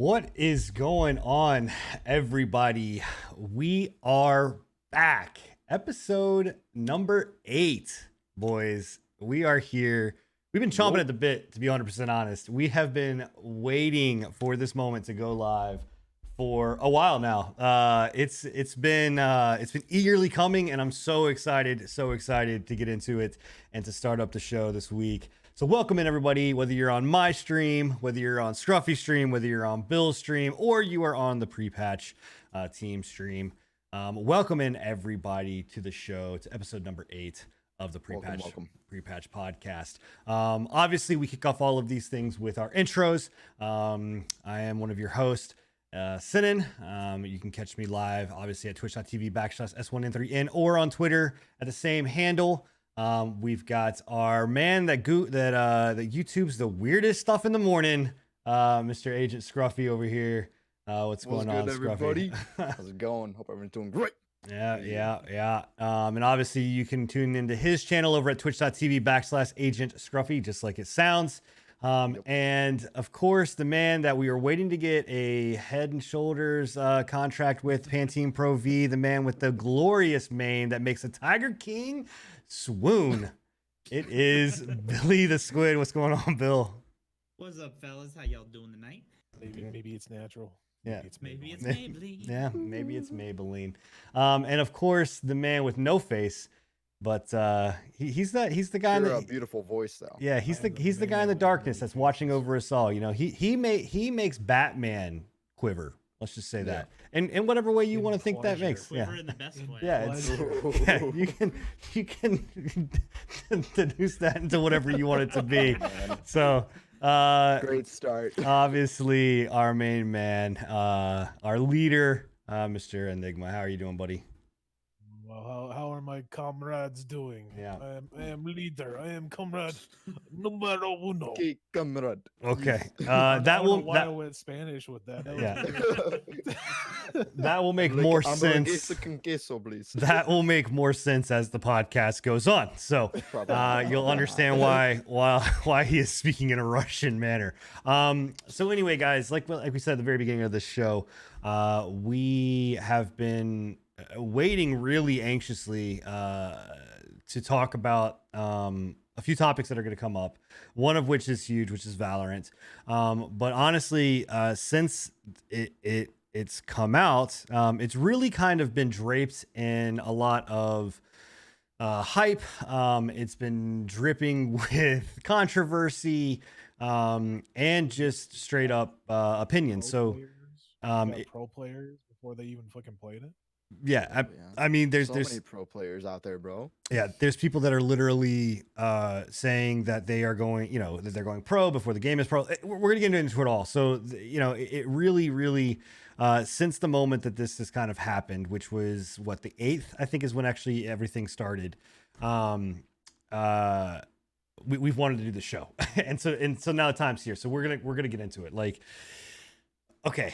What is going on, everybody? We are back. Episode number 8, boys. We are here. We've been chomping at the bit, to be 100% honest. We have been waiting for this moment to go live for a while now. It's been eagerly coming, and I'm so excited to get into it and to start up the show this week. So welcome in, everybody, whether you're on my stream, whether you're on Scruffy stream, whether you're on Bill's stream, or you are on the pre-patch team stream. Welcome in, everybody, to the show, to episode number 8 of the pre-patch podcast. Obviously, we kick off all of these things with our intros. I am one of your hosts, Sinan. You can catch me live, obviously, at twitch.tv/S1N3N or on Twitter at the same handle. We've got our man that YouTube's the weirdest stuff in the morning, Mr. Agent Scruffy over here. What's going on, everybody? Scruffy? How's it going? Hope everyone's doing great. Yeah. And obviously you can tune into his channel over at twitch.tv/Agent Scruffy, just like it sounds. And of course, the man that we are waiting to get a Head and Shoulders contract with, Pantene Pro V, the man with the glorious mane that makes a Tiger King swoon. It is Billy the Squid. What's going on, Bill? What's up, fellas? How y'all doing tonight? Maybe it's natural. Maybe it's Maybelline. Yeah, maybe it's Maybelline. And of course, the man with no face, but he's the guy. You're a beautiful voice, though. Yeah, he's the guy in the darkness that's watching over us all. You know, he makes Batman quiver. Let's just say that. And in whatever way you want to think that makes. Quiver in the best way. Yeah, you can deduce that into whatever you want it to be. So great start. Obviously, our main man, our leader, Mr. Enigma. How are you doing, buddy? Well, how are my comrades doing? Yeah. I am leader. I am comrade numero uno. Okay, comrade. Okay. I I went Spanish with that. that will make more sense. Queso, please. That will make more sense as the podcast goes on. So you'll understand why he is speaking in a Russian manner. So anyway, guys, like we said at the very beginning of the show, we have been waiting really anxiously to talk about a few topics that are going to come up, one of which is huge, which is Valorant. But honestly, since it's come out, it's really kind of been draped in a lot of hype. It's been dripping with controversy and just straight up opinion. So pro players before they even fucking played it. I mean, there's so many pro players out there, bro. Yeah, there's people that are literally saying that they are going, that they're going pro before the game is pro. We're gonna get into it all. So, it really, since the moment that this has kind of happened, which was the 8th, I think, is when actually everything started. We've wanted to do the show, and so now the time's here. So we're gonna get into it. Like, okay,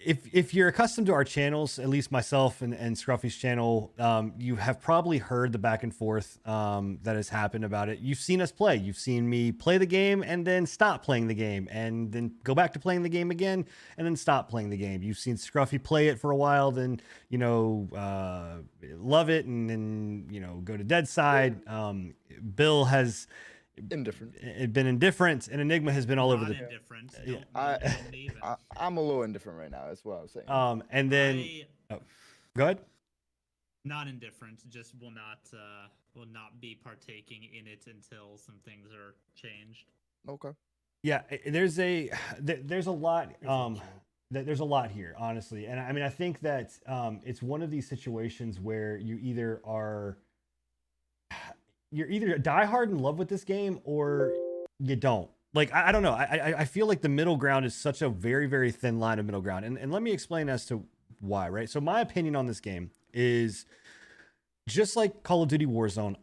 If you're accustomed to our channels, at least myself and Scruffy's channel, you have probably heard the back and forth that has happened about it. You've seen us play. You've seen me play the game and then stop playing the game and then go back to playing the game again and then stop playing the game. You've seen Scruffy play it for a while, then, love it and then, go to dead side. Bill has been indifferent, and Enigma has been all over the indifferent. I'm a little indifferent right now. That's what I was saying. And then go ahead. Not indifferent, just will not be partaking in it until some things are changed. Okay. Yeah, there's a lot there's a lot here, honestly. And I mean, I think that it's one of these situations where you're either die hard in love with this game or you don't. Like, I don't know. I feel like the middle ground is such a very, very thin line of middle ground. And let me explain as to why, right? So my opinion on this game is just like Call of Duty Warzone,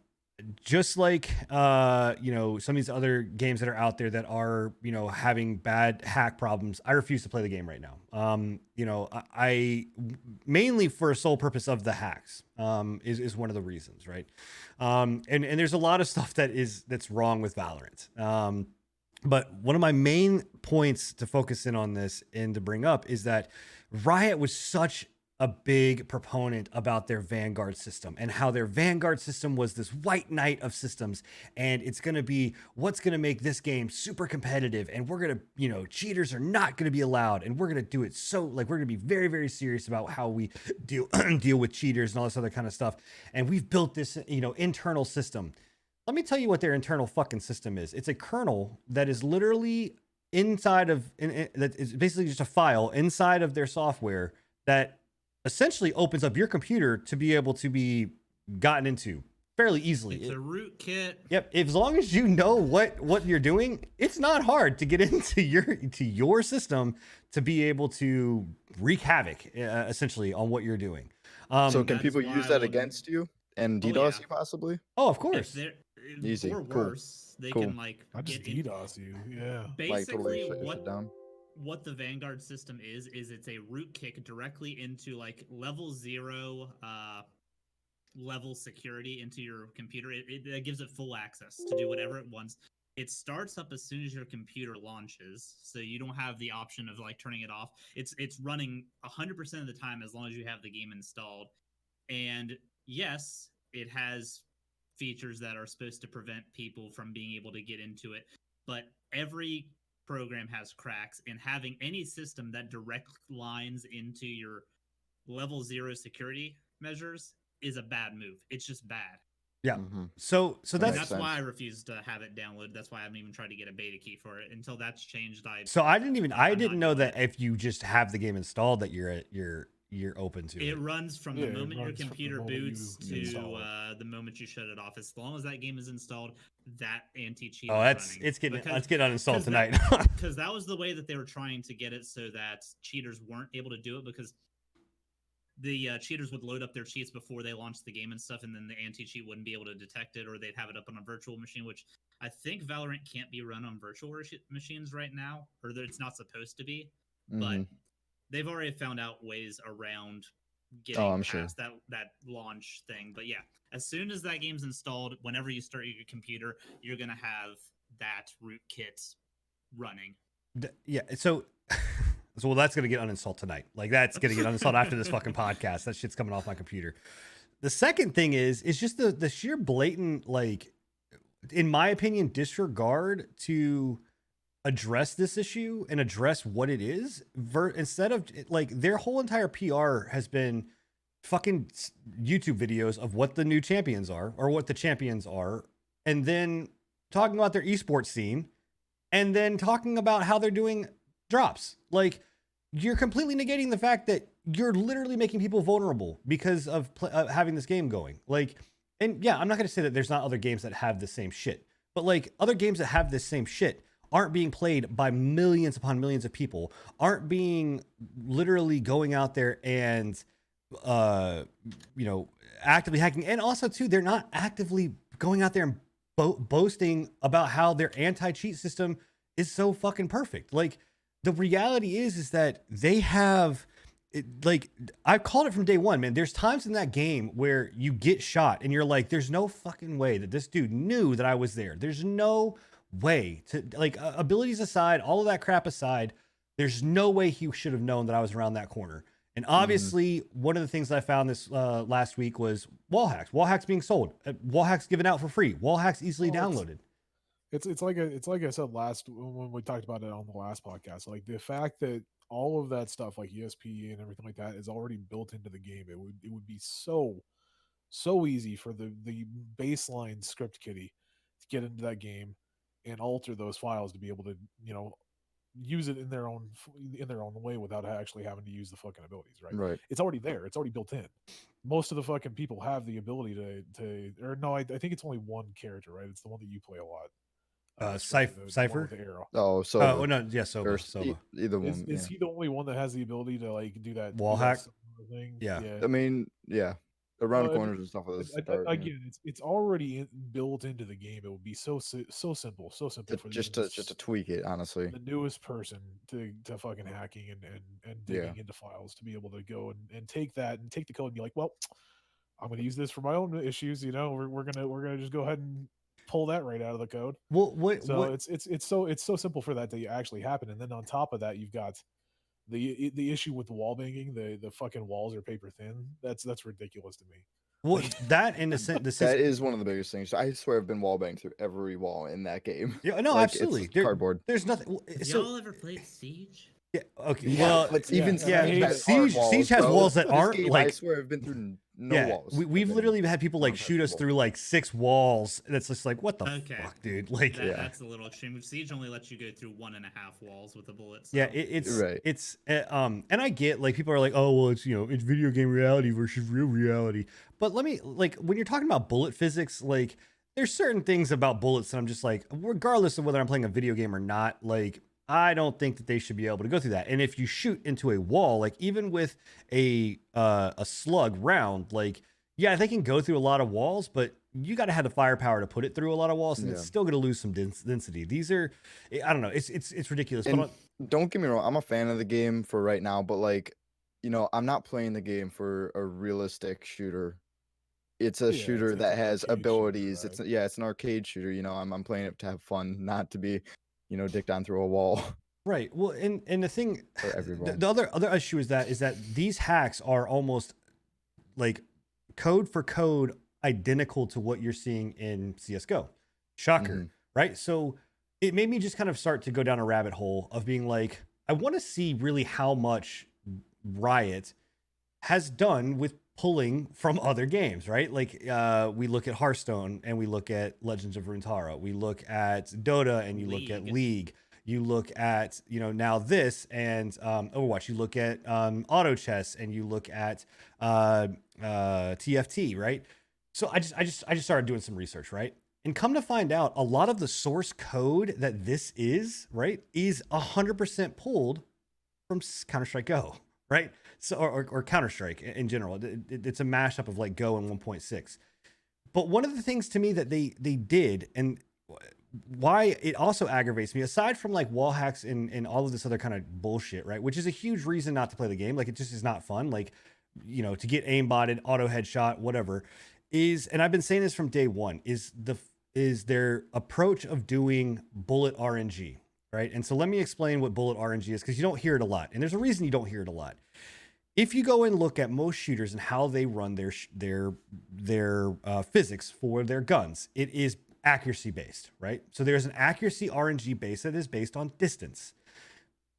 just like, some of these other games that are out there that are, having bad hack problems. I refuse to play the game right now. I mainly for a sole purpose of the hacks, is one of the reasons, right? And there's a lot of stuff that's wrong with Valorant. But one of my main points to focus in on this and to bring up is that Riot was such a big proponent about their Vanguard system and how their Vanguard system was this white knight of systems. And it's going to be what's going to make this game super competitive. And we're going to, cheaters are not going to be allowed. And we're going to do it so like we're going to be very, very serious about how we deal with cheaters and all this other kind of stuff. And we've built this, internal system. Let me tell you what their internal fucking system is. It's a kernel that is literally inside of, that is basically just a file inside of their software that essentially opens up your computer to be able to be gotten into fairly easily. It's a rootkit. Yep. As long as you know what you're doing, it's not hard to get into your system to be able to wreak havoc, essentially, on what you're doing. So can people use that against you and DDoS you possibly? Oh, of course. Easy. Or Cool. worse, they Cool. can like I just get in- DDoS you. Yeah. Like totally basically shut it down. what the Vanguard system is it's a rootkit directly into like level 0 level security into your computer. It gives it full access to do whatever it wants. It starts up as soon as your computer launches, so you don't have the option of like turning it off. It's running 100% of the time as long as you have the game installed. And yes, it has features that are supposed to prevent people from being able to get into it, but every program has cracks, and having any system that direct lines into your level 0 security measures is a bad move. It's just bad. Yeah. Mhm. So That that's makes That's why I sense. refuse to have it downloaded. That's why I haven't even tried to get a beta key for it until that's changed. I didn't not know doing that it. if you just have the game installed that you're open to It it. runs from Yeah, the it moment your runs from the computer moment you boots install to the moment you shut it off. As long as that game is installed, that anti-cheat Oh, is running. it's getting Because- let's get uninstalled 'cause tonight. because that was the way that they were trying to get it so that cheaters weren't able to do it, because the cheaters would load up their cheats before they launched the game and stuff, and then the anti-cheat wouldn't be able to detect it, or they'd have it up on a virtual machine, which I think Valorant can't be run on virtual machines right now, or that it's not supposed to be. But Mhm. they've already found out ways around getting I'm past sure. that launch thing. But yeah, as soon as that game's installed, whenever you start your computer, you're gonna have that rootkit running. Yeah, so well, that's gonna get uninstalled tonight. Like that's gonna get uninstalled after this fucking podcast. That shit's coming off my computer. The second thing is just the sheer blatant, like, in my opinion, disregard to address this issue and address what it is. Instead of like their whole entire PR has been fucking YouTube videos of what the new champions are or what the champions are, and then talking about their esports scene, and then talking about how they're doing drops. Like, you're completely negating the fact that you're literally making people vulnerable because of having this game going. Like, and yeah, I'm not going to say that there's not other games that have the same shit, but like other games that have this same shit aren't being played by millions upon millions of people, aren't being literally going out there and, actively hacking. And also too, they're not actively going out there and boasting about how their anti-cheat system is so fucking perfect. Like, the reality is that they have like, I've called it from day one, man. There's times in that game where you get shot and you're like, there's no fucking way that this dude knew that I was there. There's no way to, like, abilities aside, all of that crap aside, there's no way he should have known that I was around that corner. And obviously, one of the things that I found this last week was wall hacks. Wall hacks being sold. Wall hacks given out for free. Wall hacks easily downloaded. It's like I said when we talked about it on the last podcast. Like, the fact that all of that stuff, like ESP and everything like that, is already built into the game. It would be so easy for the baseline script kiddie to get into that game and alter those files to be able to use it in their own way without actually having to use the fucking abilities. Right? Right. It's already there. It's already built in. Most of the fucking people have the ability to or no, I think it's only one character, right? It's the one that you play a lot. Cypher? The one with the arrow. Oh, so Oh no, yeah, or Sova. either one. Is he the only one that has the ability to like do that Wall do that hack? similar thing? Yeah. I mean, yeah, around Well, corners and stuff like this. Again, it's already built into the game. It would be so simple for Just to tweak it, honestly. the newest person to fucking hacking and digging into files to be able to go and take that and take the code and be like, well, I'm going to use this for my own issues. We're gonna just go ahead and pull that right out of the code. Well, what So what it's so simple for that to actually happen. And then on top of that, you've got the issue with the wall banging. The fucking walls are paper thin. That's ridiculous to me. what that in the That sense is one of the biggest things. I swear I've been wall banged through every wall in that game. yeah, no, Like, absolutely. It's cardboard. There's nothing. Have So y'all ever played Siege? yeah, okay. Yeah, Well, but yeah, even and I yeah, hate has it. hard Siege has bro. walls that This aren't, game, like- I swear I've been through no yeah, walls. we've I've literally been had people like shoot us untouchable. through like 6 walls, and it's just like, what the Okay. fuck, dude? Like, That, Yeah. That's a little extreme. Siege only lets you go through 1.5 walls with a bullet. So. yeah, it's Right. it's and I get like people are like, oh well, it's it's video game reality versus real reality. But let me like when you're talking about bullet physics, like there's certain things about bullets that I'm just like, regardless of whether I'm playing a video game or not, like I don't think that they should be able to go through that. And if you shoot into a wall, like even with a slug round, like yeah, they can go through a lot of walls, but you got to have the firepower to put it through a lot of walls, and it's Yeah. still going to lose some density. These are, I don't know, it's ridiculous. And But don't get me wrong, I'm a fan of the game for right now, but like, I'm not playing the game for a realistic shooter. It's a Yeah, shooter it's that an has arcade shooter, abilities. right? It's an arcade shooter. I'm playing it to have fun, not to be, dicked on through a wall right, well, and the thing, for everyone. the other issue is that these hacks are almost like code for code identical to what you're seeing in CS:GO. Shocker, Mhm. right? So it made me just kind of start to go down a rabbit hole of being like, I want to see really how much Riot has done with pulling from other games, right? Like we look at Hearthstone and we look at Legends of Runeterra. We look at Dota and you look at League. League. You look at now this and Overwatch. You look at Auto Chess and you look at TFT, right? So I just started doing some research, right? And come to find out, a lot of the source code that this is, right, is 100% pulled from Counter-Strike Go, right? So or Counter-Strike in general. It's a mashup of like Go and 1.6. But one of the things to me that they did, and why it also aggravates me, aside from like wall hacks and all of this other kind of bullshit, right? Which is a huge reason not to play the game. Like it just is not fun. Like, to get aimbotted, auto headshot, whatever, is, and I've been saying this from day one, is their approach of doing bullet RNG, right? And so let me explain what bullet RNG is, because you don't hear it a lot, and there's a reason you don't hear it a lot. If you go and look at most shooters and how they run their physics for their guns, it is accuracy based, right? So there's an accuracy RNG base that is based on distance.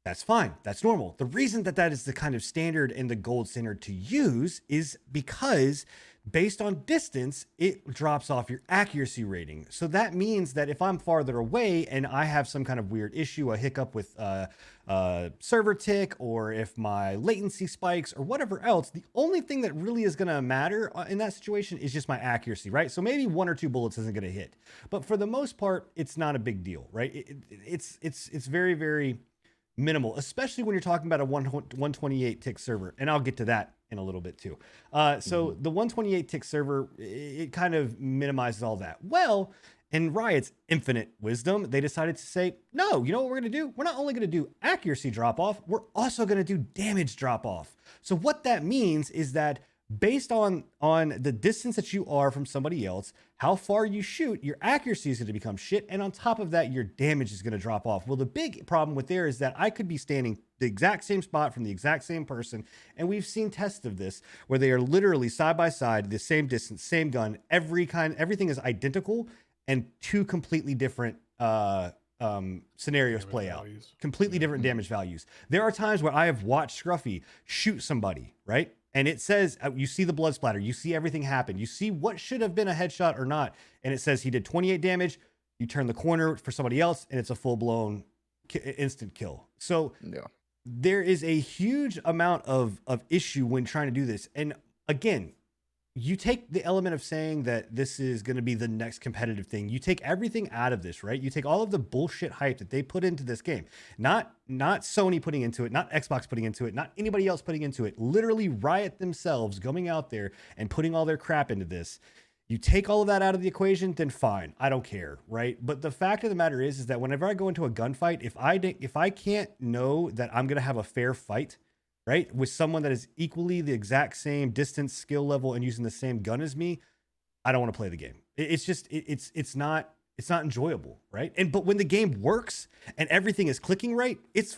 That's fine. That's normal. The reason that is the kind of standard and the gold standard to use is because based on distance, it drops off your accuracy rating. So that means that if I'm farther away and I have some kind of weird issue, a hiccup with server tick, or if my latency spikes or whatever else, the only thing that really is going to matter in that situation is just my accuracy, right? So maybe 1 or 2 bullets isn't going to hit, but for the most part, it's not a big deal, right? It's very, very minimal, especially when you're talking about a 128 tick server, and I'll get to that in a little bit too. So the 128 tick server, it kind of minimizes all that. Well, in Riot's infinite wisdom, they decided to say, no, you know what we're going to do? We're not only going to do accuracy drop off, we're also going to do damage drop off. So what that means is that based on the distance that you are from somebody else, how far you shoot, your accuracy is going to become shit, and on top of that, your damage is going to drop off. Well, the big problem with there is that I could be standing the exact same spot from the exact same person, and we've seen tests of this where they are literally side by side, the same distance, same gun, everything is identical, and 2 completely different scenarios Damage play out. values. Completely different damage values. There are times where I have watched Scruffy shoot somebody, right? And it says, you see the blood splatter, you see everything happen, you see what should have been a headshot or not, and it says he did 28 damage. You turn the corner for somebody else, and it's a full-blown instant kill. So Yeah. there is a huge amount of issue when trying to do this. And again, you take the element of saying that this is going to be the next competitive thing. You take everything out of this, right? You take all of the bullshit hype that they put into this game, not Sony putting into it, not Xbox putting into it, not anybody else putting into it, literally Riot themselves going out there and putting all their crap into this. You take all of that out of the equation, then fine, I don't care, right? But the fact of the matter is that whenever I go into a gunfight, if I can't know that I'm going to have a fair fight, right, with someone that is equally the exact same distance, skill level, and using the same gun as me, I don't want to play the game. It's just it's not enjoyable, right? But when the game works and everything is clicking right, it's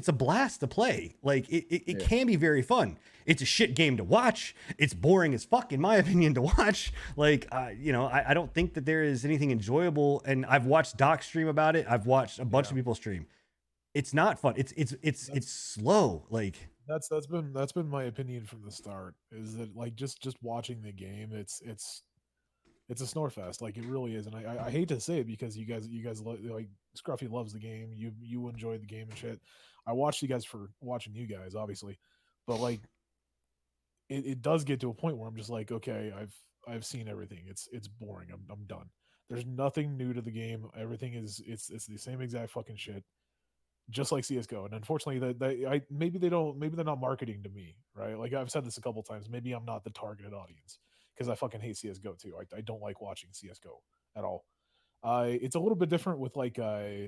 a blast to play. Like it can be very fun. It's a shit game to watch. It's boring as fuck in my opinion to watch. Like I don't think that there is anything enjoyable. And I've watched Doc stream about it. I've watched a bunch of people stream. It's not fun. It's slow. Like that's been my opinion from the start. Is that like just watching the game? It's a snore fest, like it really is, and I hate to say it because you guys like Scruffy loves the game. You enjoy the game and shit. I watched you guys for watching you guys, obviously, but like it does get to a point where I'm just like, okay, I've seen everything. It's boring. I'm done. There's nothing new to the game. Everything is it's the same exact fucking shit, just like CS:GO. And unfortunately, maybe they're not marketing to me, right? Like I've said this a couple times. Maybe I'm not the targeted audience because I fucking hate CS:GO too. I don't like watching CS:GO at all. It's a little bit different with like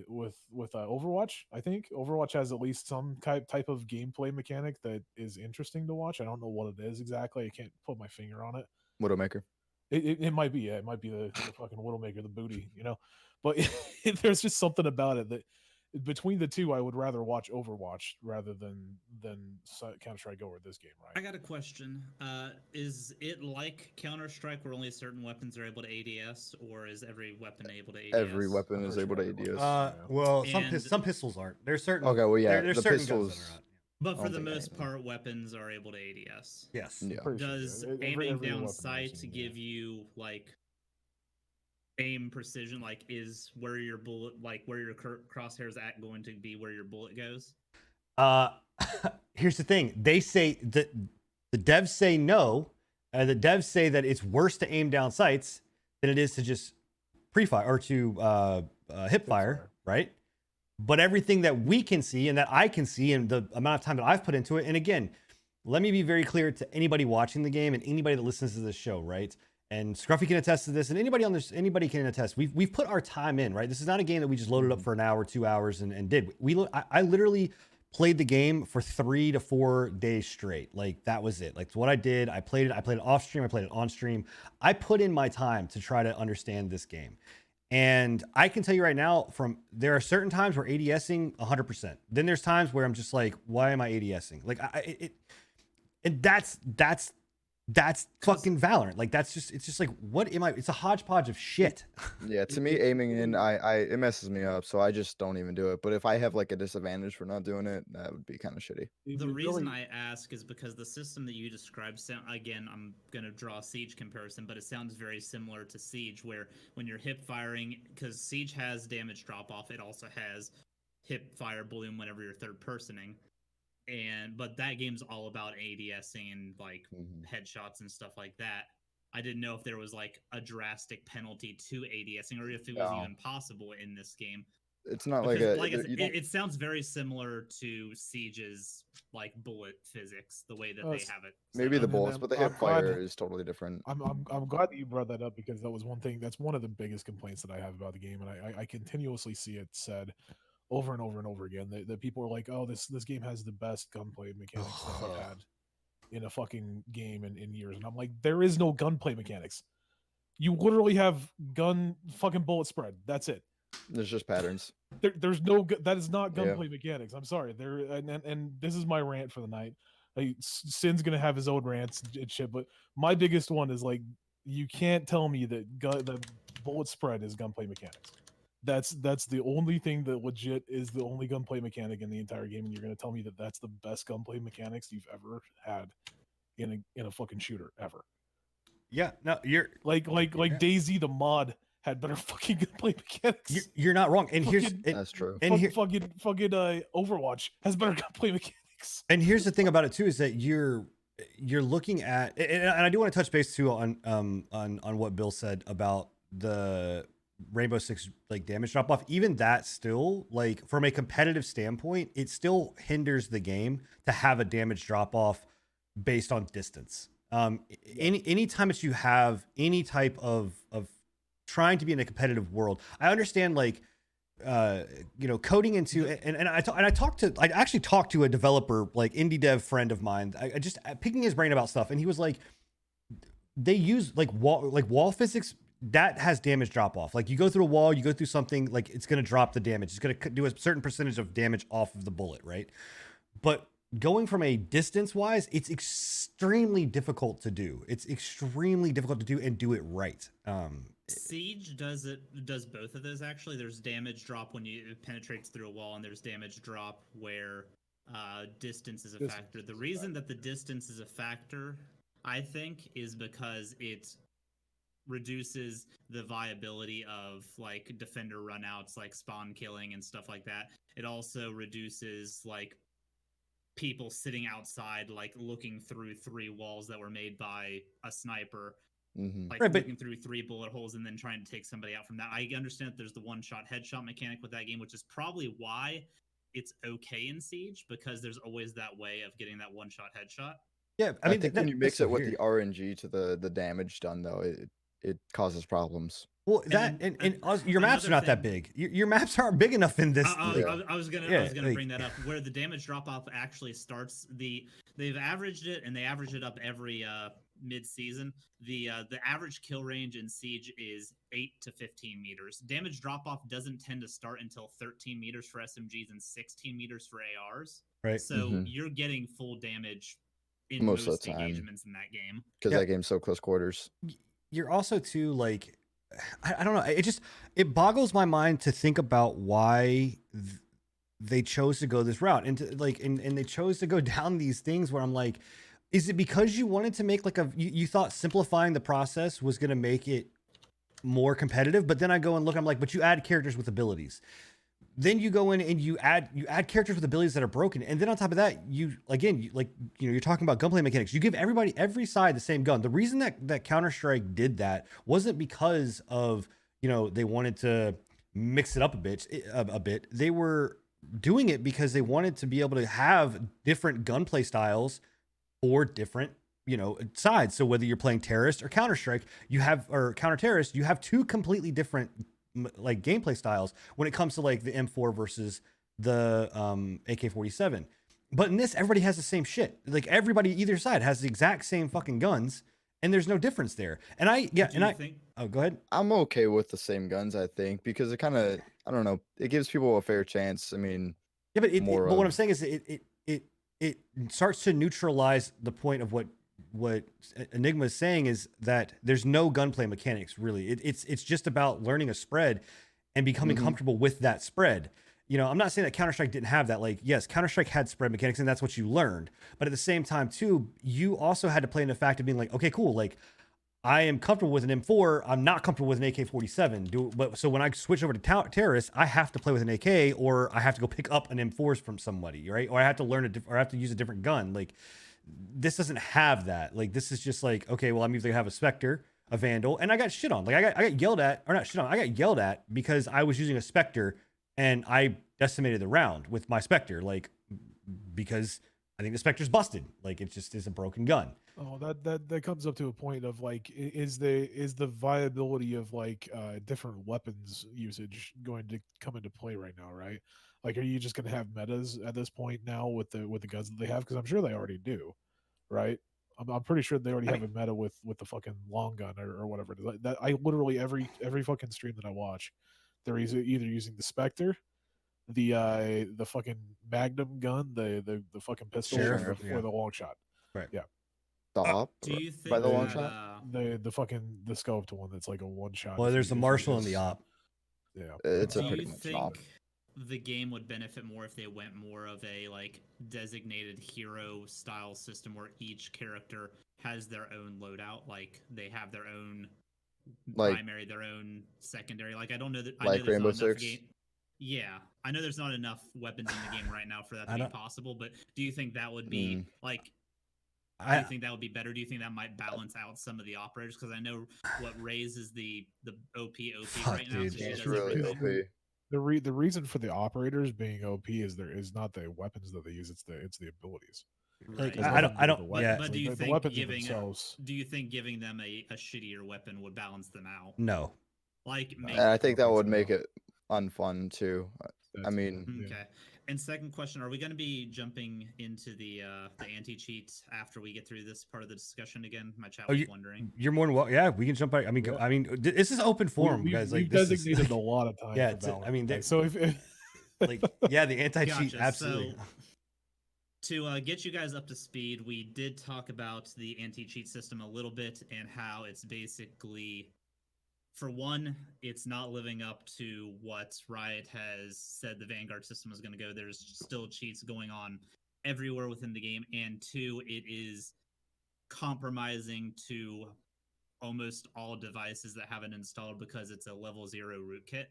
with Overwatch. I think Overwatch has at least some type of gameplay mechanic that is interesting to watch. I don't know what it is exactly. I can't put my finger on it. Widowmaker. It might be, yeah, it might be the fucking Widowmaker, the booty, But there's just something about it that between the two, I would rather watch Overwatch rather than Counter-Strike Go or this game, I right? got a question. Is it like Counter-Strike where only certain weapons are able to ADS, or is every weapon able to ADS? Every weapon I'm is pretty able sure to everyone- ADS. well, And- some pistols aren't. There's certain. Okay, well, yeah, there's the certain guns pistols. that are not. But I for don't the think most anything. part, weapons are able to ADS. Yes. Yeah. Pretty sure, Does yeah. aiming Every down weapon I've sight seen, give you like aim precision? Like, is where your bullet, like where your crosshairs at, going to be where your bullet goes? Here's the thing. They say that the devs say no. The devs say that it's worse to aim down sights than it is to just pre-fire or to hip fire, right? But everything that we can see and that I can see and the amount of time that I've put into it, and again, let me be very clear to anybody watching the game and anybody that listens to this show, right? And Scruffy can attest to this, and anybody can attest. We've put our time in, right? This is not a game that we just loaded up for an hour, 2 hours, and did. I literally played the game for 3 to 4 days straight. Like that was it. Like it's what I did. I played it off stream. I played it on stream. I put in my time to try to understand this game. And I can tell you right now, there are certain times where ADSing 100%. Then there's times where I'm just like, why am I ADSing? Like and that's fucking Valorant. Like it's just like, what am I? It's a hodgepodge of shit. Yeah, to me, aiming in, it messes me up, so I just don't even do it. But if I have like a disadvantage for not doing it, that would be kind of shitty. The reason I ask is because the system that you described, again, I'm going to draw a Siege comparison, but it sounds very similar to Siege, where when you're hip firing, because Siege has damage drop off, it also has hip fire bloom whenever you're third personing. But that game's all about ADSing and like headshots and stuff like that. I didn't know if there was like a drastic penalty to ADSing or if it was even possible in this game. It's not Because, like a. it sounds very similar to Siege's like bullet physics, the way that they have it. Maybe set the up. bullets, but the I'm hip glad- fire is totally different. I'm glad that you brought that up because that was one thing. That's one of the biggest complaints that I have about the game, and I continuously see it said over and over and over again that people are like, oh, this game has the best gunplay mechanics that we've had in a fucking game in years. And I'm like, there is no gunplay mechanics. You literally have gun fucking bullet spread. That's it. There's just patterns. There's no that is not gunplay mechanics. I'm sorry. And this is my rant for the night. Like, Sin's gonna have his own rants and shit, but my biggest one is like, you can't tell me that the bullet spread is gunplay mechanics. That's the only thing that legit is the only gunplay mechanic in the entire game, and you're gonna tell me that that's the best gunplay mechanics you've ever had in a fucking shooter ever. Yeah, no, you're like DayZ the mod had better fucking gunplay mechanics. you're not wrong. And here's Fucking- That's true. and here, fucking Overwatch has better gunplay mechanics. and here's the thing about it too is that you're looking at, and I do want to touch base too on what Bill said about the Rainbow Six like damage drop off. Even that still, like from a competitive standpoint, it still hinders the game to have a damage drop off based on distance. Any time that you have any type of trying to be in a competitive world, I understand like coding into and I actually talked to a developer, like indie dev friend of mine. I just picking his brain about stuff, and he was like, they use like wall physics that has damage drop off. Like you go through a wall, you go through something, like it's going to drop the damage. It's going to do a certain percentage of damage off of the bullet, right? But going from a distance wise, it's extremely difficult to do. It's extremely difficult to do and do it right. Siege does both of those actually. There's damage drop when it penetrates through a wall, and there's damage drop where distance is a factor. The reason that the distance is a factor, I think, is because it reduces the viability of like defender runouts, like spawn killing and stuff like that. It also reduces like people sitting outside, like looking through 3 walls that were made by a sniper, like Right, but- looking through 3 bullet holes and then trying to take somebody out from that. I understand that there's the one-shot headshot mechanic with that game, which is probably why it's okay in Siege, because there's always that way of getting that one-shot headshot. Yeah, I think when you mix it with the RNG to the damage done, though, it causes problems. Well, that and your maps are not that big. Your maps aren't big enough in this. I was gonna bring that up. Where the damage drop off actually starts. They've averaged it, and they average it up every mid-season. The average kill range in Siege is 8 to 15 meters. Damage drop off doesn't tend to start until 13 meters for SMGs and 16 meters for ARs. Right. So you're getting full damage in Most most of the time. engagements in that game. Because that game's so close quarters. You're also too like, I don't know. It boggles my mind to think about why they chose to go this route and they chose to go down these things where I'm like, is it because you wanted to make like you thought simplifying the process was going to make it more competitive? But then I go and look, I'm like, but you add characters with abilities. Then you go in and you add characters with abilities that are broken, and then on top of that, you're talking about gunplay mechanics. You give every side the same gun. The reason that Counter-Strike did that wasn't because of they wanted to mix it up a bit. They were doing it because they wanted to be able to have different gunplay styles for different sides. So whether you're playing terrorist or Counter-Strike, or counter-terrorist, you have 2 completely different like gameplay styles when it comes to like the M4 versus the AK-47. But in this, everybody has the same shit. Like everybody either side has the exact same fucking guns, and there's no difference there. And oh, go ahead. I'm okay with the same guns, I think, because it kind of, I don't know, it gives people a fair chance. I mean, yeah, but what I'm saying is it starts to neutralize the point of what Enigma is saying, is that there's no gunplay mechanics really. It's just about learning a spread and becoming comfortable with that spread. I'm not saying that Counter-Strike didn't have that. Like, yes, Counter-Strike had spread mechanics and that's what you learned. But at the same time too, you also had to play in the fact of being like, okay, cool. Like I am comfortable with an M4. I'm not comfortable with an AK-47. So when I switch over to terrorists, I have to play with an AK, or I have to go pick up an M4s from somebody, right? Or I have to or I have to use a different gun. Like, this doesn't have that. Like, this is just like, okay, well, I'm either gonna have a Spectre, a Vandal, and I got shit on. Like, I got yelled at, or not shit on. I got yelled at because I was using a Spectre and I decimated the round with my Spectre, like, because I think the Spectre's busted. Like, it just is a broken gun. Oh, that comes up to a point of like, is the viability of like different weapons usage going to come into play right now, right? Like, are you just going to have metas at this point now with the guns that they have? Because I'm sure they already do, right? I'm pretty sure they already have a meta with the fucking long gun or whatever. That I literally every fucking stream that I watch, they're either using the Spectre, the fucking Magnum gun, the fucking pistol, Sheriff, or the long shot. Right. Yeah. Stop. Do you think By the long that, shot? The fucking the scoped one that's like a one shot. Well, there's the Marshal and the Op. Yeah. It's a do pretty you much think op. the game would benefit more if they went more of a like designated hero style system where each character has their own loadout, like they have their own Like- primary, their own secondary? Like, I don't know that I Like know there's Rainbow not enough Six? Yeah, I know there's not enough weapons in the game right now for that I to be don't- possible, but do you think that would be like, do you think that would be better? Do you think that might balance out some of the operators? Because I know what raises the OP Fuck, right now. dude. So she It's does really everything. OP. The reason for the operators being OP is not the weapons that they use, it's the abilities. Like, Right. I don't- Nothing to do with the yeah. weapons. But do you the think weapons giving themselves? do you think giving them a shittier weapon would balance them out? No. Like, make, And I think that would make it unfun too. I mean, Okay. And second question: are we going to be jumping into the anti-cheat after we get through this part of the discussion again? My chat Oh, was wondering. you're more than well. Yeah, we can jump back. I mean, Yeah. I mean, this is open forum, guys. Like we've this is designated a lot of time. yeah. for Valorant, I mean, guys. So if like yeah, the anti-cheat Gotcha. absolutely. So, to get you guys up to speed, we did talk about the anti-cheat system a little bit and how it's basically, for one, it's not living up to what Riot has said the Vanguard system is going to go. There's still cheats going on everywhere within the game. And two, it is compromising to almost all devices that have it installed because it's a level 0 rootkit.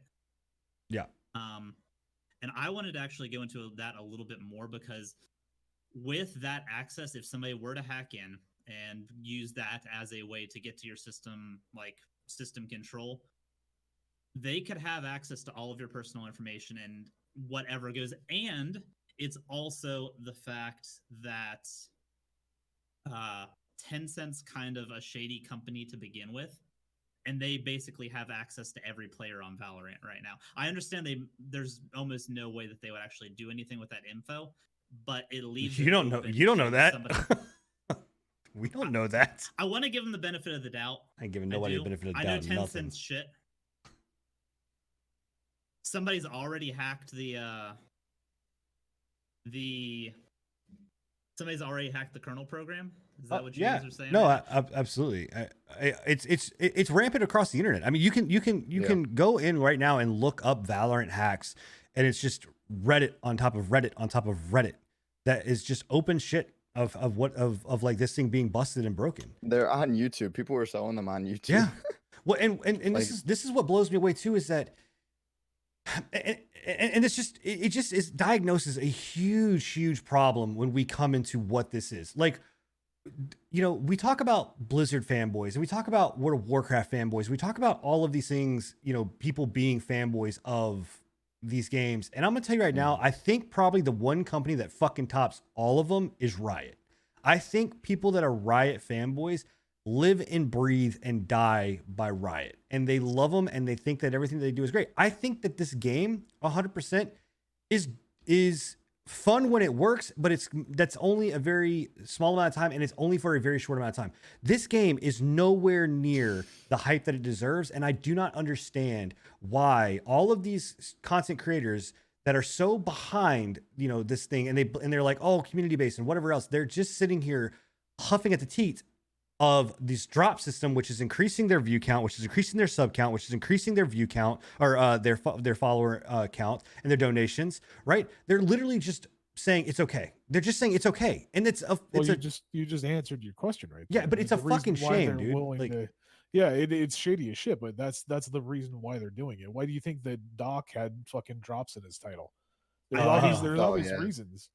Yeah. And I wanted to actually go into that a little bit more because with that access, if somebody were to hack in and use that as a way to get to your system, like system control, they could have access to all of your personal information and whatever goes. And it's also the fact that Tencent's kind of a shady company to begin with, and they basically have access to every player on Valorant right now. I understand there's almost no way that they would actually do anything with that info, but it leaves You don't know. You don't know that. We don't know that. I want to give them the benefit of the doubt. I ain't giving nobody the benefit of the doubt. I know Nothing. Tencent's shit. Somebody's already hacked somebody's already hacked the kernel program. Is that what you guys are saying? No, right absolutely. It's rampant across the internet. I mean, you can go in right now and look up Valorant hacks, and it's just Reddit on top of Reddit on top of Reddit. That is just open shit of like this thing being busted and broken. they're on YouTube. People were selling them on YouTube. Yeah. Well, and Like- this is what blows me away too, is that and it's just it just is diagnoses a huge problem when we come into what this is. Like, you know, we talk about Blizzard fanboys and we talk about World of Warcraft fanboys. We talk about all of these things, you know, people being fanboys of these games. And I'm going to tell you right now, I think probably the one company that fucking tops all of them is Riot. I think people that are Riot fanboys live and breathe and die by Riot, and they love them and they think that everything they do is great. I think that this game 100% is fun when it works, but that's only a very small amount of time, and it's only for a very short amount of time. This game is nowhere near the hype that it deserves, and I do not understand why all of these content creators that are so behind, you know, this thing, and they're like, oh, community based and whatever else, they're just sitting here huffing at the teat of this drop system, which is increasing their view count, which is increasing their sub count, which is increasing their view count, or their follower count and their donations. Right? They're literally just saying it's okay. They're just saying it's okay, and you just answered your question right yeah, there. but it's a fucking shame, dude. Like, yeah, it's shady as shit, but that's the reason why they're doing it. Why do you think that Doc had fucking drops in his title? There's obvious reasons.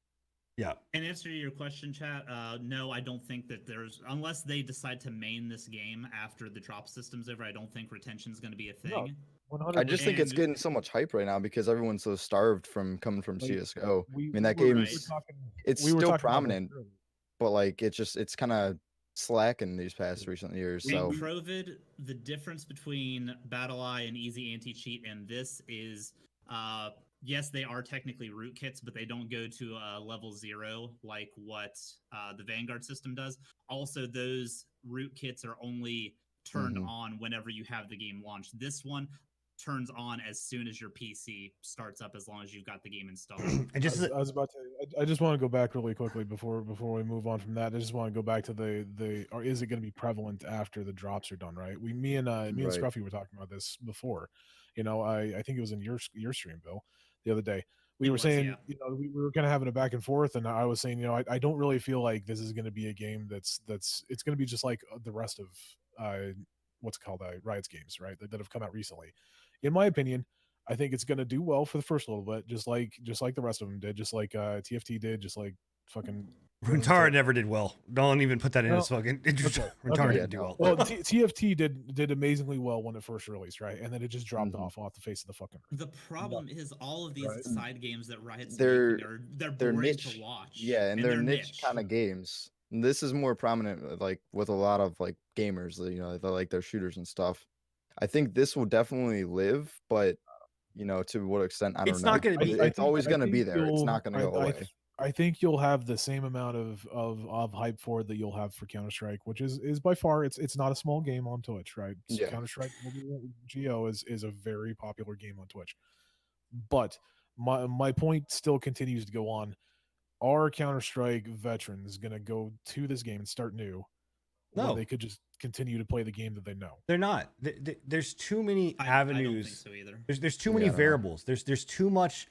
Yeah. In answer to your question, chat, no, I don't think that unless they decide to main this game after the drop system's over, I don't think retention is going to be a thing. No, I just think it's And- getting so much hype right now because everyone's so starved from coming from Like, CS:GO. we- I mean, that we were game's it's we were still talking about this prominent, earlier. but like it's kind of slacking these past recent years. So In Provid, the difference between BattleEye and Easy Anti-Cheat and this is, yes, they are technically rootkits, but they don't go to level 0 like what the Vanguard system does. Also, those rootkits are only turned on whenever you have the game launched. This one turns on as soon as your PC starts up, as long as you've got the game installed. and just I was about to. I just want to go back really quickly before we move on from that. I just want to go back to the or is it going to be prevalent after the drops are done? Right. Me and Right. Scruffy were talking about this before. You know, I think it was in your stream, Bill, the other day. We were saying, yeah. you know, we were kind of having a back and forth, and I was saying, you know, I don't really feel like this is going to be a game that's it's going to be just like the rest of what's it called Riot's games, right? That have come out recently. In my opinion, I think it's going to do well for the first little bit, just like the rest of them did, just like TFT did, just like fucking Runtara never did well. Don't even put that in his fucking. Okay. Runtara Okay. didn't do well. Well, TFT did amazingly well when it first released, right? And then it just dropped off the face of the fucking earth. The problem is all of these Right. side games that Riot's They're- making they're they're boring niche. to watch. yeah, and they're niche kind of games. And this is more prominent, like with a lot of like gamers, you know, they like their shooters and stuff. I think this will definitely live, but to what extent, I don't It's know. not gonna be- It's always I going to think be there. It's you'll- not going to go away. I think you'll have the same amount of hype for it that you'll have for Counter Strike, which is by far it's not a small game on Twitch, right? Yeah. Counter Strike Go is a very popular game on Twitch, but my point still continues to go on. Are Counter Strike veterans going to go to this game and start new? No. When they could just continue to play the game that they know. They're not. There's too many I don't think avenues. so either. There's too Yeah, many I don't know. variables. There's too much.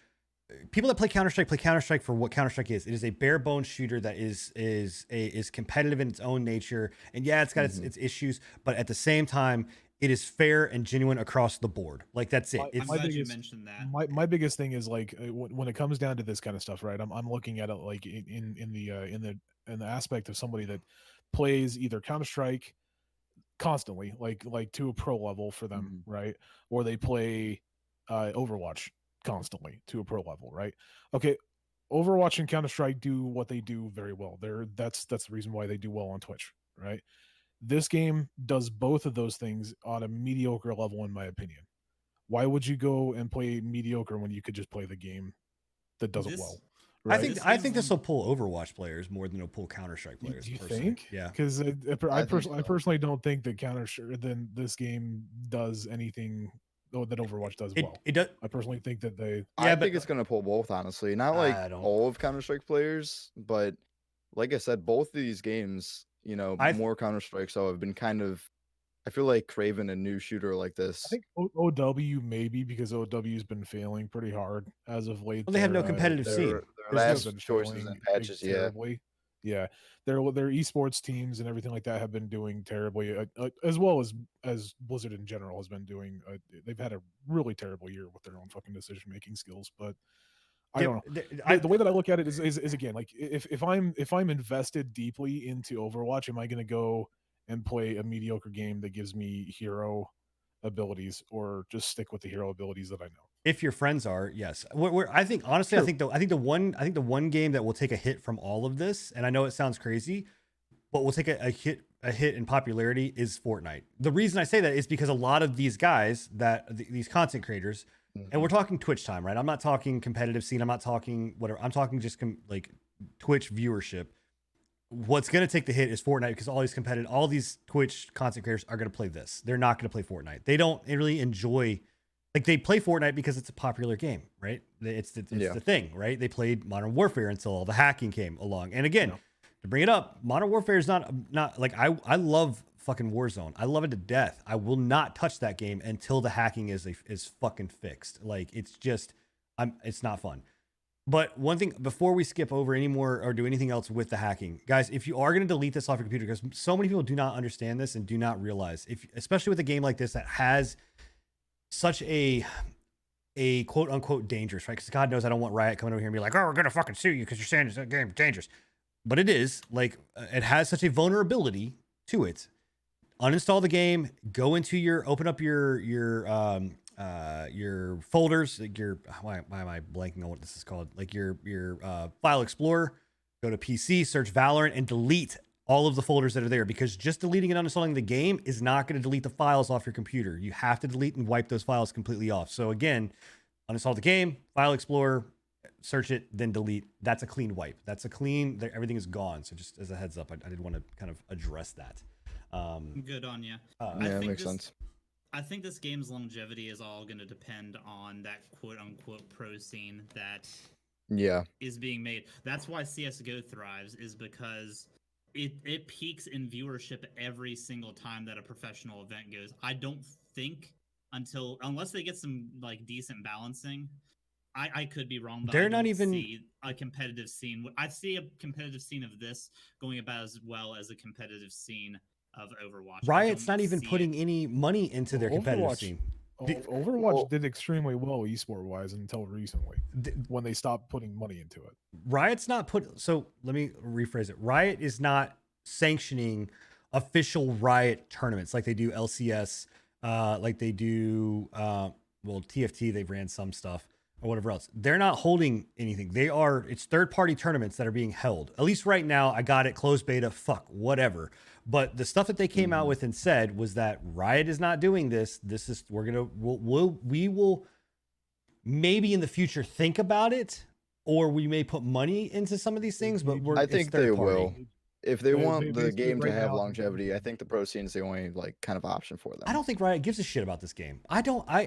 People that play Counter Strike for what Counter Strike is. It is a bare bones shooter that is competitive in its own nature, and yeah, it's got its issues, but at the same time, it is fair and genuine across the board. Like that's it. My- It's I'm my glad you biggest- mentioned that. My biggest thing is like when it comes down to this kind of stuff, right? I'm looking at it like in the aspect of somebody that plays either Counter Strike constantly, like to a pro level for them, right? Or they play Overwatch constantly to a pro level, right? Okay, Overwatch and Counter Strike do what they do very well. That's the reason why they do well on Twitch, right? This game does both of those things on a mediocre level, in my opinion. Why would you go and play mediocre when you could just play the game that does it This- well? I Right? think This I game's think this on- will pull Overwatch players more than it'll pull Counter Strike players. Do you personally. think? Yeah. Because I think so. personally don't think that then this game does anything that Overwatch does well. It does. I personally think that they. I but- think it's going to pull both, honestly. Not like I don't- all of Counter-Strike players, but like I said, both of these games, more Counter-Strike, so have been kind of, I feel like, craving a new shooter like this. I think OW maybe because OW's been failing pretty hard as of late. Well, they have no Their, competitive scene. their There's last been choices failing and patches, yeah. terribly. Yeah, their esports teams and everything like that have been doing terribly, as well as Blizzard in general has been doing. They've had a really terrible year with their own fucking decision making skills. But I don't know. The way that I look at it is again like if I'm invested deeply into Overwatch, am I going to go and play a mediocre game that gives me hero abilities, or just stick with the hero abilities that I know? If your friends are, yes. I think honestly, True. I think the one game that will take a hit from all of this, and I know it sounds crazy, but will take a hit in popularity is Fortnite. The reason I say that is because a lot of these guys these content creators, and we're talking Twitch time, right? I'm not talking competitive scene. I'm not talking whatever. I'm talking just like Twitch viewership. What's going to take the hit is Fortnite because all these Twitch content creators are going to play this. They're not going to play Fortnite. They don't really enjoy. Like they play Fortnite because it's a popular game, right? It's the thing, right? They played Modern Warfare until all the hacking came along. And again, to bring it up, Modern Warfare is not like I love fucking Warzone. I love it to death. I will not touch that game until the hacking is fucking fixed. Like it's just it's not fun. But one thing before we skip over any more or do anything else with the hacking, guys, if you are going to delete this off your computer, because so many people do not understand this and do not realize, especially with a game like this that has such a quote unquote dangerous, right? Because God knows I don't want Riot coming over here and be like, oh, we're gonna fucking sue you because you're saying this game is dangerous. But it is like it has such a vulnerability to it. Uninstall the game, go into open up your folders, like why am I blanking on what this is called? Like your file explorer, go to PC, search Valorant, and delete all of the folders that are there, because just deleting and uninstalling the game is not going to delete the files off your computer. You have to delete and wipe those files completely off. So again, uninstall the game, file explorer, search it, then delete. That's a clean wipe. That's a clean, everything is gone. So just as a heads up, I did want to kind of address that. Good on you. Yeah, it makes sense. I think this game's longevity is all going to depend on that quote unquote pro scene that is being made. That's why CSGO thrives, is because it peaks in viewership every single time that a professional event goes. I don't think unless they get some like decent balancing. I could be wrong, but They're I not don't even see a competitive scene. I see a competitive scene of this going about as well as a competitive scene of Overwatch. Riot's not even putting any money into their competitive scene. Overwatch did extremely well esport wise until recently, when they stopped putting money into it. Riot's not so let me rephrase it. Riot is not sanctioning official Riot tournaments like they do LCS, like they do TFT. They've ran some stuff or whatever else. They're not holding anything. It's third-party tournaments that are being held. At least right now, I got it, closed beta, whatever. But the stuff that they came out with and said was that Riot is not doing this. We will maybe in the future think about it, or we may put money into some of these things. But I think they will. If they want the basically game to right have now- longevity, I think the pro scene is the only like kind of option for them. I don't think Riot gives a shit about this game. I don't. I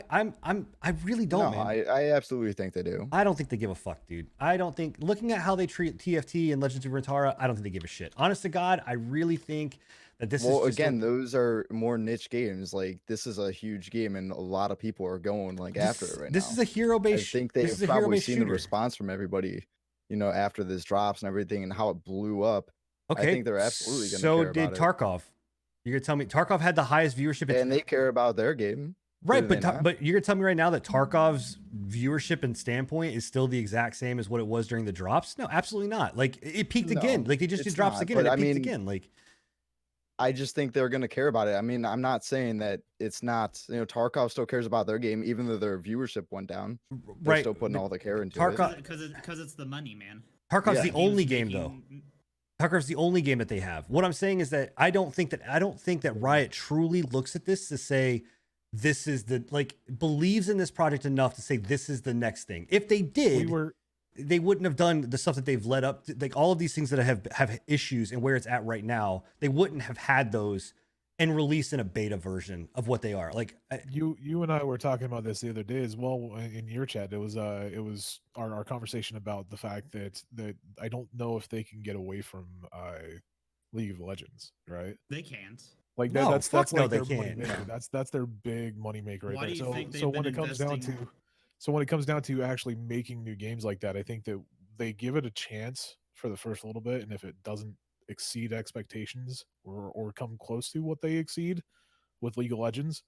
really don't, No, man. I absolutely think they do. I don't think they give a fuck, dude. I don't think, looking at how they treat TFT and Legends of Runeterra, I don't think they give a shit. Honest to God, I really think that this Well, is just again, those are more niche games. Like this is a huge game, and a lot of people are going like after it right this now. is a hero I based. think This they've is a hero probably based seen the shooter. response from everybody, you know, after this drops and everything, and how it blew up. Okay, I think they're absolutely going to so care did about Tarkov. You're gonna tell me Tarkov had the highest viewership, it. And they care about their game. right? do they not? But you're gonna tell me right now that Tarkov's viewership and standpoint is still the exact same as what it was during the drops? No, absolutely not. Like it peaked again. No, Like they just did it's drops not, again, but and it I peaked mean, again. Like I just think they're going to care about it. I mean, I'm not saying that it's not, you know, Tarkov still cares about their game, even though their viewership went down. They're right, still putting all the care into Tarkov- it. Because it's the money, man. Tarkov's Yeah. the The only game's game though. making- Tarkov's the only game that they have. What I'm saying is that I don't think that Riot truly looks at this to say this is the, like, believes in this project enough to say this is the next thing. If they did, they wouldn't have done the stuff that they've led up to, like all of these things that have issues and where it's at right now. They wouldn't have had those and released in a beta version of what they are. Like you and I were talking about this the other day as well in your chat. It was our conversation about the fact that I don't know if they can get away from League of Legends, right? They can't. Like No, that's fuck no, like they their money can't. maker. That's their big money maker right Why there. do you think they've So when been it comes down investing- to when it comes down to actually making new games like that, I think that they give it a chance for the first little bit, and if it doesn't exceed expectations or come close to what they exceed with League of Legends,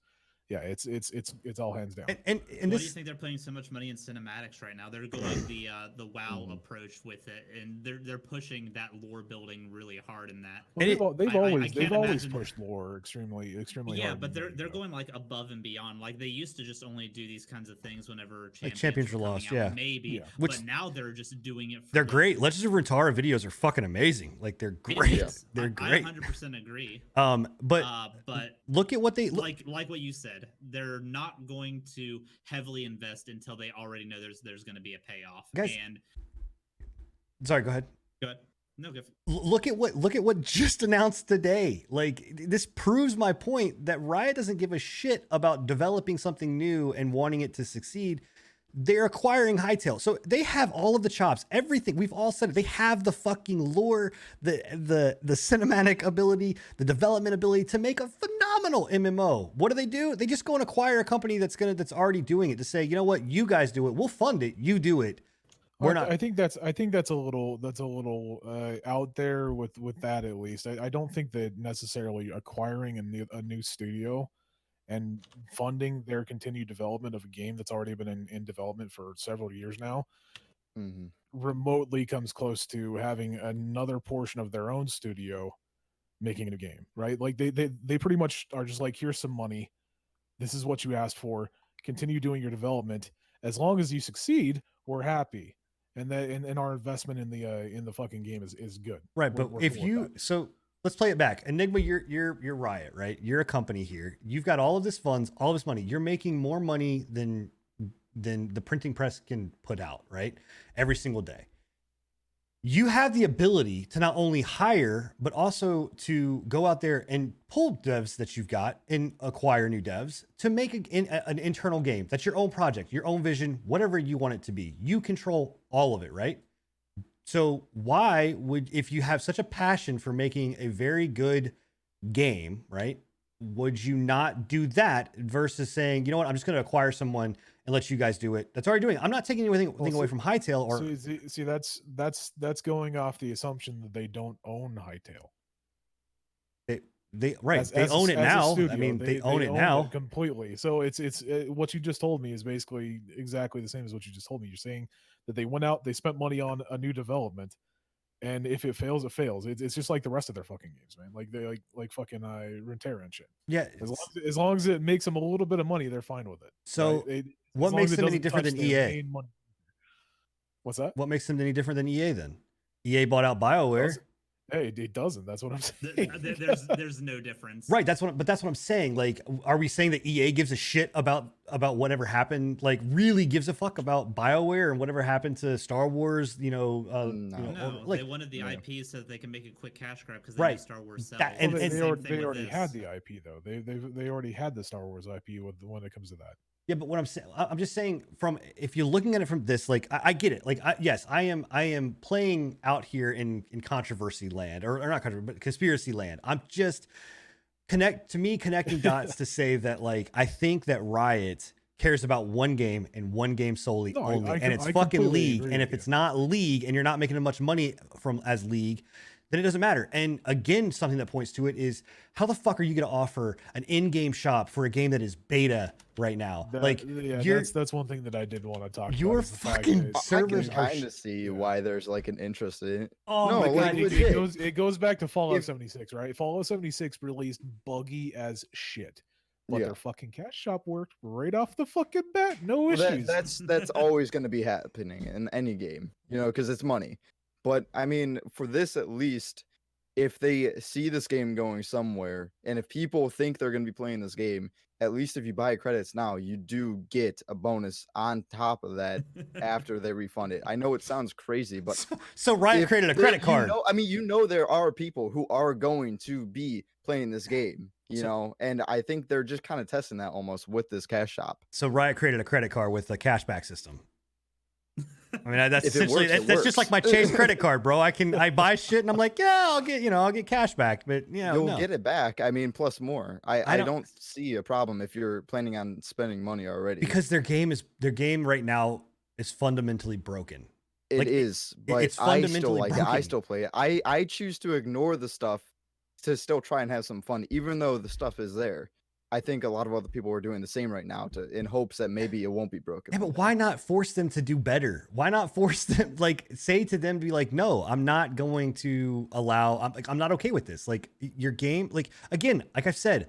yeah, it's all hands down. and Why do this you think they're putting so much money in cinematics right now? They're going the WoW Mhm. approach with it, and they're pushing that lore building really hard in that. Well, they've I always can't imagine- pushed lore extremely Yeah, hard. but in they're the- going like above and beyond. Like they used to just only do these kinds of things whenever Champions were were coming lost, out, yeah. maybe. Yeah. Which- but now they're just doing it. For they're the great. Legends of Runeterra videos are fucking amazing. Like they're It great. is. They're I great. 100% agree. But look at what they look. Like what you said, they're not going to heavily invest until they already know there's going to be a payoff. Guys- And Sorry, go ahead. good. No good. Look at what just announced today. Like this proves my point that Riot doesn't give a shit about developing something new and wanting it to succeed. They're acquiring Hytale, so they have all of the chops, everything. We've all said it. They have the fucking lore, the cinematic ability, the development ability to make a phenomenal MMO. What do? They just go and acquire a company that's already doing it to say, you know what, you guys do it, we'll fund it, you do it. We're not. I think that's a little out there with that at least. I don't think that necessarily acquiring a new studio and funding their continued development of a game that's already been in development for several years now Mhm. remotely comes close to having another portion of their own studio making a new game, right? Like they pretty much are just like, here's some money, this is what you asked for, continue doing your development. As long as you succeed, we're happy. And that and our investment in the fucking game is good. Right, We're- but we're if cool with you that. so let's play it back. Enigma, you're Riot, right? You're a company here. You've got all of this funds, all of this money. You're making more money than the printing press can put out, right? Every single day. You have the ability to not only hire, but also to go out there and pull devs that you've got and acquire new devs to make an internal game. That's your own project, your own vision, whatever you want it to be. You control all of it, right? So why would, if you have such a passion for making a very good game, right? Would you not do that versus saying, you know what, I'm just going to acquire someone and let you guys do it? That's already doing it. I'm not taking anything away from Hytale or see that's going off the assumption that they don't own Hytale. they As own a- it as a now. I studio, mean, they own it now. completely. So it's what you just told me is basically exactly the same as what you just told me. You're saying that they went out, they spent money on a new development, and if it fails, it fails. It's just like the rest of their fucking games, man. Like they like fucking Runeterra and shit. Yeah. As long as it makes them a little bit of money, they're fine with it. So right? what as long makes as it them any doesn't different touch than their EA? main money. What's that? What makes them any different than EA then? EA bought out BioWare. Hey, it doesn't. That's what I'm saying. There's no difference. Right, that's what I'm saying. Like, are we saying that EA gives a shit about about whatever happened, like really gives a fuck about BioWare and whatever happened to Star Wars, No. They wanted the IP so that they can make a quick cash grab because they Right. knew Star Wars sells. That- Well, and- they already had the IP though. They already had the Star Wars IP when it comes to that. Yeah, but what I'm saying, I'm just saying, from if you're looking at it from this, like I get it. Like yes, I am playing out here in controversy land, or not controversy, but conspiracy land. I'm just connecting dots to say that, like, I think that Riot cares about one game and one game solely only, and it's fucking League. And if it's not League, and you're not making much money from as League, then it doesn't matter. And again, something that points to it is, how the fuck are you going to offer an in-game shop for a game that is beta right now? That's one thing that I did want to talk about. Your fucking servers I can kind of see why there's like an interest in it. Oh no, my like, God, it goes back to Fallout 76, right? Fallout 76 released buggy as shit, but their fucking cash shop worked right off the fucking bat. No issues. That's always going to be happening in any game, because it's money. But I mean, for this at least, if they see this game going somewhere, and if people think they're going to be playing this game, at least if you buy credits now, you do get a bonus on top of that after they refund it. I know it sounds crazy, but so Riot created a credit card. There are people who are going to be playing this game, and I think they're just kind of testing that almost with this cash shop. So Riot created a credit card with a cashback system. I mean, that's essentially that's just like my Chase credit card, bro. I buy shit and I'm like, yeah, I'll get cash back, but you'll get it back. I mean, plus more. I don't see a problem if you're planning on spending money already, because their game right now is fundamentally broken. But it's fundamentally broken. I still play it. I choose to ignore the stuff to still try and have some fun, even though the stuff is there. I think a lot of other people are doing the same right now in hopes that maybe it won't be broken. Yeah, but why not force them to do better? Why not force them, say to them, to be like, no, I'm not going to allow, I'm not okay with this. Like, your game, again, like I said,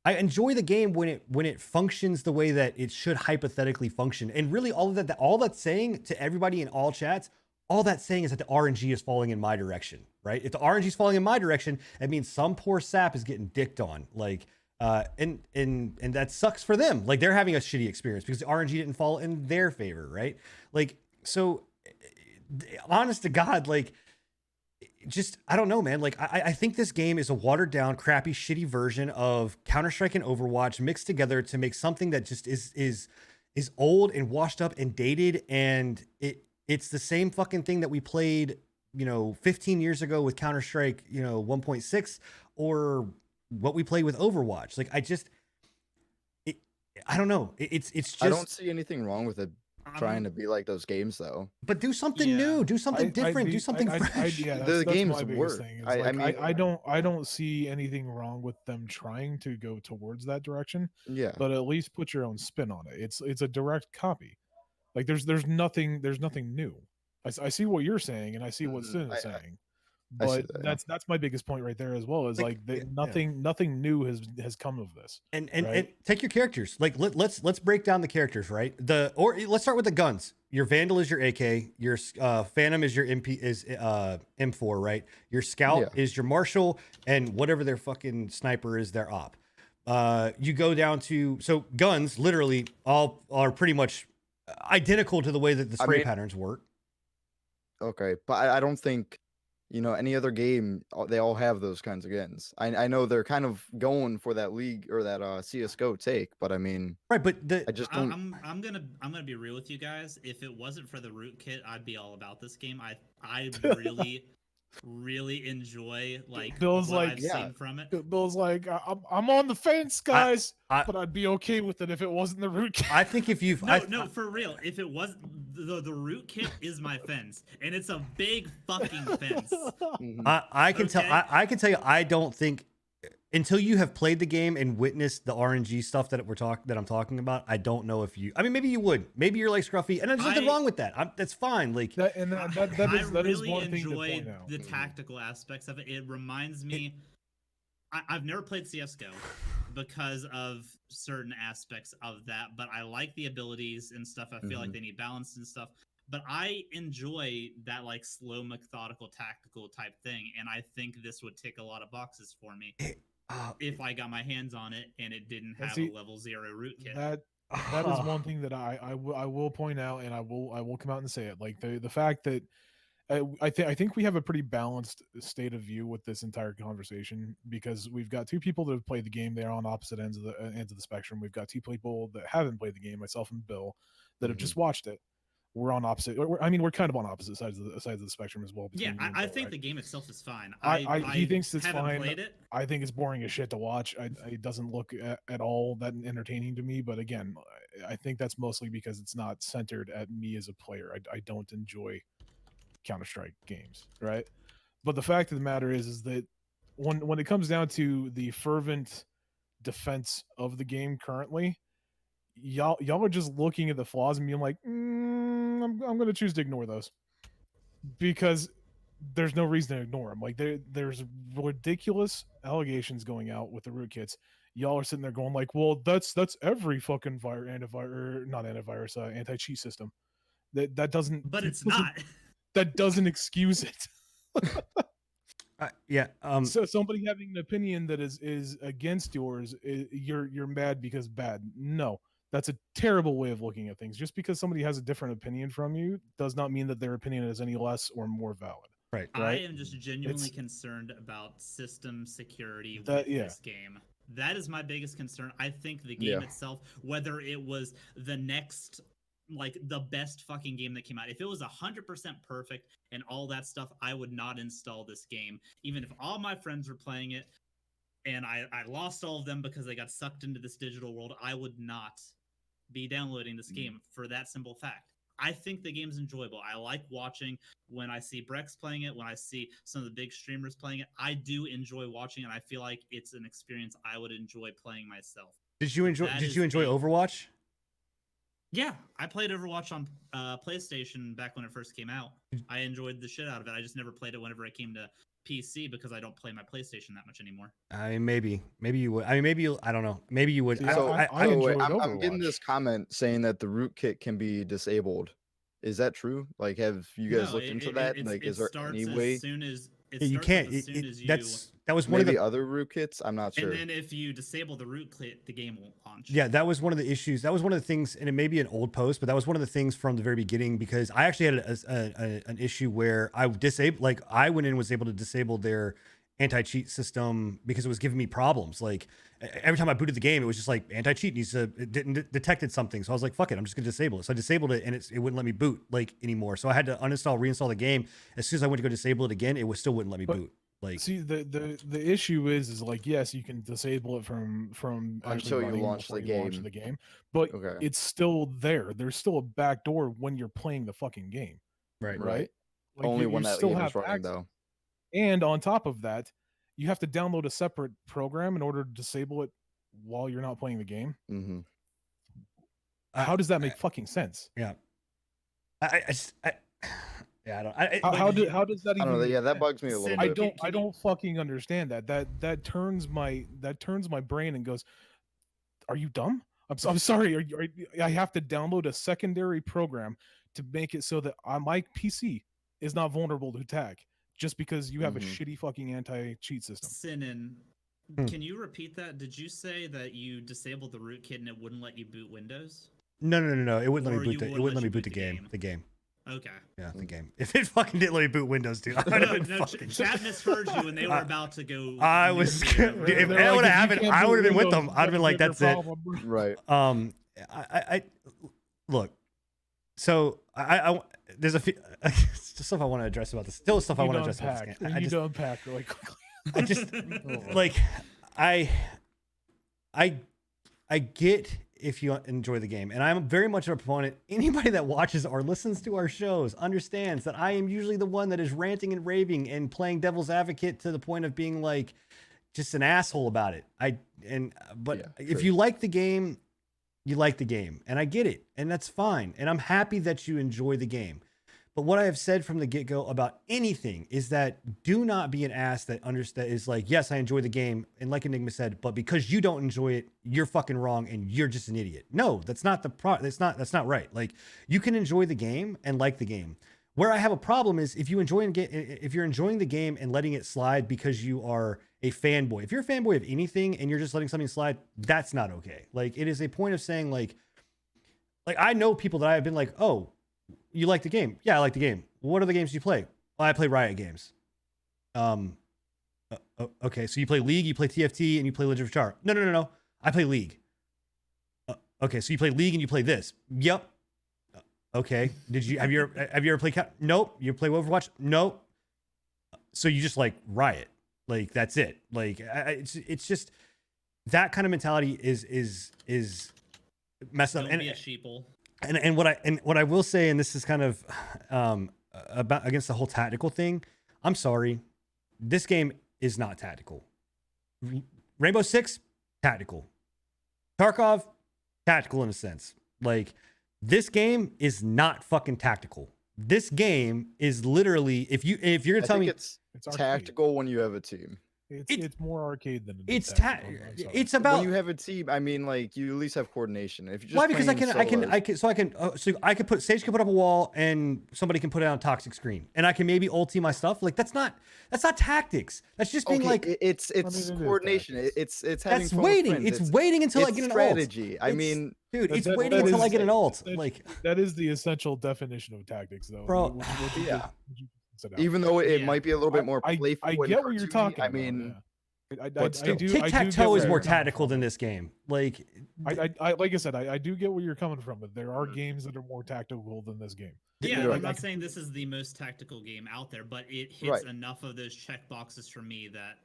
I enjoy the game when it functions the way that it should hypothetically function. And really all that's saying to everybody in all chats, all that's saying is that the RNG is falling in my direction, right? If the RNG is falling in my direction, it means some poor sap is getting dicked on. And that sucks for them. Like, they're having a shitty experience because the RNG didn't fall in their favor, right? So honest to God, I don't know, man. I think this game is a watered down, crappy, shitty version of Counter-Strike and Overwatch mixed together to make something that just is old and washed up and dated. And it's the same fucking thing that we played, 15 years ago with Counter-Strike, 1.6, or what we play with Overwatch. I don't know. It's just, I don't see anything wrong with it trying to be like those games, though. But do something new, do something different, do something fresh. The games work. I don't see anything wrong with them trying to go towards that direction. Yeah. But at least put your own spin on it. It's a direct copy. Like, there's nothing new. I see what you're saying, and I see what Sin is saying. But that's my biggest point right there as well, is nothing new has come of this. And take your characters. Let's break down the characters, right? Let's start with the guns. Your Vandal is your AK, your Phantom is your M4, right? Your Scout is your Marshal, and whatever their fucking sniper is their op. You go down to, so guns literally all are pretty much identical to the way that the spray patterns work. Okay, but I don't think any other game, they all have those kinds of guns. I know they're kind of going for that League or that CS:GO take, but I mean, right? But I just don't. I'm gonna be real with you guys. If it wasn't for the rootkit, I'd be all about this game. I really enjoy Bill's what I've seen from it. Bill's like, I'm on the fence, guys, but I'd be okay with it if it wasn't the rootkit. I think if you've no, for real, if it was the rootkit is my fence, and it's a big fucking fence. I can tell you, I don't think, until you have played the game and witnessed the RNG stuff that I'm talking about, I don't know if you. I mean, maybe you would. Maybe you're like Scruffy, and there's nothing wrong with that. That's fine. I really enjoy the tactical aspects of it. It reminds me. I've never played CS:GO because of certain aspects of that, but I like the abilities and stuff. I feel like they need balance and stuff. But I enjoy that slow, methodical, tactical type thing, and I think this would tick a lot of boxes for me. If I got my hands on it and it didn't have a level 0 rootkit. That is one thing that I will point out, and I will come out and say it. Like the fact that I think we have a pretty balanced state of view with this entire conversation, because we've got two people that have played the game. They're on opposite ends of the spectrum. We've got two people that haven't played the game, myself and Bill, that have just watched it. We're on opposite. We're kind of on opposite sides of the spectrum as well. Yeah, between you and I Bill, think right? the game itself is fine. He thinks it's haven't fine. Played it. I think it's boring as shit to watch. It doesn't look at all that entertaining to me. But again, I think that's mostly because it's not centered at me as a player. I don't enjoy Counter-Strike games, right? But the fact of the matter is that when it comes down to the fervent defense of the game currently, y'all are just looking at the flaws and being like, I'm going to choose to ignore those, because there's no reason to ignore them. Like there's ridiculous allegations going out with the rootkits. Y'all are sitting there going like, well, that's every fucking anti-cheat system. That doesn't. But it's not. That doesn't excuse it. Yeah. So somebody having an opinion that is against yours, you're mad because bad. No, that's a terrible way of looking at things. Just because somebody has a different opinion from you does not mean that their opinion is any less or more valid. Right. I am just genuinely concerned about system security with this game. That is my biggest concern. I think the game itself, whether it was the next, like the best fucking game that came out, if it was 100% perfect and all that stuff, I would not install this game. Even if all my friends were playing it and I lost all of them because they got sucked into this digital world, I would not be downloading this game for that simple fact. I think the game's enjoyable. I like watching when I see Brex playing it, when I see some of the big streamers playing it. I do enjoy watching, and I feel like it's an experience I would enjoy playing myself. Did you enjoy Overwatch? Yeah, I played Overwatch on PlayStation back when it first came out. I enjoyed the shit out of it. I just never played it whenever it came to PC because I don't play my PlayStation that much anymore. I mean, maybe you would. I mean, maybe I don't know. Maybe you would. See, I'm getting this comment saying that the rootkit can be disabled. Is that true? Like, have you guys looked into that? Like, is there any way? You can't. That was one of the other rootkits. I'm not sure. And then if you disable the rootkit, the game won't launch. Yeah, that was one of the issues. That was one of the things, and it may be an old post, but that was one of the things from the very beginning, because I actually had an issue where I disabled, like I went in and was able to disable their anti-cheat system because it was giving me problems. Like every time I booted the game, it was just like anti-cheat needs to, it didn't detected something. So I was like, fuck it, I'm just gonna disable it. So I disabled it and it wouldn't let me boot like anymore. So I had to uninstall, reinstall the game. As soon as I went to go disable it again, it still wouldn't let me boot. Like, see, the issue is like, yes, you can disable it from until you launch the game, but it's still there. There's still a back door when you're playing the fucking game. Right. Like, only when that game is running, though. And on top of that, you have to download a separate program in order to disable it while you're not playing the game. Mm-hmm. How does that make fucking sense? Yeah. Yeah, how does that even? I don't know. Yeah, that bugs me a little bit. I don't fucking understand that. That turns my brain and goes, "Are you dumb? I'm sorry. I have to download a secondary program to make it so that my PC is not vulnerable to attack just because you have a shitty fucking anti-cheat system." Sinin, can you repeat that? Did you say that you disabled the rootkit and it wouldn't let you boot Windows? No. It wouldn't let me boot. It wouldn't let me boot the game. The game. Okay. Yeah, the game. If it fucking didn't let me boot Windows, dude, chat misheard you when they were about to go. I was. Dude, if that would have happened, I would have been with them. I'd have been like, "That's it." Right. I look. So there's a few stuff I want to address about this. Still stuff I want to address about this game. I need to unpack really quickly. I just like I get if you enjoy the game, and I'm very much a proponent. Anybody that watches or listens to our shows understands that I am usually the one that is ranting and raving and playing devil's advocate to the point of being like just an asshole about it. If you like the game, you like the game, and I get it, and that's fine, and I'm happy that you enjoy the game. But what I have said from the get-go about anything is that do not be an ass that is like, yes, I enjoy the game, and like Enigma said, but because you don't enjoy it, you're fucking wrong and you're just an idiot. No, that's not that's not right. Like, you can enjoy the game and like the game. Where I have a problem is if you're enjoying the game and letting it slide because you are a fanboy. If you're a fanboy of anything and you're just letting something slide, that's not okay. Like, it is a point of saying, like, Like I know people that I've been like, oh, you like the game? Yeah, I like the game. What are the games you play? Well, I play Riot games. Okay, so you play League, you play TFT, and you play Legend of Char. No. I play League. Okay, so you play League and you play this. Yep. Okay. Have you ever played? Nope. You play Overwatch? Nope. So you just like Riot, like that's it. Like it's just that kind of mentality is messed up. Don't be a sheeple. And what I will say, and this is kind of about against the whole tactical thing. I'm sorry, this game is not tactical. Rainbow Six, tactical. Tarkov, tactical in a sense. Like this game is not fucking tactical. This game is literally if you're gonna tell me it's arcade. tactical when you have a team. It's more arcade than it is it's tactical, I'm sorry. it's about When you have a team, I mean, like you at least have coordination. If you just why? Because I playing can solos- so I could put Sage can put up a wall and somebody can put it on toxic screen and I can maybe ulti my stuff. Like that's not tactics. That's just being Okay, like it's I mean, it is coordination. tactics. It's having that's fun with waiting. friends. It's waiting until I it's get an strategy. ult. I It's- mean, dude, it's that- waiting that until I is- get an ult. that- Like that is the essential definition of tactics, though. Bro, yeah. You sit out. even though it Yeah. might be a little bit more I playful. I and get what you're cartoony, talking I about. mean, yeah. I but still. do. tic I tac do toe get is where more you're coming tactical from. than this game. Like Like I said, I do get where you're coming from, but there are Mhm. games that are more tactical than this game. Yeah, Right. I'm not saying this is the most tactical game out there, but it hits Right. enough of those check boxes for me that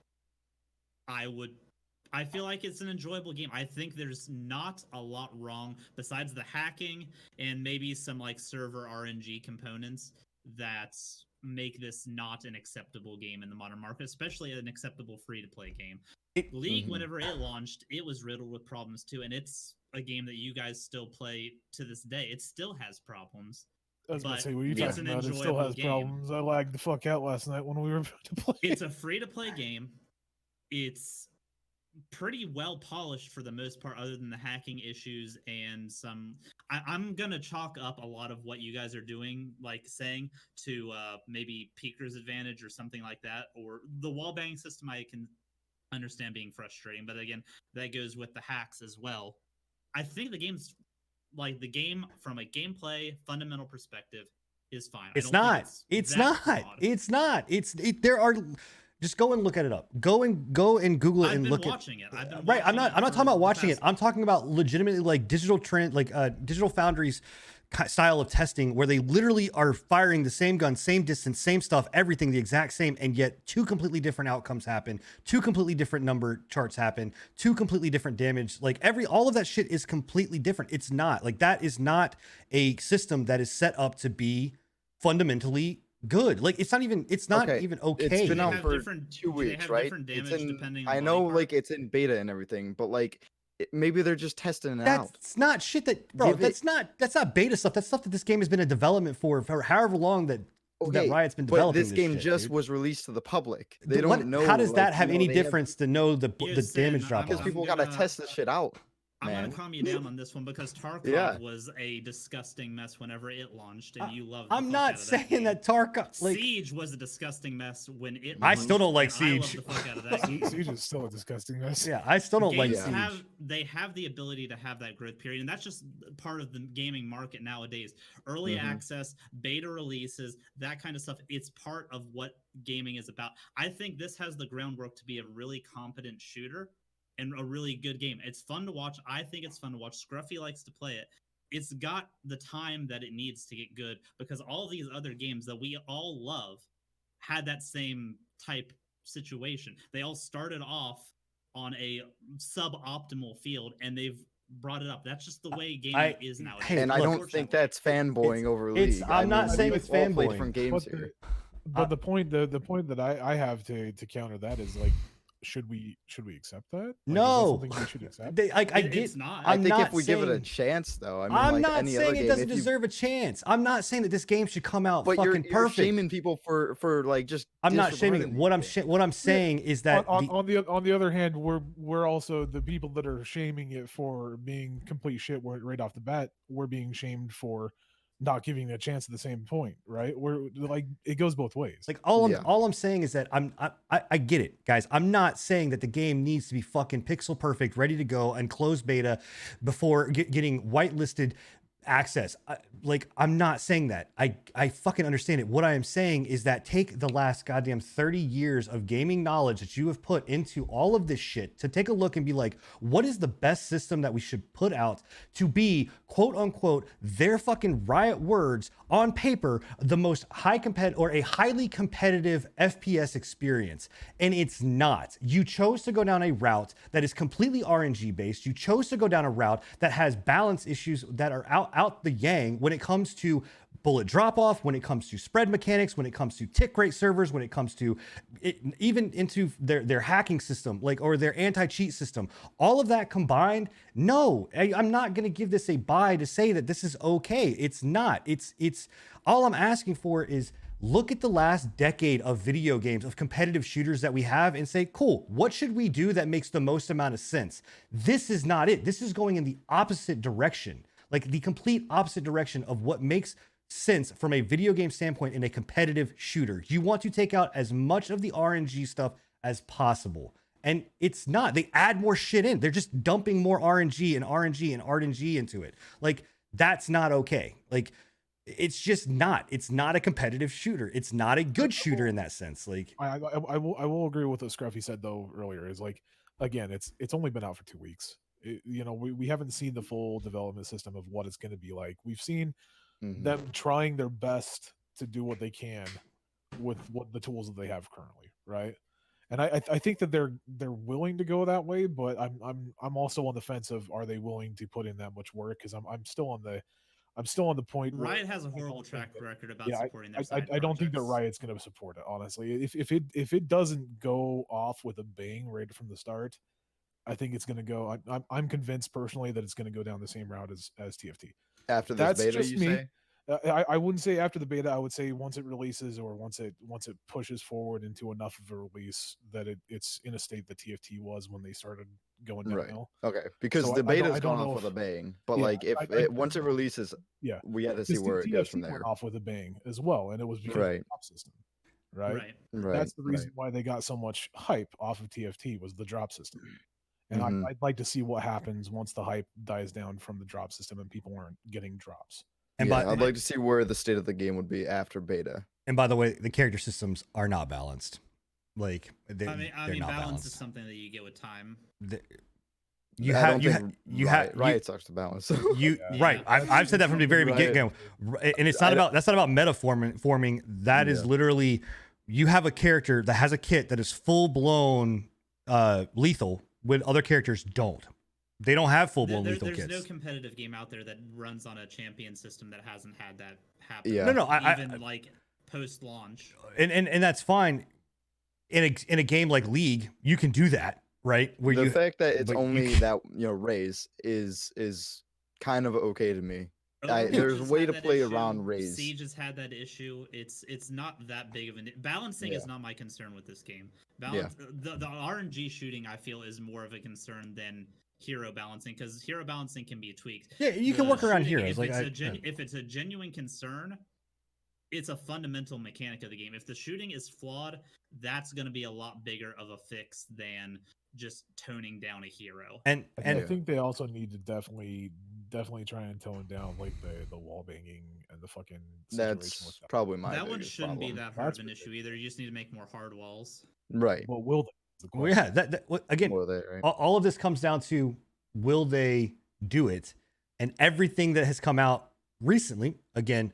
I feel like it's an enjoyable game. I think there's not a lot wrong besides the hacking and maybe some like server RNG components that make this not an acceptable game in the modern market, especially an acceptable free to play game. League, Mhm. whenever it launched, it was riddled with problems too, and it's a game that you guys still play to this day. It still has problems. I was gonna But say, what are you it's talking an about? It still enjoyable has game. problems. I lagged the fuck out last night when we were about to play. It's a free to play game. It's pretty well polished for the most part, other than the hacking issues and some. I'm gonna chalk up a lot of what you guys are doing, like saying to maybe Peeker's advantage or something like that, or the wall banging system. I can understand being frustrating, but again, that goes with the hacks as well. I think the game's like the game from a gameplay fundamental perspective is fine. I it's don't think not. It's that not. flawed. It's not. There are. Just go and look at it up. Go and Google it I've and been look watching at. it. I've been Right. I'm watching not. it I'm not for talking about the watching it. past- I'm talking about legitimately like digital trend, like Digital Foundry's style of testing, where they literally are firing the same gun, same distance, same stuff, everything the exact same, and yet two completely different outcomes happen. Two completely different number charts happen. Two completely different damage. Like all of that shit is completely different. It's not like that is not a system that is set up to be fundamentally good. Like it's not even even okay. It's been They out have for different- 2 they weeks, have right? different It's damage in, depending on I body know, part. like it's in beta and everything, but like maybe they're just testing it out. That's not shit that, bro. Give it- That's not beta stuff. That's stuff that this game has been in development for however long that Riot's been but developing. this game shit, just dude. was released to the public. They But don't what- know. How does that like, have you know, any they have- difference to know the Listen, damage drop Because off? people I'm gotta gonna- test this shit out. I'm man. gonna calm you down on this one because Tarkov Yeah. was a disgusting mess whenever it launched, and you loved. The I'm fuck not out of saying game. that Tarkov. Like Siege was a disgusting mess when it. I still don't launched, like and I loved Siege. the fuck out of that game. Siege is still a disgusting mess. yeah, I still don't like Games Siege. they have the ability to have that growth period, and that's just part of the gaming market nowadays. Early Mhm. access, beta releases, that kind of stuff. It's part of what gaming is about. I think this has the groundwork to be a really competent shooter and a really good game. It's fun to watch. I think it's fun to watch. Scruffy likes to play it. It's got the time that it needs to get good because all these other games that we all love had that same type situation. They all started off on a suboptimal field and they've brought it up. That's just the way gaming is nowadays. hey, And I look, don't think that's fanboying over it's- League. I'm not saying we've it's all played fanboying. different games But here. the point that I have to counter that is like, should we accept that? Like, is that No. something we should accept. I get. It's not. I I'm think not if we give it a saying- chance, though, I mean, I'm like not any other saying it game, doesn't if you, deserve a chance. I'm not saying that this game should come out but fucking you're perfect. shaming people for like just. I'm not shaming. disregarding What I'm the game. what I'm saying is that on the other hand, we're also the people that are shaming it for being complete shit. Right off the bat, we're being shamed for not giving it a chance at the same point, right? We're like, it goes both ways. like Yeah. all I'm saying is that I get it, guys. I'm not saying that the game needs to be fucking pixel perfect, ready to go, and closed beta before getting whitelisted access. Like, I'm not saying that. I fucking understand it. What I am saying is that take the last goddamn 30 years of gaming knowledge that you have put into all of this shit to take a look and be like, what is the best system that we should put out to be, quote unquote, their fucking Riot words on paper, the most a highly competitive FPS experience. And it's not. You chose to go down a route that is completely RNG based. You chose to go down a route that has balance issues that are out the yang when it comes to bullet drop off, when it comes to spread mechanics, when it comes to tick rate servers, when it comes to even into their hacking system, like, or their anti-cheat system. All of that combined, no, I'm not going to give this a buy to say that this is okay. It's not. It's all I'm asking for is look at the last decade of video games, of competitive shooters that we have, and say, cool, what should we do that makes the most amount of sense? This is not it. This is going in the opposite direction, like the complete opposite direction of what makes sense from a video game standpoint in a competitive shooter. You want to take out as much of the RNG stuff as possible. And it's not. They add more shit in. They're just dumping more RNG and RNG and RNG into it. Like, that's not okay. Like, it's just not. It's not a competitive shooter. It's not a good shooter in that sense. Like, I will agree with what Scruffy said though earlier. Is like, again, it's only been out for 2 weeks. We haven't seen the full development system of what it's going to be like. We've seen them trying their best to do what they can with what the tools that they have currently, right? And I think that they're willing to go that way, but I'm also on the fence of, are they willing to put in that much work? Because I'm still on the point. Riot has a horrible track record about supporting their I side don't think that projects. Riot's going to support it, honestly. If it doesn't go off with a bang right from the start, I think it's going to go. I'm convinced personally that it's going to go down the same route as TFT. After this That's beta, just you me. say? I wouldn't say after the beta. I would say once it releases, or once it pushes forward into enough of a release that it's in a state that TFT was when they started going downhill. Okay, because So the beta's I don't gone know off with if- a bang, but yeah, like if once it releases, Yeah, we got to see where it goes from there. went off with a bang as well, and it was because of Right. the drop system, right? Right. That's the reason why they got so much hype off of TFT was the drop system. And I'd like to see what happens once the hype dies down from the drop system and people aren't getting drops. and Yeah, by I'd like to see where the state of the game would be after beta. and by the way, the character systems are not balanced. Like, they're I mean, not balance balanced. is something that you get with time. Riot sucks to balance. Right. I've said that from the very beginning, and it's not about that's not about meta forming. That is literally, you have a character that has a kit that is full blown lethal when other characters don't. They don't have full blown lethal There's kits. no competitive game out there that runs on a champion system that hasn't had that happen. Yeah. No, even like post launch. And that's fine. In a game like League, you can do that, right? Where The fact that it's but you only can't- that raise is kind of okay to me. Overwatch there's a has way had to that play issue. around raise. Siege has had that issue. It's not that big of an balancing is not my concern with this game. The RNG shooting I feel is more of a concern than hero balancing, because hero balancing can be tweaked. Yeah, you can work around shooting, heroes. If it's a genuine concern, it's a fundamental mechanic of the game. If the shooting is flawed, that's going to be a lot bigger of a fix than just toning down a hero. And I think they also need to definitely try and tone down like the wall banging and the fucking situation That's with that. probably my That one biggest shouldn't be problem. that hard That's of an issue either. You just need to make more hard walls. Right. Well, will they? is the well, question. yeah, again, More there, right? all of this comes down to, will they do it? And everything that has come out recently, again,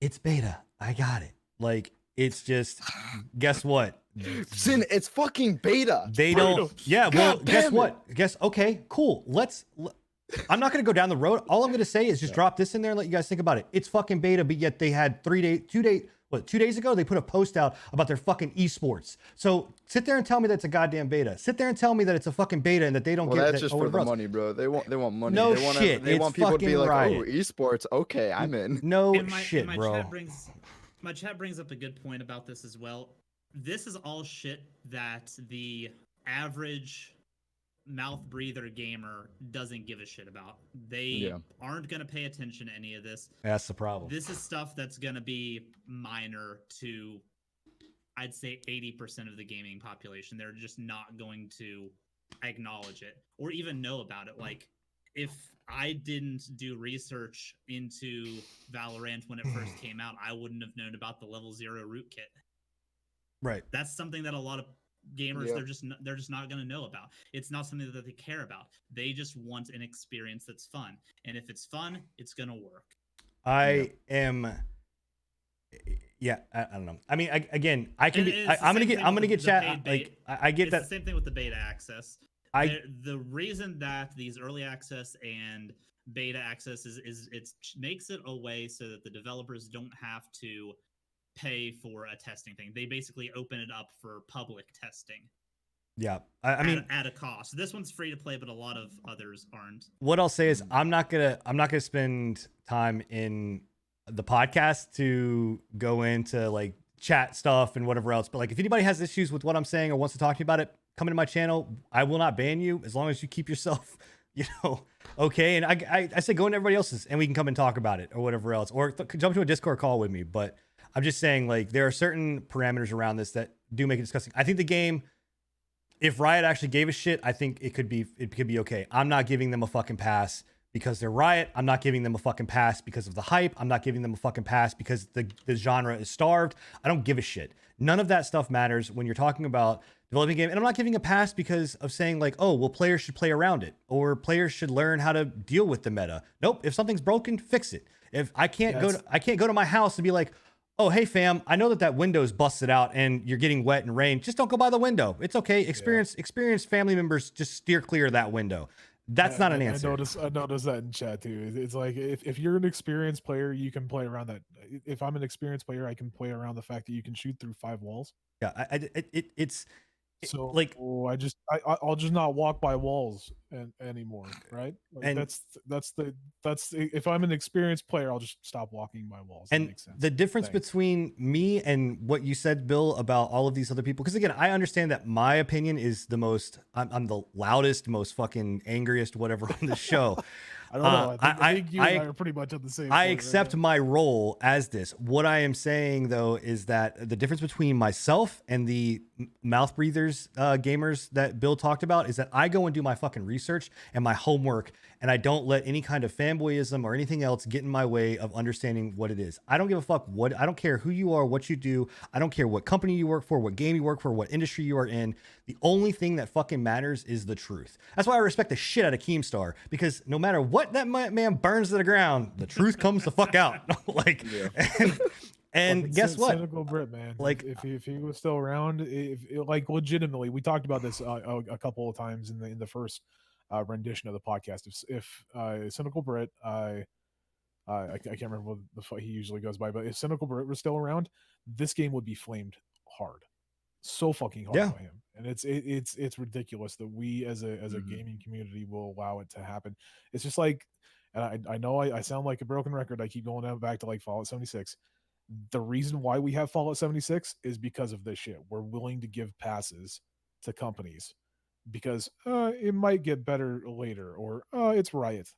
it's beta. I got it. Like, it's just, guess what? Sin, it's fucking beta. They don't. Yeah. Well, God guess damn what? Okay. Cool. I'm not going to go down the road. All I'm going to say is just drop this in there and let you guys think about it. It's fucking beta, but yet they had 2 days ago, they put a post out about their fucking esports. So sit there and tell me that's a goddamn beta. Sit there and tell me that it's a fucking beta and that they don't Well, get that's that just for the money, bro. They want money. No they want shit, They it's want people to be fucking like, Riot. oh, esports. Okay, I'm in. No And shit, my bro. My chat brings up a good point about this as well. This is all shit that the average mouth breather gamer doesn't give a shit about. They aren't going to pay attention to any of this. That's the problem. This is stuff that's going to be minor to, I'd say, 80% of the gaming population. They're just not going to acknowledge it or even know about it. Like, if I didn't do research into Valorant when it first came out, I wouldn't have known about the level 0 rootkit. Right. That's something that a lot of gamers Yep. they're just not going to know about. It's not something that they care about. They just want an experience that's fun, and if it's fun, it's going to work. I am. Yeah, I don't know. I mean, again, I can And be. it's the I'm gonna same get. thing I'm with gonna get the chat. paid Like, bait. I get It's that. the same thing with the beta access. I The reason that these early access and beta access is it makes it a way so that the developers don't have to pay for a testing thing. They basically open it up for public testing. yeah. I mean, at a cost. This one's free to play, but a lot of others aren't. what I'll say is I'm not gonna spend time in the podcast to go into like chat stuff and whatever else. But like, if anybody has issues with what I'm saying or wants to talk to me about it, come into my channel. I will not ban you as long as you keep yourself, okay. And I say go into everybody else's and we can come and talk about it or whatever else, or jump to a Discord call with me. But I'm just saying, like, there are certain parameters around this that do make it disgusting. I think the game, if Riot actually gave a shit, I think it could be okay. I'm not giving them a fucking pass because they're Riot. I'm not giving them a fucking pass because of the hype. I'm not giving them a fucking pass because the genre is starved. I don't give a shit. None of that stuff matters when you're talking about developing a game. And I'm not giving a pass because of saying like, oh, well, players should play around it or players should learn how to deal with the meta. Nope. If something's broken, fix it. If I can't go to my house and be like, oh, hey fam, I know that window's busted out and you're getting wet and rain. Just don't go by the window. It's okay. Experienced family members just steer clear of that window. That's not an answer. I noticed that in chat too. It's like if you're an experienced player, you can play around that. If I'm an experienced player, I can play around the fact that you can shoot through 5 walls. Yeah, it's So like I'll just not walk by walls anymore, right? Like And- that's if I'm an experienced player, I'll just stop walking by walls. That and makes sense. the difference Thanks. between me and what you said, Bill, about all of these other people, because again, I understand that my opinion is the most, I'm the loudest, most fucking angriest, whatever on the show. I don't know. I think you and I are pretty much on the same. I point, accept right? my role as this. What I am saying though is that the difference between myself and the mouth breathers gamers that Bill talked about is that I go and do my fucking research and my homework, and I don't let any kind of fanboyism or anything else get in my way of understanding what it is. I don't give a fuck I don't care who you are, what you do. I don't care what company you work for, what game you work for, what industry you are in. The only thing that fucking matters is the truth. That's why I respect the shit out of Keemstar, because no matter what that man burns to the ground, the truth comes the fuck out. Like, and Fucking guess what? Cynical Brit, man. Like- if he was still around, like legitimately, we talked about this a couple of times in the first rendition of the podcast. If Cynical Brit, I can't remember what the fuck he usually goes by, but if Cynical Brit was still around, this game would be flamed hard, so fucking hard Yeah. by him. And it's ridiculous that we as a gaming community will allow it to happen. It's just like, and I know I sound like a broken record. I keep going back to like Fallout 76. The reason why we have Fallout 76 is because of this shit. We're willing to give passes to companies because it might get better later, or it's Riot,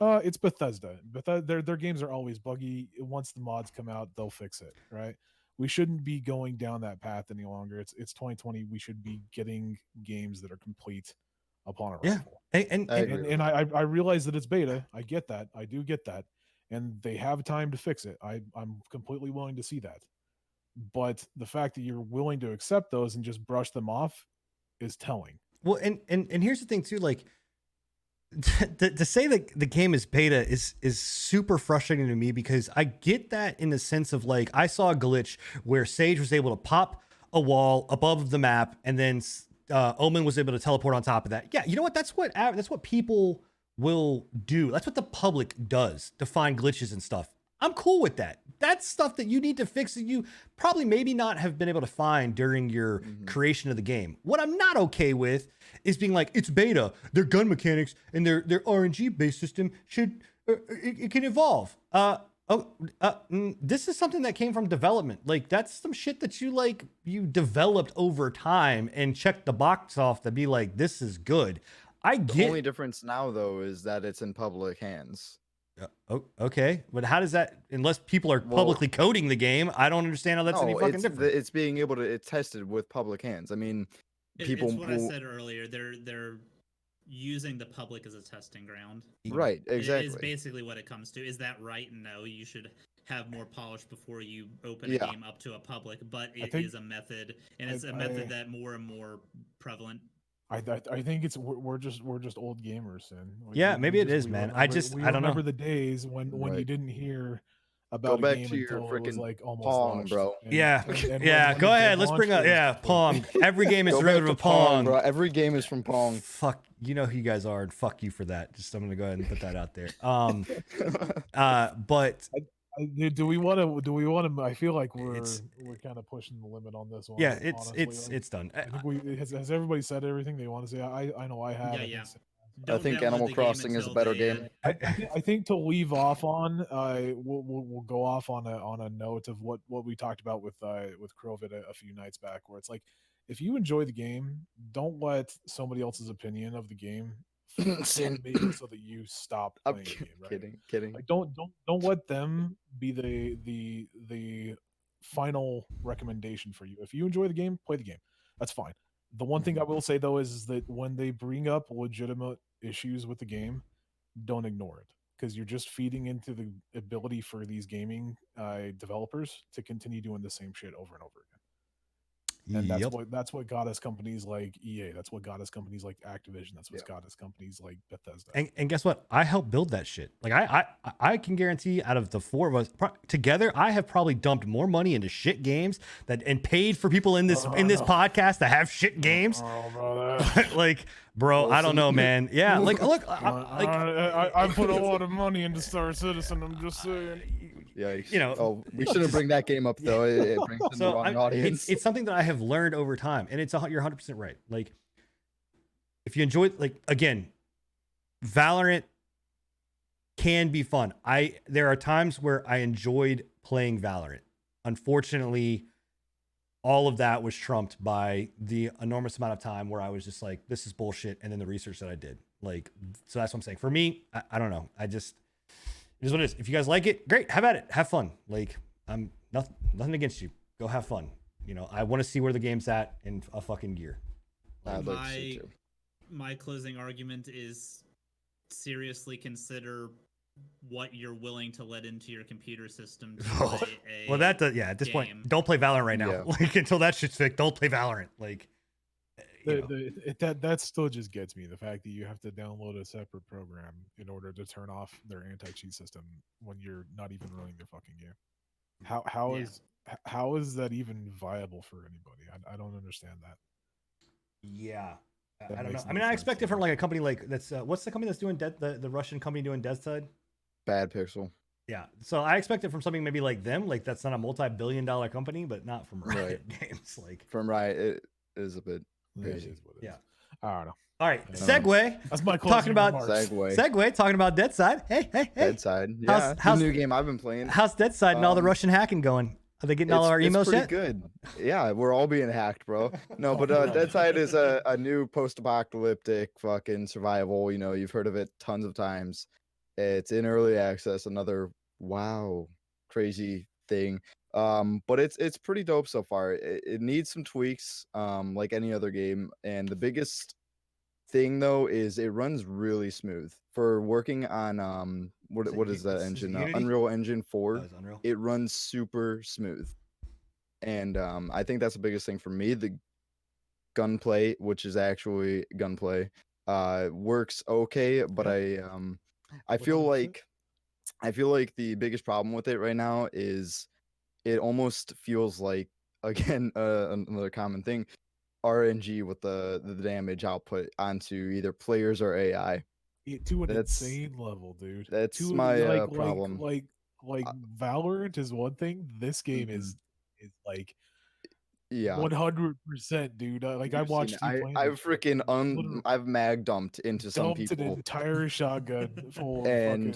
it's Bethesda. Their games are always buggy. Once the mods come out, they'll fix it, right? We shouldn't be going down that path any longer. It's 2020. We should be getting games that are complete upon arrival. And I agree. And I realize that it's beta. I get that. I do get that. And they have time to fix it. I'm completely willing to see that. But the fact that you're willing to accept those and just brush them off is telling. well, and here's the thing too, like to say that the game is beta is super frustrating to me, because I get that in the sense of like, I saw a glitch where Sage was able to pop a wall above the map, and then Omen was able to teleport on top of that. Yeah, you know what? That's what people will do. That's what the public does to find glitches and stuff. I'm cool with that. That's stuff that you need to fix that you probably maybe not have been able to find during your creation of the game. What I'm not okay with is being like, it's beta, their gun mechanics and their RNG based system should it can evolve. This is something that came from development. Like, that's some shit that you developed over time and checked the box off to be like, this is good. I The get only difference now, though, is that it's in public hands. okay, but how does that, unless people are Well- publicly coding the game, I don't understand how that's any No, fucking it's, different. it's being able to it's tested with public hands. I mean, people It's what I will- said earlier. They're using the public as a testing ground. Right, Is exactly. basically what it comes to. Is that right? No, you should have more polish before you open a Yeah. game up to a public, but I it think- is a method, and I- it's a method that more and more prevalent. I think it's we're just old gamers, and Yeah, maybe it is, man. I don't know. remember the days when you Right. didn't hear Go about a back game to your until it was frickin' like almost Pong, launched. bro. Yeah, when yeah. it Go did ahead. Let's launch, bring it up. was Yeah, just like- Pong. Every game is Go back derivative to of Pong. bro. Every game is from Pong. Fuck, you know who you guys are, and fuck you for that. Just I'm gonna go ahead and put that out there. But Do we want to? I feel like we're It's- kind of pushing the limit on this one. yeah, it's honestly. it's Like, it's done. I think has everybody said everything they want to say? I know I have. Yeah, I think yeah. I think download Animal the game Crossing is a until better they, game. I think to leave off on, we'll go off on a note of what we talked about with Crovid a few nights back, where it's like, if you enjoy the game, don't let somebody else's opinion of the game Sin. make it so that you stop I'm playing the game. Right? kidding. Like, don't let them be the final recommendation for you. If you enjoy the game, play the game. That's fine. The one thing I will say though is that when they bring up legitimate issues with the game, don't ignore it, because you're just feeding into the ability for these gaming developers to continue doing the same shit over and over again. And Yep. that's what got us companies like EA. That's what got us companies like Activision. That's what's got us companies like Bethesda. And guess what? I helped build that shit. Like I can guarantee out of the four of us together, I have probably dumped more money into shit games and paid for people in this podcast to have shit games. Oh, brother. Like, bro, I don't know, man. Yeah, like look, I put a lot of money into Star Citizen. I'm just saying. Yikes. You know, oh, we shouldn't bring that game up though. It brings in the so wrong audience. it's something that I have learned over time, and you're 100% right. Like, if you enjoy, like, again, Valorant can be fun. There are times where I enjoyed playing Valorant. Unfortunately, all of that was trumped by the enormous amount of time where I was just like, this is bullshit, and then the research that I did. Like, so that's what I'm saying. For me, I don't know. It is what it is. If you guys like it, great. Have at it. Have fun. Like, I'm nothing against you. Go have fun. You know, I want to see where the game's at in a fucking year. I'd like to see too. My closing argument is seriously consider what you're willing to let into your computer system to play a Well, that does, yeah. At this game. point, don't play Valorant right now. Yeah. Like, until that shit's fixed, don't play Valorant. Like, you know. That still just gets me, the fact that you have to download a separate program in order to turn off their anti-cheat system when you're not even running their fucking game. How is that even viable for anybody? I don't understand that. Yeah. That I don't know. makes I no mean, I sense expect to it from me. like a company like that's what's the company that's doing the Russian company doing Dead Side? Bad Pixel. Yeah. So I expect it from something maybe like them, like that's not a multi-billion-dollar company, but not from Riot Games. Like, From Riot, it is a bit Yeah, it crazy. is what it Yeah. is. I don't know. all right, Yeah. segue. That's my Talking closing about remarks. Segue. Talking about Dead Side. Hey. Dead Side. Yeah, it's how's- a new game I've been playing. How's Dead Side and all the Um, Russian hacking going? Are they getting all our emails it's pretty yet? good. Yeah, we're all being hacked, bro. No, but Dead Side is a new post-apocalyptic fucking survival. You know, you've heard of it tons of times. It's in early access. Another wow, crazy thing. But it's pretty dope so far. It needs some tweaks, like any other game. And the biggest thing though is it runs really smooth for working on what is that Is it engine? Unity? Unreal Engine 4. Oh, it's Unreal. It runs super smooth, and I think that's the biggest thing for me. The gunplay, which is actually gunplay, works okay, but I feel 100%. like the biggest problem with it right now is it almost feels like, again, another common thing, RNG with the damage output onto either players or AI. To an That's- insane level, dude. that's To, my, problem. Like Valorant is one thing. This game is like Yeah. 100%, dude. Like I You've seen watched it. you playing I've this, freaking literally I've mag dumped into some dumped an people, entire shotgun full of and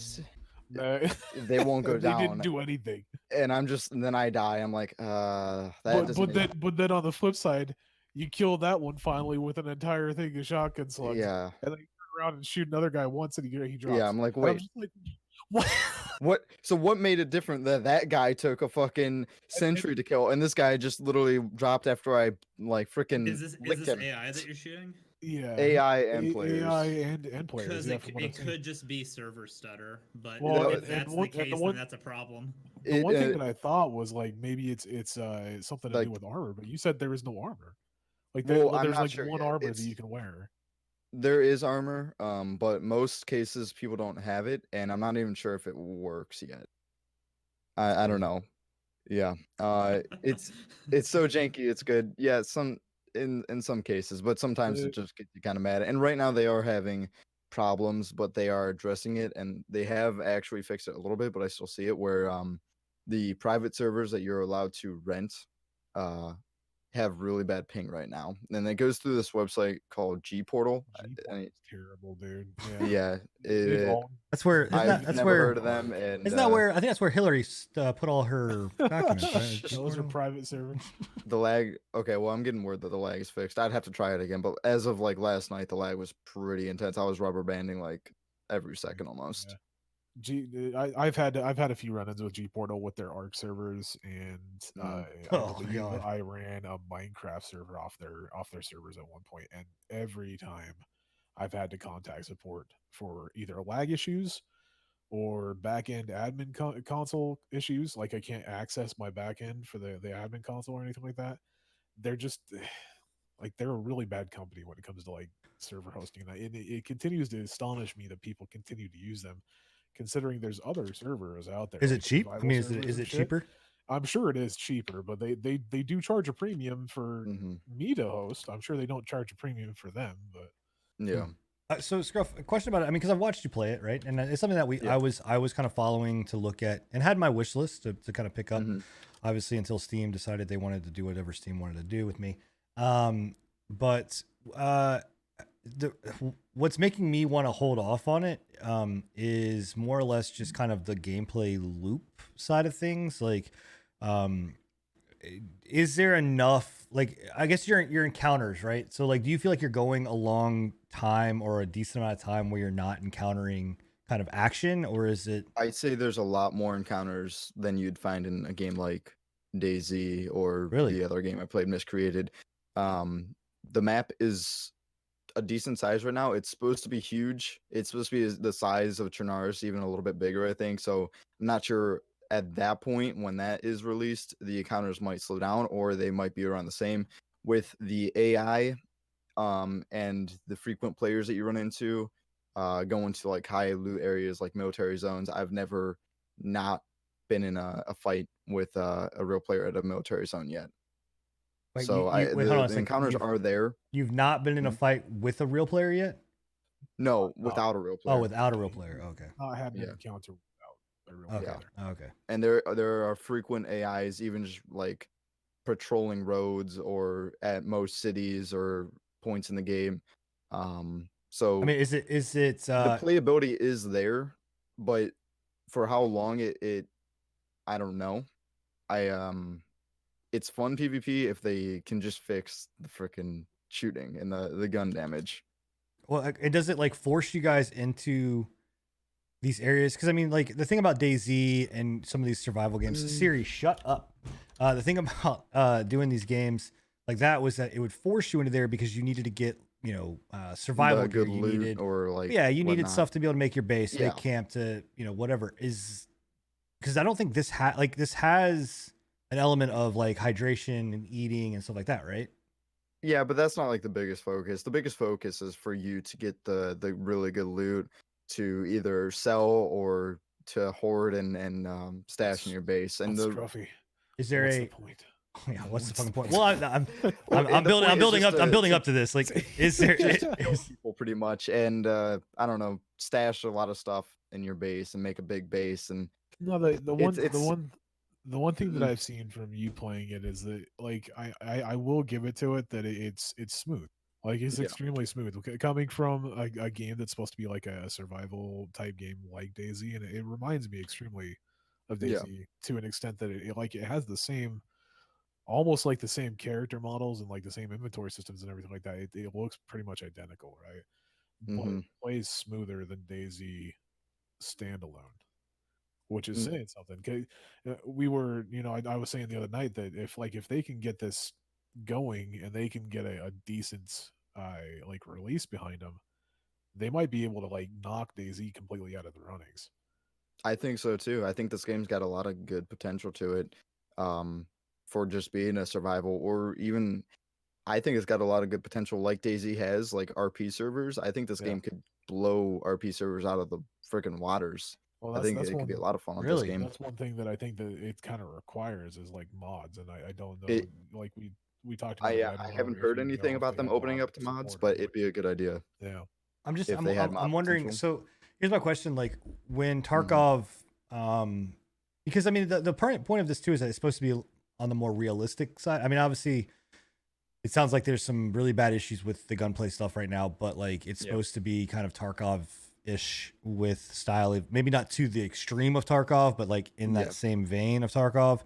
fucking, they won't go they down. didn't do anything. And and then I die. I'm like, that doesn't make- But then on the flip side, you kill that one finally with an entire thing of shotgun slugs. yeah, And then you turn around and shoot another guy once and he drops. yeah. I'm like, And I'm wait, just like, what? what? So what made it different that guy took a fucking century to kill, and this guy just literally dropped after I like freaking Is this licked him? AI that you're shooting? Yeah, AI and players. AI and players. Because Yeah, from what I've it seen. could just be server stutter, but Well, No, if that's the case, then that's a problem. the It one thing that I thought was like maybe it's something to do like with armor, but you said there is no armor. Like well, I'm there's not like sure one yet. armor that It's you can wear. there is armor, but most cases people don't have it, and I'm not even sure if it works yet. I don't know. Yeah. It's so janky. It's good. Yeah. Some in some cases, but sometimes Uh, it just gets you kind of mad. And right now they are having problems, but they are addressing it, and they have actually fixed it a little bit. But I still see it where the private servers that you're allowed to rent uh have really bad ping right now, and it goes through this website called G Portal. G-Port is terrible, dude. Yeah, Yeah, they've all That's where isn't that I've that's never where heard of them, and isn't that where I think that's where Hillary put all her documents. Right? those are private servers. the lag. Okay, well, I'm getting word that the lag is fixed. I'd have to try it again, but as of like last night, the lag was pretty intense. I was rubber banding like every second almost. Yeah. I've had a few run-ins with G Portal with their Arc servers, and I Oh, believe God. I ran a Minecraft server off their servers at one point, and every time I've had to contact support for either lag issues or back-end admin console issues, like I can't access my back-end for the admin console or anything like that. They're just like they're a really bad company when it comes to like server hosting, and it continues to astonish me that people continue to use them, considering there's other servers out there. Is it like cheap? I survival mean, is servers it and shit. cheaper? I'm sure it is cheaper, but they do charge a premium for Hmm. me to host. I'm sure they don't charge a premium for them, but Yeah. So Scruff, a question about it. I mean, because I've watched you play it, right? And it's something that Yeah. I was kind of following to look at and had my wish list to kind of pick up. Mhm. Obviously, until Steam decided they wanted to do whatever Steam wanted to do with me. But the what's making me want to hold off on it is more or less just kind of the gameplay loop side of things. Like, is there enough? Like, I guess your encounters, right? So, like, do you feel like you're going a long time or a decent amount of time where you're not encountering kind of action, or is it? I'd say there's a lot more encounters than you'd find in a game like DayZ or Really? the other game I played, Miscreated. The map is a decent size right now. It's supposed to be huge. It's supposed to be the size of Chernarus, even a little bit bigger, I think. So I'm not sure at that point when that is released, the encounters might slow down or they might be around the same. With the AI and the frequent players that you run into, going to like high loot areas like military zones. I've never not been in a fight with a real player at a military zone yet. Wait, So wait, hold on a the second. encounters are there. You've not been in a Mhm. fight with a real player yet? No, without a real player. Oh, without a real player. Okay. not having Yeah. an encounter without a real Okay. player. Okay. And there are frequent AIs, even just like patrolling roads or at most cities or points in the game. So I mean, is it the playability is there, but for how long it I don't know. It's fun PvP if they can just fix the freaking shooting and the gun damage. well, it does it like force you guys into these areas? Because I mean, like the thing about DayZ and some of these survival games, Siri, shut up. The thing about doing these games like that was that it would force you into there because you needed to get survival The gear. good You loot needed or like you needed whatnot. stuff to be able to make your base, Yeah. make camp, to whatever is, because I don't think this has an element of like hydration and eating and stuff like that, right? Yeah, but that's not like the biggest focus. The biggest focus is for you to get the really good loot to either sell or to hoard and stash in your base. And That's the trophy. Is there What's a the point? yeah? What's the What's the fucking point? point? Well, Well, I'm the point is building just up. I'm building to- up to this. Like, is there? just to kill people pretty much, and I don't know, stash a lot of stuff in your base and make a big base. And No, the one it's the one thing that Mhm. I've seen from you playing it is that like I will give it to it that it's smooth. Like it's Yeah. extremely smooth. Coming from a game that's supposed to be like a survival type game like DayZ, and it reminds me extremely of Yeah. DayZ to an extent that it has the same, almost like the same character models and like the same inventory systems and everything like that. It looks pretty much identical, right? But Mhm. it plays smoother than DayZ standalone, which is Mm. saying something. 'Cause, we were, I was saying the other night that if they can get this going and they can get a decent like release behind them, they might be able to like knock DayZ completely out of the runnings. I think so too. I think this game's got a lot of good potential to it, for just being a survival, or even I think it's got a lot of good potential, like DayZ has, like RP servers. I think this Yeah. game could blow RP servers out of the freaking waters. Well, I think it could be a lot of fun with this Really? game. That's one thing that I think that it kind of requires is like mods, and I don't know, It- like we talked about. I it, don't I know haven't if heard you know anything if about they them have opening mod up to mods, support but or it'd be a good idea. yeah. I'm just if I'm, they had I'm, mod I'm wondering. potential. So here's my question: like when Mm-hmm. Tarkov, because I mean the point of this too is that it's supposed to be on the more realistic side. I mean, obviously, it sounds like there's some really bad issues with the gunplay stuff right now, but like it's Yep. supposed to be kind of Tarkov-ish with style, maybe not to the extreme of Tarkov, but like in that Yep. same vein of Tarkov.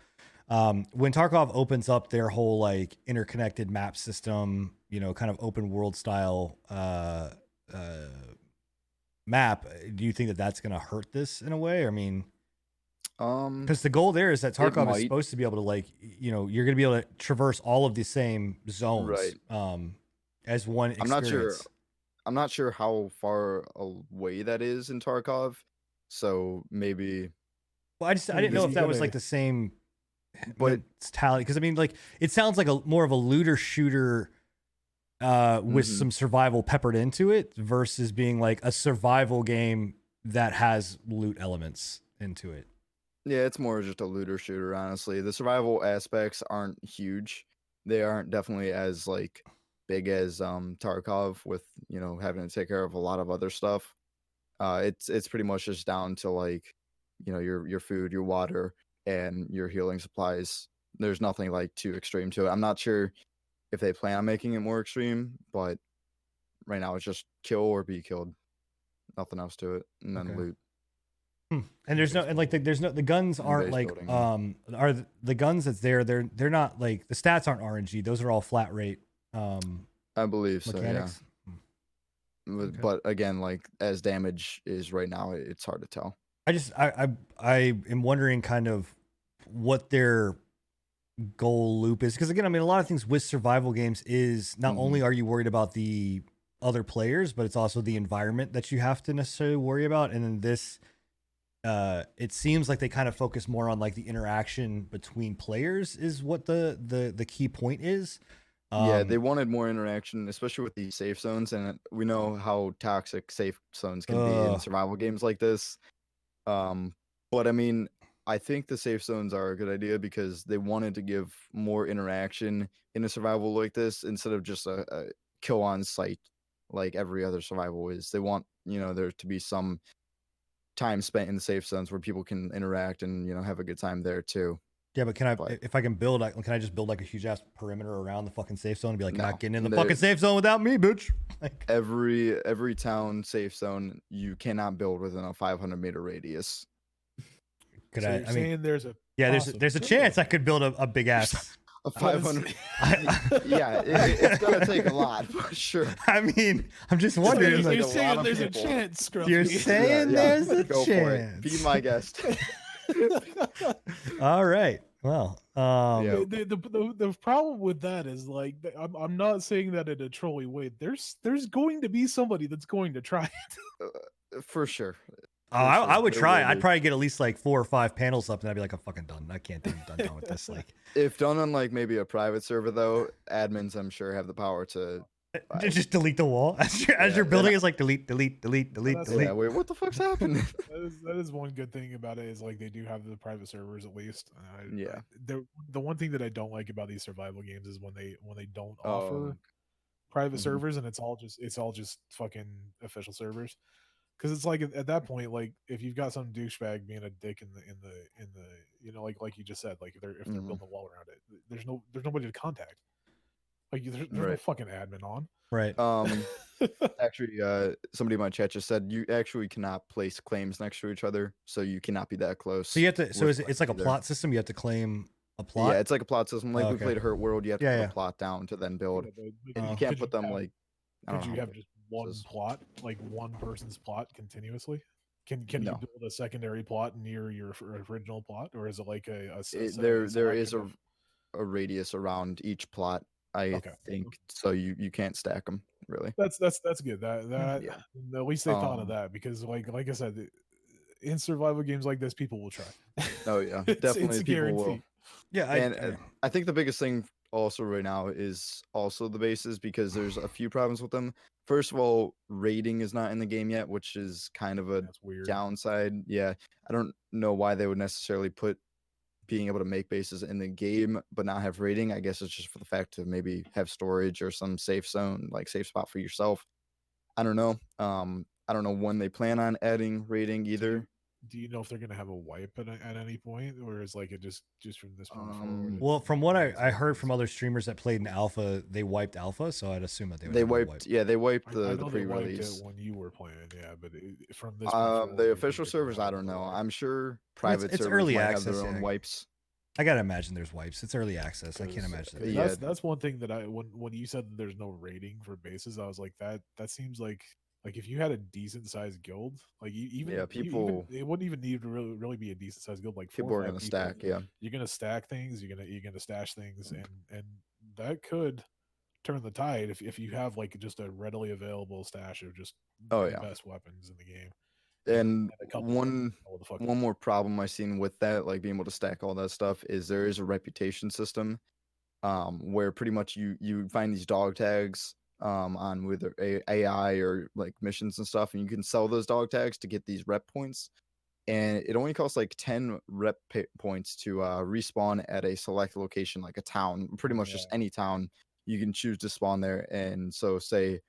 When Tarkov opens up their whole like interconnected map system, you know, kind of open world style map, do you think that that's going to hurt this in a way? I mean, because the goal there is that Tarkov is might. supposed to be able to, like, you know, you're going to be able to traverse all of the same zones, Right. as one I'm not sure. experience. I'm not sure how far away that is in Tarkov, so maybe. Well, I didn't know Because if you that was gotta- like the same But mentality, because I mean, like, it sounds like more of a looter shooter with Mhm. some survival peppered into it versus being like a survival game that has loot elements into it. yeah, it's more just a looter shooter, honestly. The survival aspects aren't huge. They aren't definitely as like big as Tarkov, with, you know, having to take care of a lot of other stuff. It's pretty much just down to, like, you know, your food, your water, and your healing supplies. There's nothing like too extreme to it. I'm not sure if they plan on making it more extreme, but right now it's just kill or be killed. Nothing else to it, and then Okay. loot. And there's no, and like there's no, the guns And aren't base like building, yeah. are the guns that's there, they're not like, the stats aren't RNG, those are all flat rate I believe so, yeah. mechanics. Okay. But again, like, as damage is right now, it's hard to tell. I am wondering kind of what their goal loop is, because again, I mean, a lot of things with survival games is not Mhm. only are you worried about the other players, but it's also the environment that you have to necessarily worry about. And in this, it seems like they kind of focus more on like the interaction between players is what the key point is. Yeah, they wanted more interaction, especially with these safe zones, and we know how toxic safe zones can be in Ugh. survival games like this. But I mean, I think the safe zones are a good idea because they wanted to give more interaction in a survival like this instead of just a kill on sight like every other survival is. They want, you know, there to be some time spent in the safe zones where people can interact and, you know, have a good time there too. Yeah, but can I, But- if I can build, can I just build like a huge ass perimeter around the fucking safe zone and be like, you're No, not getting in the there- fucking safe zone without me, bitch? Like, Every town safe zone, you cannot build within a 500-meter radius. could So I? you're I mean, saying there's a yeah, there's a chance I could build a big ass. A Well, it's- 500. Yeah, it's gonna take a lot for sure. I mean, I'm just It's wondering. gonna like, take you're a lot saying of there's a people. chance, Scruffy. You're saying there's a Go for it. Be chance. my guest. All right. Well, Yeah. The problem with that is like I'm not saying that in a trolly way. There's going to be somebody that's going to try it. For sure. oh, I sure, would there try. will I'd be. probably get at least like 4 or 5 panels up, and I'd be like, I'm fucking done. I can't do done with this. Like, If done on like maybe a private server though, admins I'm sure have the power to. just delete the wall as you're Yeah, building. then It's like delete. that's- Delete. Yeah, wait, what the fuck's happening? That is one good thing about it is like they do have the private servers at least. Yeah. The one thing that I don't like about these survival games is when they don't offer Oh, private Mhm. servers and it's all just fucking official servers. Because it's like at that point, like if you've got some douchebag being a dick in the you know, like you just said, like if they're Mhm. building a wall around it, there's nobody to contact. Like there's no Right. fucking admin on. Right. Actually, somebody in my chat just said you actually cannot place claims next to each other, so you cannot be that close. So you have to. So with it's like a either. plot system. You have to claim a plot. Yeah, it's like a plot system. Like Oh, we okay. played Hurt World, you have to Yeah, put yeah. a plot down to then build, Yeah, but and you Oh. can't could put them have- like. I Could don't you know. have just one is. plot, like one person's plot continuously? Can you No. build a secondary plot near your original plot, or is it like a There is a radius around each plot I Okay. think so. You can't stack them really. That's good. That Yeah. at least they thought of Um, that because like I said, in survival games like this, people will try. oh yeah, It's definitely a people will. guarantee. Yeah, And I mean, I think the biggest thing also right now is also the bases because there's a few problems with them. First of all, rating is not in the game yet, which is kind of a That's weird. downside. Yeah, I don't know why they would necessarily put being able to make bases in the game but not have rating. I guess it's just for the fact to maybe have storage or some safe zone, like safe spot for yourself. I don't know. I don't know when they plan on adding rating either. Do you know if they're gonna have a wipe at any point, or is like it just from this point forward? well, it's- from what it's I heard always- from other streamers that played in alpha, they wiped alpha, so I'd assume that they would They have a wiped, wipe. yeah, they wiped I the know they wiped it pre-release. when you were playing, yeah, but from this point forward, The you official think they're gonna servers, I have don't another know. wipe? I'm sure private it's servers early might access, have their own yeah. wipes. I gotta imagine there's wipes. It's early access. I can't 'Cause imagine. Yeah. There's that's one thing that when you said there's no rating for bases, I was like that seems like if you had a decent sized guild, like Yeah, people- it wouldn't even need to really be a decent sized guild. Like 4 People or are 5 gonna people, stack, yeah. you're gonna stack things, you're gonna stash things, and that could turn the tide if you have like just a readily available stash of just Oh, the yeah. best weapons in the game. And a couple one What the fuck? one more problem I've seen with that, like being able to stack all that stuff, is there is a reputation system, where pretty much you find these dog tags, on whether AI or like missions and stuff, and you can sell those dog tags to get these rep points. And it only costs like 10 rep points to respawn at a select location, like a town, pretty much just any town. You can choose to spawn there, and so say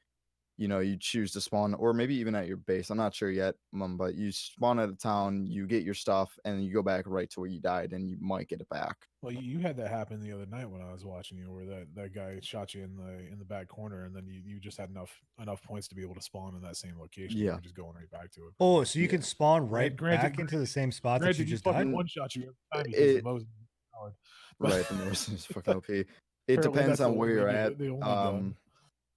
you choose to spawn, or maybe even at your base. I'm not sure yet, but you spawn at a town, you get your stuff, and you go back right to where you died, and you might get it back. Well, you had that happen the other night when I was watching you, where that guy shot you in the back corner, and then you just had enough points to be able to spawn in that same location. You Yeah. were just going right back to it. Oh, so you can Yeah. spawn right Granted- back into the same spot that you Granted, just fucking died? one shot you every time because the It- most coward. Right, the most is fucking OP. It Apparently depends that's on the where you're only- at. the only gun.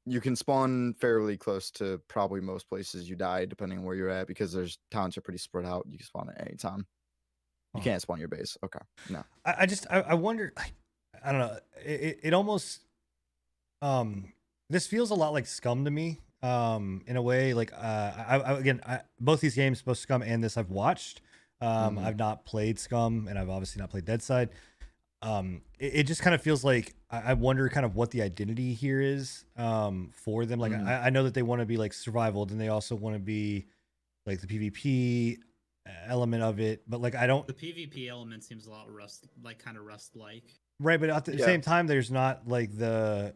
You can spawn fairly close to probably most places you die, depending on where you're at, because there's towns are pretty spread out. You can spawn at any time. You Huh. can't spawn your base. Okay, no. I wonder. I don't know. It almost this feels a lot like Scum to me. In a way, like both these games, both Scum and this, I've watched. Mhm. I've not played Scum, and I've obviously not played Deadside. It just kind of feels like I wonder kind of what the identity here is for them. Like Mhm. I know that they want to be like survival, and they also want to be like the PvP element of it, but like I don't The PvP element seems a lot kind of Rust like. right. But at the Yeah. same time, there's not like the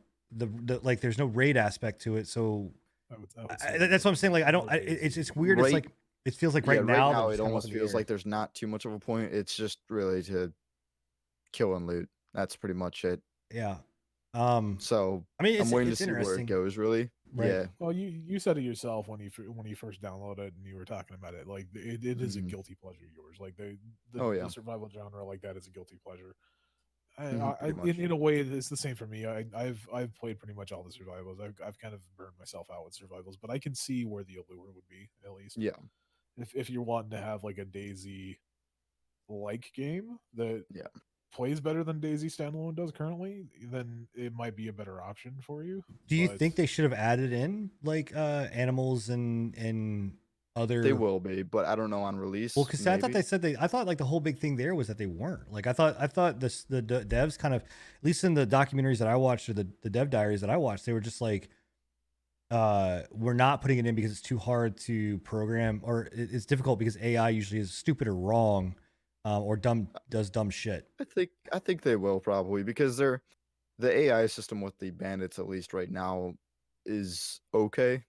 like there's no raid aspect to it. So I would say that's what I'm saying. Like I don't. more It's weird. It's Right- like it feels like Yeah, right now. they're it just kinda almost up in the feels air. like there's not too much of a point. It's just really to kill and loot. That's pretty much it. Yeah. So I mean, I'm it's, waiting to it's see where interesting. it goes. Really, Right. yeah. Well, you said it yourself when you first downloaded it and you were talking about it. Like it is a Mhm. guilty pleasure of yours. Like the Oh, yeah. survival genre like that is a guilty pleasure. Pretty much. In a way, it's the same for me. I've played pretty much all the survivals. I've kind of burned myself out with survivals, but I can see where the allure would be at least. Yeah. If you're wanting to have like a Daisy like game that Yeah. plays better than Daisy standalone does currently, then it might be a better option for you. Do you But- think they should have added in like animals and other? They will be, but I don't know on release. Well, because I thought maybe. they said I thought like the whole big thing there was that they weren't. Like I thought the devs kind of, at least in the documentaries that I watched or the dev diaries that I watched, they were just like, we're not putting it in because it's too hard to program, or it's difficult because AI usually is stupid or wrong, or does dumb shit. I think they will probably, because the AI system with the bandits, at least right now, is okay.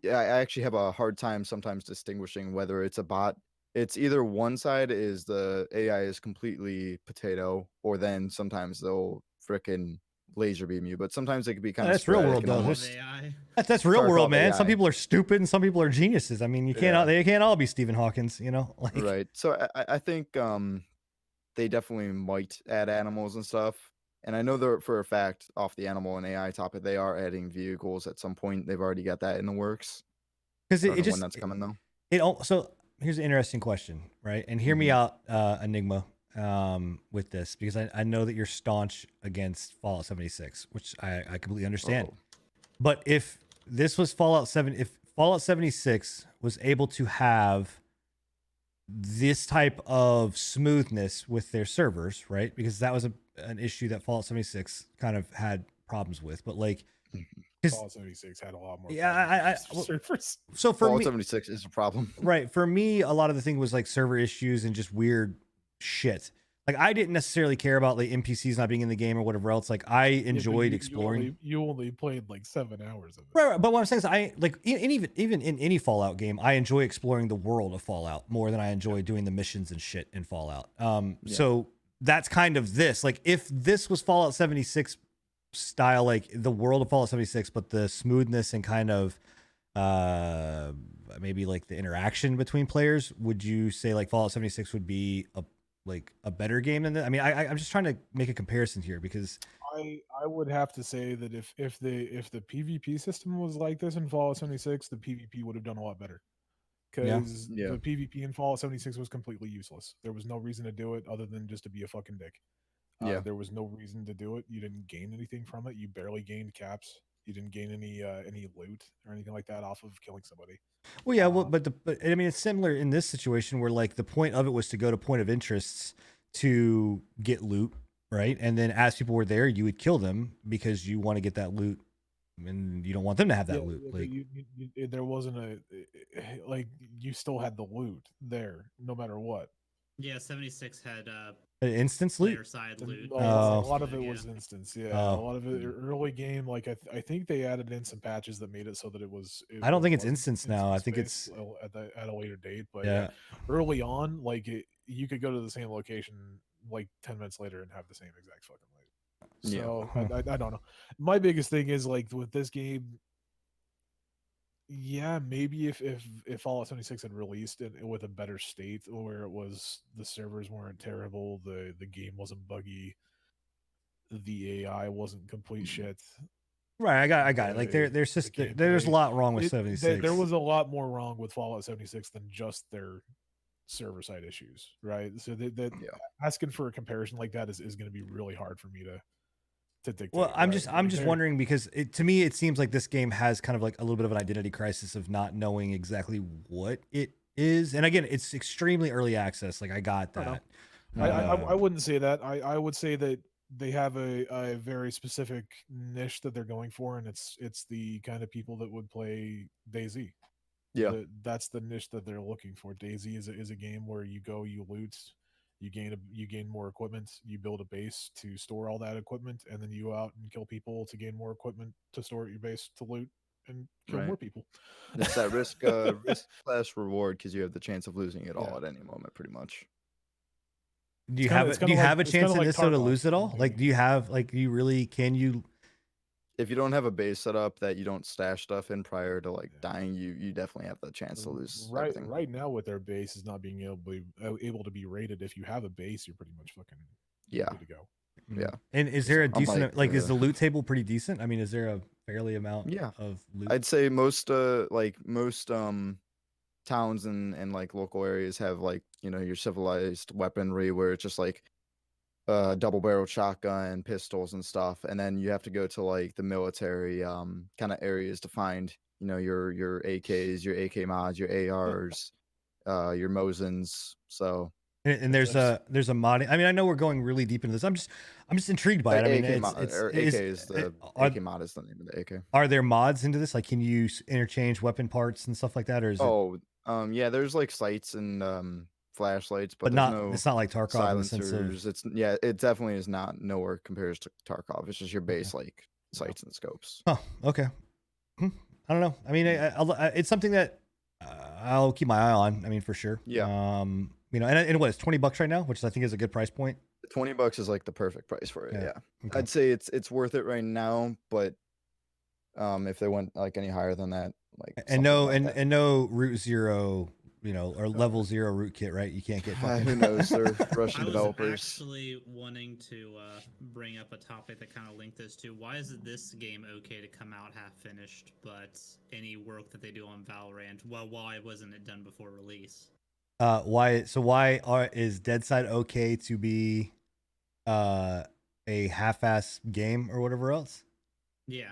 Yeah, I actually have a hard time sometimes distinguishing whether it's a bot. It's either one side is the AI is completely potato, or then sometimes they'll frickin' laser beam you. But sometimes it could be kind of that's real world, though. All This- of AI. That's real Far world, from man. Some AI. people are stupid and some people are geniuses. I mean, Yeah. they can't all be Stephen Hawkins, you know? Like, Right. So I think they definitely might add animals and stuff. And I know they're for a fact, off the animal and AI topic, they are adding vehicles at some point. They've already got that in the works. because I it don't know just when that's coming though. so here's an interesting question, right? And hear me Mhm. out, Enigma. with this because I know that you're staunch against Fallout 76, which I completely understand. Oh. But if this was Fallout 7, if Fallout 76 was able to have this type of smoothness with their servers, right? Because that was an issue that Fallout 76 kind of had problems with. But like, because Fallout 76 had a lot more. yeah, problems with servers. so for Fallout me, 76 is a problem. right? For me, a lot of the thing was like server issues and just weird shit. Like I didn't necessarily care about like NPCs not being in the game or whatever else. Like I Yeah, but enjoyed you exploring. You only played like 7 hours of it. Right, but what I'm saying is, I like even in any Fallout game, I enjoy exploring the world of Fallout more than I enjoy doing the missions and shit in Fallout. So that's kind of this. Like, if this was Fallout 76 style, like the world of Fallout 76, but the smoothness and kind of maybe like the interaction between players, would you say like Fallout 76 would be a better game than that? I mean, I'm just trying to make a comparison here because I would have to say that if the PvP system was like this in Fallout 76, the PvP would have done a lot better. Yeah. Because Yeah. the PvP in Fallout 76 was completely useless. There was no reason to do it other than just to be a fucking dick. Yeah. There was no reason to do it. You didn't gain anything from it. You barely gained caps. You didn't gain any loot or anything like that off of killing somebody. well, yeah, well, but I mean, it's similar in this situation where like the point of it was to go to point of interests to get loot, right? And then as people were there, you would kill them because you want to get that loot, and you don't want them to have that loot. but Like, there wasn't like you still had the loot there no matter what. Yeah, 76 had an instance loot. player side loot. A Oh. lot of it Yeah. was instance, yeah. Oh. A lot of it early game. Like I think they added in some patches that made it so that it was. I don't think it's wasn't instance now. I think instance it's based at a later date. But yeah. early on, like you could go to the same location like 10 minutes later and have the same exact fucking loot. Yeah. So Huh. I don't know. My biggest thing is like with this game. Yeah, maybe if Fallout 76 had released it with a better state where it was the servers weren't terrible, the game wasn't buggy, the AI wasn't complete shit. Right, I got it. Like there's just the there's a gameplay- lot wrong with it- 76. There was a lot more wrong with Fallout 76 than just their server side issues, right? So that Yeah. asking for a comparison like that is going to be really hard for me to dictate. Well, I'm right? just Like, just they're- wondering because to me it seems like this game has kind of like a little bit of an identity crisis of not knowing exactly what it is. And again, it's extremely early access. Like I got I know. that. I wouldn't say that. I would say that they have a very specific niche that they're going for, and it's the kind of people that would play DayZ. Yeah. That's the niche that they're looking for. DayZ is a game where you go, you loot, you gain more equipment, you build a base to store all that equipment, and then you go out and kill people to gain more equipment to store at your base to loot and kill more Right. people. It's that risk class reward because you have the chance of losing it all Yeah. at any moment, pretty much. Do you It's kinda- have it's do kinda you like- have a it's chance kinda in like this though to Tarkov lose it all? in Like, do you have like do you really can you? If you don't have a base set up that you don't stash stuff in prior to like Yeah. dying, you definitely have the chance to lose Right, everything. right now with their base is not being able to be rated. If you have a base, you're pretty much fucking Yeah. good to go. Yeah. And is there a Unlike decent like is the- the loot table pretty decent? I mean, is there a fairly amount Yeah. of loot? I'd say most towns and like local areas have like, your civilized weaponry where it's just like double barrel shotgun, pistols and stuff. And then you have to go to like the military kind of areas to find, your AKs, your AK mods, your ARs, your Mosins. So And there's a modding. I mean, I know we're going really deep into this. I'm just intrigued by it. I mean, AK it's, mod, it's, or is, AK is the are, AK mod is the name of the AK. are there mods into this? Like, can you interchange weapon parts and stuff like that, or is it? Oh, yeah, there's like sights and flashlights, but But there's not. no It's not like Tarkov in the sense of. silencers. It definitely is not nowhere compares to Tarkov. It's just your base like sights and scopes. Oh, okay. I don't know. I mean, it's something that I'll keep my eye on. I mean, for sure. Yeah. And what it's $20 right now, which I think is a good price point. $20 is like the perfect price for it. Yeah. Yeah. Okay. I'd say it's worth it right now, but if they went like any higher than that, like And no, something like that. and no root zero, or level 0 rootkit, right? You can't get. Who Fucking... knows? They're I Russian was developers. actually wanting to bring up a topic that kind of linked this to why is this game okay to come out half finished, but any work that they do on Valorant, well, why wasn't it done before release? Is Deadside okay to be a half-ass game or whatever else? Yeah,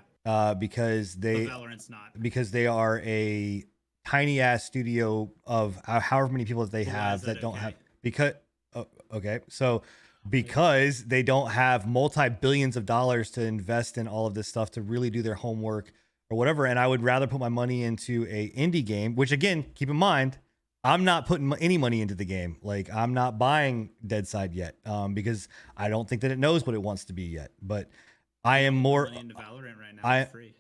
Because but they Valorant's not. because they are a tiny ass studio of however many people that they But why have is that that don't okay? have because okay, so because they don't have multi-billions of dollars to invest in all of this stuff to really do their homework or whatever, and I would rather put my money into a indie game, which again, keep in mind, I'm not putting any money into the game. Like I'm not buying Deadside yet, because I don't think that it knows what it wants to be yet. But I am You can put more. money into Valorant right now. I, It's free.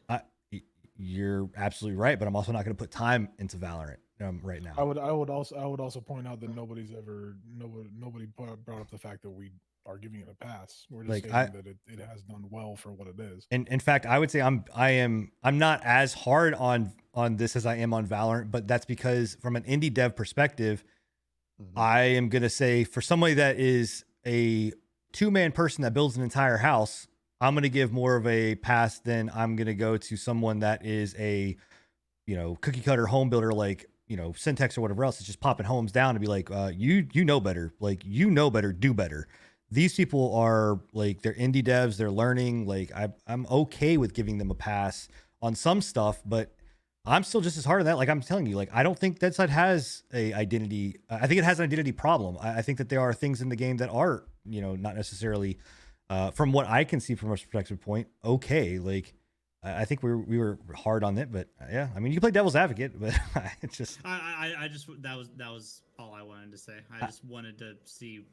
you're absolutely right, but I'm also not going to put time into Valorant right I now. would also point out that nobody brought up the fact that we are giving it a pass. We're just Like stating that it has done well for what it is. and in fact, I would say I'm not as hard on this as I am on Valorant, but that's because from an indie dev perspective, Mhm. I am going to say for somebody that is a two-man person that builds an entire house, I'm going to give more of a pass than I'm going to go to someone that is a, cookie cutter home builder like, Syntax or whatever else. It's just popping homes down and be like, you know better. Like, better, do better. These people are like, they're indie devs, they're learning. Like, I'm okay with giving them a pass on some stuff, but I'm still just as hard on that. Like I'm telling you, like I don't think Deadside has a identity. I think it has an identity problem. I think that there are things in the game that are, not necessarily, from what I can see from a perspective point, okay. Like I think we were hard on it, but yeah, I mean you can play devil's advocate, but it's just I just that was all I wanted to say. I just wanted to see.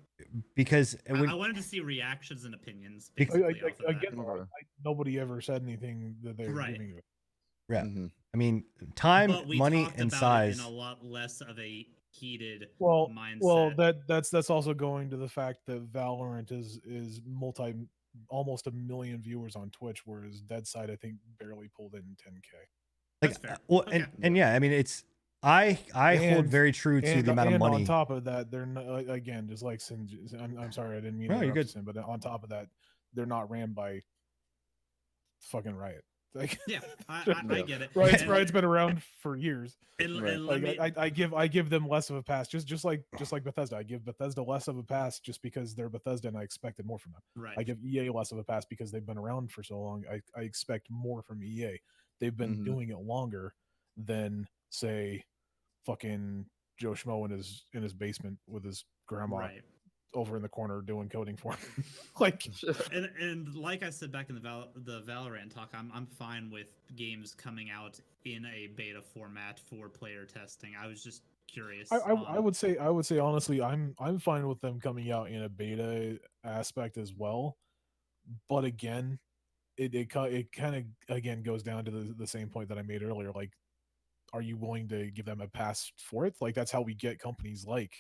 because I wanted to see reactions and opinions Bec- basically off of that. Again, Okay. nobody ever said anything that they were Right. giving it. yeah, Mhm. I mean time, But we money, talked and about size. it in a lot less of a heated Well, mindset. that's also going to the fact that Valorant is almost a million viewers on Twitch, whereas Deadside I think barely pulled in 10K. Like That's fair. well, Okay. and yeah, I mean it's I hold And- very true to the amount of and money. on top of that, they're not, again, just like Sin. I'm sorry, I didn't mean to No, you're interrupt good. Sin, but on top of that, they're not ran by fucking Riot. Like, Yeah, I Yeah. get it. Riot's been around for years. And let me, I give them less of a pass, just like Bethesda. I give Bethesda less of a pass just because they're Bethesda and I expected more from them. right. I give EA less of a pass because they've been around for so long. I expect more from EA. They've been Mhm. doing it longer than say fucking Joe Schmo in his basement with his grandma Right. over in the corner doing coding for him. Like, And like I said back in the Valorant talk, I'm fine with games coming out in a beta format for player testing. I was just curious. I would say honestly, I'm fine with them coming out in a beta aspect as well. But again, it kind of again goes down to the same point that I made earlier. Like, are you willing to give them a pass for it? Like, that's how we get companies like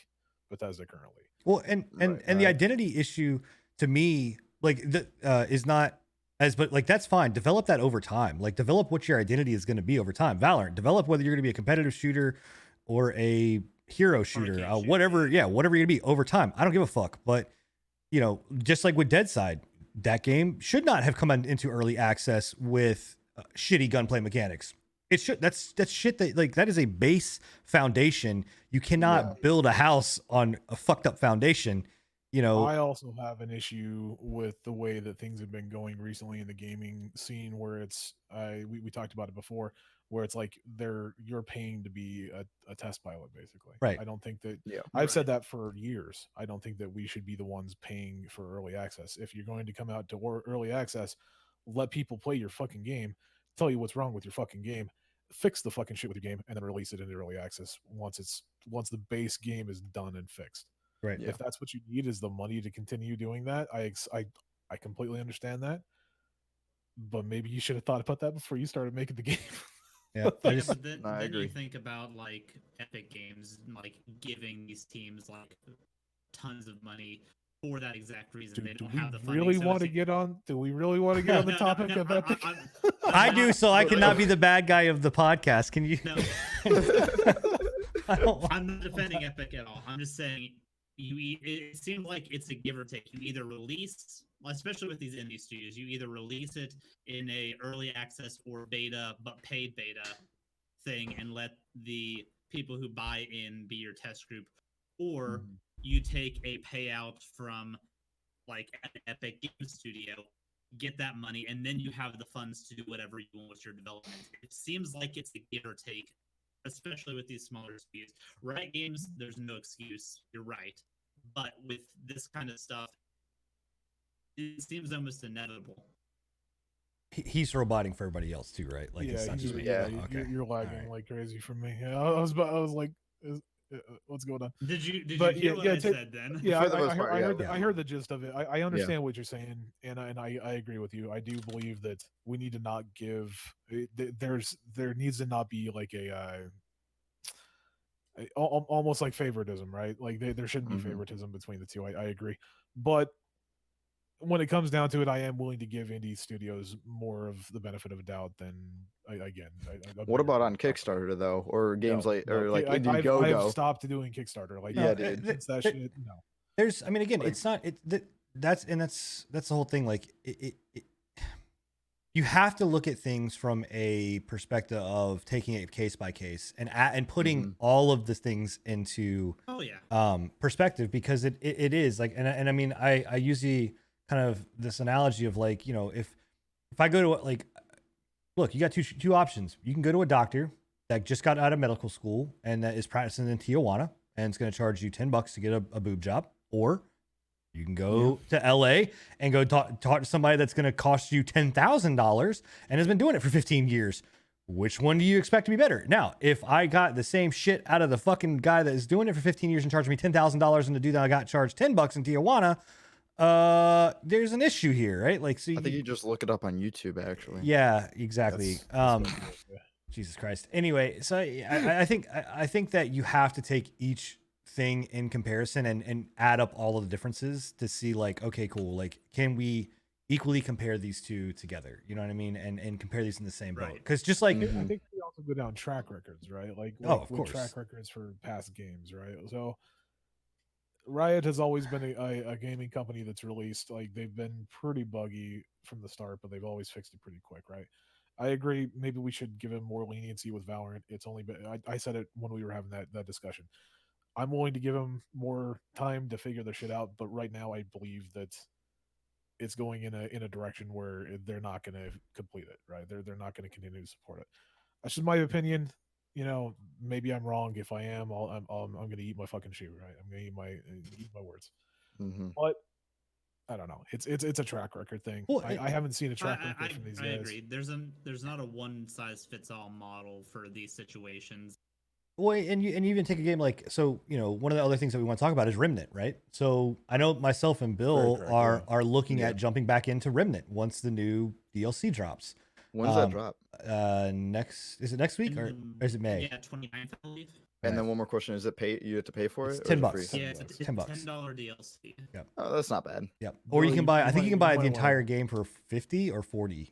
Bethesda currently. Well, and Right, and the right. identity issue to me, like the is not as, but like that's fine. Develop that over time. Like develop what your identity is going to be over time. Valorant, develop whether you're going to be a competitive shooter or a hero shooter, Arcade shooter, whatever. yeah. Yeah, whatever you're going to be over time. I don't give a fuck. But just like with Deadside, that game should not have come into early access with shitty gunplay mechanics. It should. That's shit that like that is a base foundation. You cannot Yeah. build a house on a fucked up foundation. I also have an issue with the way that things have been going recently in the gaming scene, where it's we talked about it before, where it's like you're paying to be a test pilot, basically. Right. I don't think that Yeah. I've said Right. that for years. I don't think that we should be the ones paying for early access. If you're going to come out to early access, let people play your fucking game, tell you what's wrong with your fucking game, fix the fucking shit with your game, and then release it into early access once the base game is done and fixed. right. Yeah. If that's what you need is the money to continue doing that, I completely understand that. But maybe you should have thought about that before you started making the game. Yeah. I Yeah, just but then, I then you agree. think about like Epic Games, like giving these teams like tons of money for that exact reason. do, They do don't we have the funding. really so want to it's- get on? Do we really want to get on the No, topic no, of Epic? I do, so I cannot be the bad guy of the podcast. Can you? No, I don't. I'm not defending Epic at all. I'm just saying it seems like it's a give or take. You either release, especially with these indie studios, you either release it in a early access or beta, but paid beta thing, and let the people who buy in be your test group, or Mhm. you take a payout from like an Epic Game Studio, get that money, and then you have the funds to do whatever you want with your development. It seems like it's a give or take, especially with these smaller studios. Riot Games, there's no excuse. You're right. But with this kind of stuff, it seems almost inevitable. He's roboting for everybody else too, right? Like it's Yeah, not just me. yeah, Oh, okay. you're lagging Alright. like crazy from me. Yeah, I was like, what's going on? Did you But hear yeah, what yeah, I said then? Yeah, For the most part, I yeah. heard Yeah. I heard the gist of it. I understand what you're saying, and I agree with you. I do believe that we need to not give. There needs to not be like almost like favoritism, right? Like there shouldn't be Mhm. favoritism between the two. I agree, but when it comes down to it, I am willing to give indie studios more of the benefit of a doubt than again. What about on Kickstarter though, or games No, like no, or like I've Indiegogo? stopped doing Kickstarter. Like, No, Yeah, dude. since that shit, no. there's, I mean, again, Like- it's not that's the whole thing. Like you have to look at things from a perspective of taking it case by case and putting Mhm. all of the things into Oh yeah. perspective, because it is like, and I mean, I use the kind of this analogy of like, you know, if I go to like, look, you got two options. You can go to a doctor that just got out of medical school and that is practicing in Tijuana and it's going to charge you $10 to get a boob job, or you can go to LA and go talk to somebody that's going to cost you $10,000 and has been doing it for 15 years. Which one do you expect to be better? Now, if I got the same shit out of the fucking guy that is doing it for 15 years and charging me $10,000 and the dude that I got charged $10 in Tijuana, there's an issue here, right? Like, so I think you just look it up on YouTube actually. yeah, exactly. That's what I feel, yeah. Jesus Christ. Anyway, so I think that you have to take each thing in comparison and add up all of the differences to see like, okay, cool. Like, can we equally compare these two together? You know what I mean? And compare these in the same boat. Right. Because just like, Mhm. I think we also go down track records, right? Like, Oh, of with course. track records for past games, right? So Riot has always been a gaming company that's released, like, they've been pretty buggy from the start, but they've always fixed it pretty quick, right? I agree. Maybe we should give him more leniency with Valorant. It's only been, I said it when we were having that discussion. I'm willing to give them more time to figure their shit out, but right now I believe that it's going in a direction where they're not going to complete it, right? They're not going to continue to support it. That's just my opinion. You know, maybe I'm wrong. If I am, I'm going to eat my fucking shoe, right? I'm going to eat my words. Mhm. But I don't know. It's a track record thing. Well, I haven't seen a track record I, from these I guys. agree. There's not a one size fits all model for these situations. well, and you even take a game like, so, you know, one of the other things that we want to talk about is Remnant, right? So I know myself and Bill correct, are looking Yeah. at jumping back into Remnant once the new DLC drops. When's that Um, drop? Is it next week or is it May? Yeah, 29th, I believe. And then one more question: is it pay? You have to pay for It's it? or 10 is it bucks. free? Yeah, $10. it's $10. $10 DLC. Oh, that's not bad. Yeah. Or you Bill, can buy, I think might- you can buy the might entire wanna- game for 50 or 40.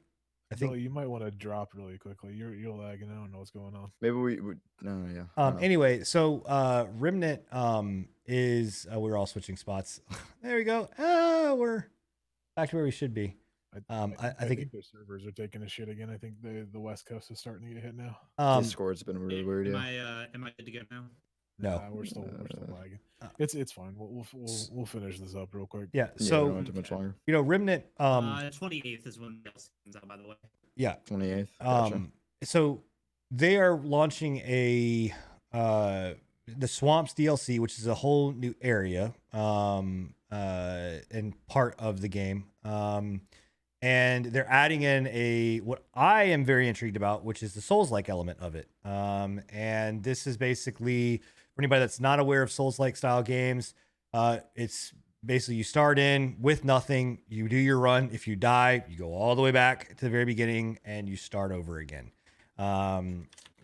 I Bill, think. you might want to drop really quickly. You're lagging. I don't know what's going on. Maybe we no, yeah. I don't know. Anyway, so Remnant is we're all switching spots. There we go. We're back to where we should be. I think their servers are taking a shit again. I think the West Coast is starting to get hit now. Discord's been really weird. Am Yeah. I good to go now? no. Nah, we're still lagging. Uh, It's fine. We'll finish this up real quick. Yeah. Yeah, we So don't have too much longer. you know, Remnant 28th is when DLC comes out, by the way. yeah. 28th. Gotcha. So they are launching a the Swamps DLC, which is a whole new area and part of the game. And they're adding in what I am very intrigued about, which is the Souls-like element of it. And this is basically, for anybody that's not aware of Souls-like style games, it's basically you start in with nothing, you do your run. If you die, you go all the way back to the very beginning and you start over again.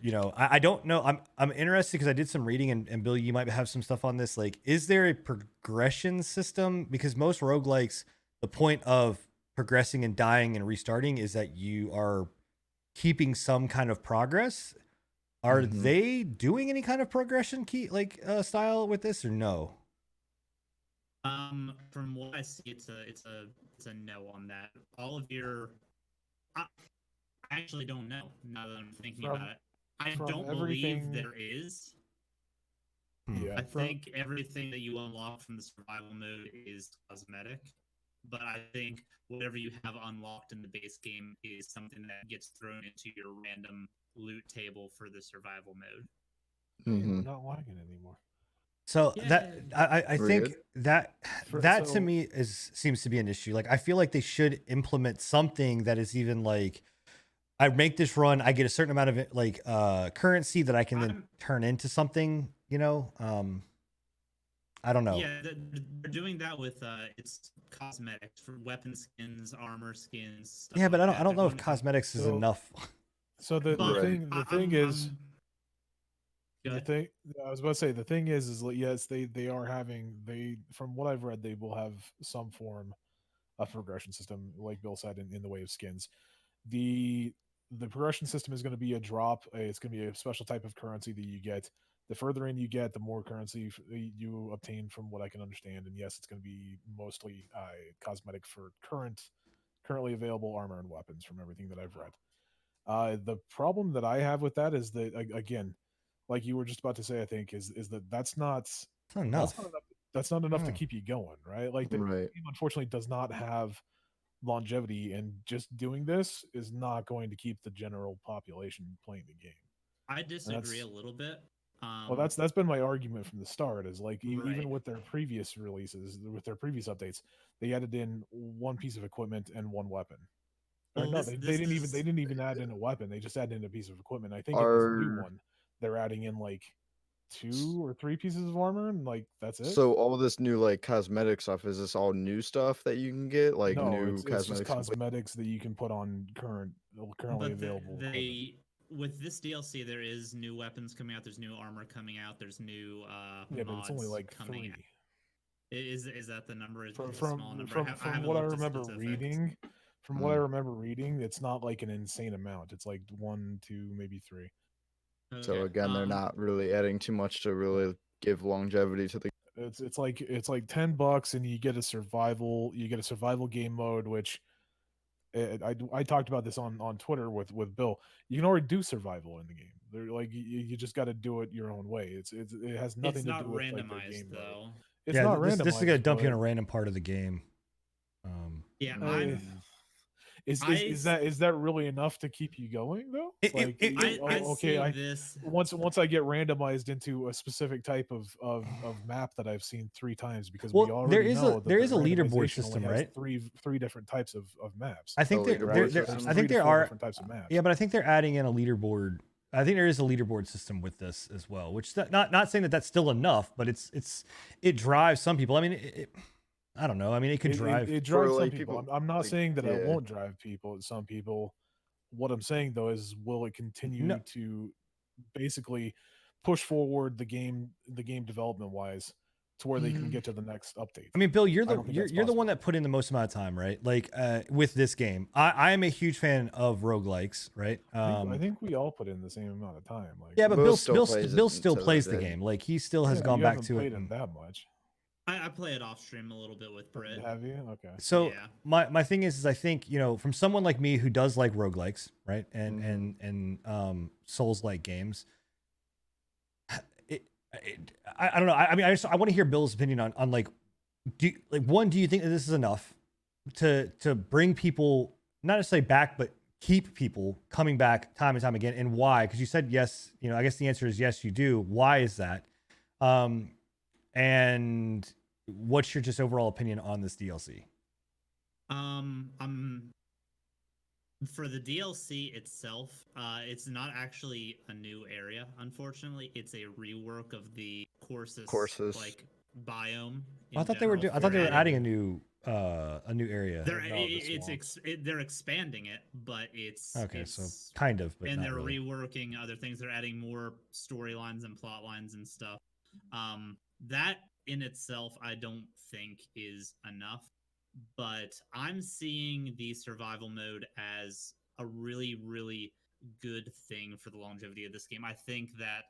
You know, I don't know. I'm interested because I did some reading, and Bill, you might have some stuff on this. Like, is there a progression system? Because most roguelikes, the point of progressing and dying and restarting is that you are keeping some kind of progress. Are Mhm. they doing any kind of progression style with this or no? From what I see, it's a no on that. All of your, I actually don't know. Now that I'm thinking From- about it, I from don't everything- believe there is. Yeah, I think everything that you unlock from the survival mode is cosmetic, but I think whatever you have unlocked in the base game is something that gets thrown into your random loot table for the survival mode. Hey, Mhm. we're not lagging anymore. So Yeah. that I We're think good? that to So- me is seems to be an issue. Like I feel like they should implement something that is even like I make this run, I get a certain amount of it, like currency that I can then I'm- turn into something, you know? I don't know. Yeah, they're doing that with it's cosmetics for weapon skins, armor skins. Stuff Yeah, but like I that. don't They're know if going- cosmetics is So- enough. So the but thing the I- thing I'm- is I'm- Go the ahead. thing I was about to say the thing is like, yes they are having they from what I've read they will have some form of progression system like Bill said in the way of skins. The progression system is going to be a drop. It's going to be a special type of currency that you get. The further in you get, the more currency you obtain, from what I can understand. And yes, it's going to be mostly cosmetic for currently available armor and weapons, from everything that I've read. The problem that I have with that is that again, like you were just about to say, I think is that that's not It's not enough. that's not enough to Yeah. keep you going, right? Like the Right. game unfortunately does not have longevity, and just doing this is not going to keep the general population playing the game. I disagree that's- a little bit. Well, that's been my argument from the start. Is like Right. even with their previous releases, with their previous updates, they added in one piece of equipment and one weapon. Or Well, no, this they didn't is- even add in a weapon. They just added in a piece of equipment. I think in this new Are one, they're adding in like 2 or 3 pieces of armor, and like that's it. so all this new like cosmetic stuff, is this all new stuff that you can get? Like no, new it's just cosmetics? cosmetics that you can put on currently but available. equipment. they with this DLC, there is new weapons coming out. There's new armor coming out. There's new Yeah, but it's only mods like coming 3. out. Is that the number? Is it From a small from number? from, I from haven't what I looked at remember specifics. reading, it's not like an insane amount. It's like 1, 2, maybe 3. So Okay, again, they're not really adding too much to really give longevity to the. It's like $10, and you get a survival game mode, which I talked about this on Twitter with Bill. You can already do survival in the game. They're like you just got to do it your own way. It has nothing It's to not do with like, the randomized game mode. though. It's yeah, not randomized. this is gonna dump you in a but- random part of the game. Yeah, Uh, I'm. Is that really enough to keep you going though? I see this. Once I get randomized into a specific type of map that I've seen 3 times, because Well, we there already is know a that there the is a leaderboard randomization only system, has right? Three different types of maps. I think The there, leaderboard there, system? I There's think 3 to there 4 are. different types of maps. Yeah, but I think they're adding in a leaderboard. I think there is a leaderboard system with this as well, which not saying that that's still enough, but it drives some people. I mean, I don't know. I mean, it could drive. It drives some like, people. people, I'm not like, saying that yeah. it won't drive people. Some people. What I'm saying though is, will it continue to basically push forward the game development wise to where they can get to the next update? I mean, Bill, you're I don't think that's the one possible. that put in the most amount of time, right? Like with this game, I am a huge fan of roguelikes, right? I think we all put in the same amount of time. Like, Yeah, but Bill still plays it Bill still until plays the the day. game. Like he still has yeah, gone you back haven't to it. played it that much. I play it off stream a little bit with Britt. Have you? Okay. So Yeah. my thing is I think, you know, from someone like me who does like roguelikes, right? And Mm-hmm. and Souls like games. I don't know. I mean, I want to hear Bill's opinion on like, do you think that this is enough to bring people not necessarily back, but keep people coming back time and time again, and why? Because you said yes. You know, I guess the answer is yes, you do. Why is that? And what's your just overall opinion on this DLC? For the DLC itself, it's not actually a new area. Unfortunately, it's a rework of the courses. Like biome. I thought they were adding a new area. They're expanding it, but it's Okay, it's, so kind of, but and not they're really. reworking other things. They're adding more storylines and plot lines and stuff. That in itself, I don't think is enough. But I'm seeing the survival mode as a really, really good thing for the longevity of this game. I think that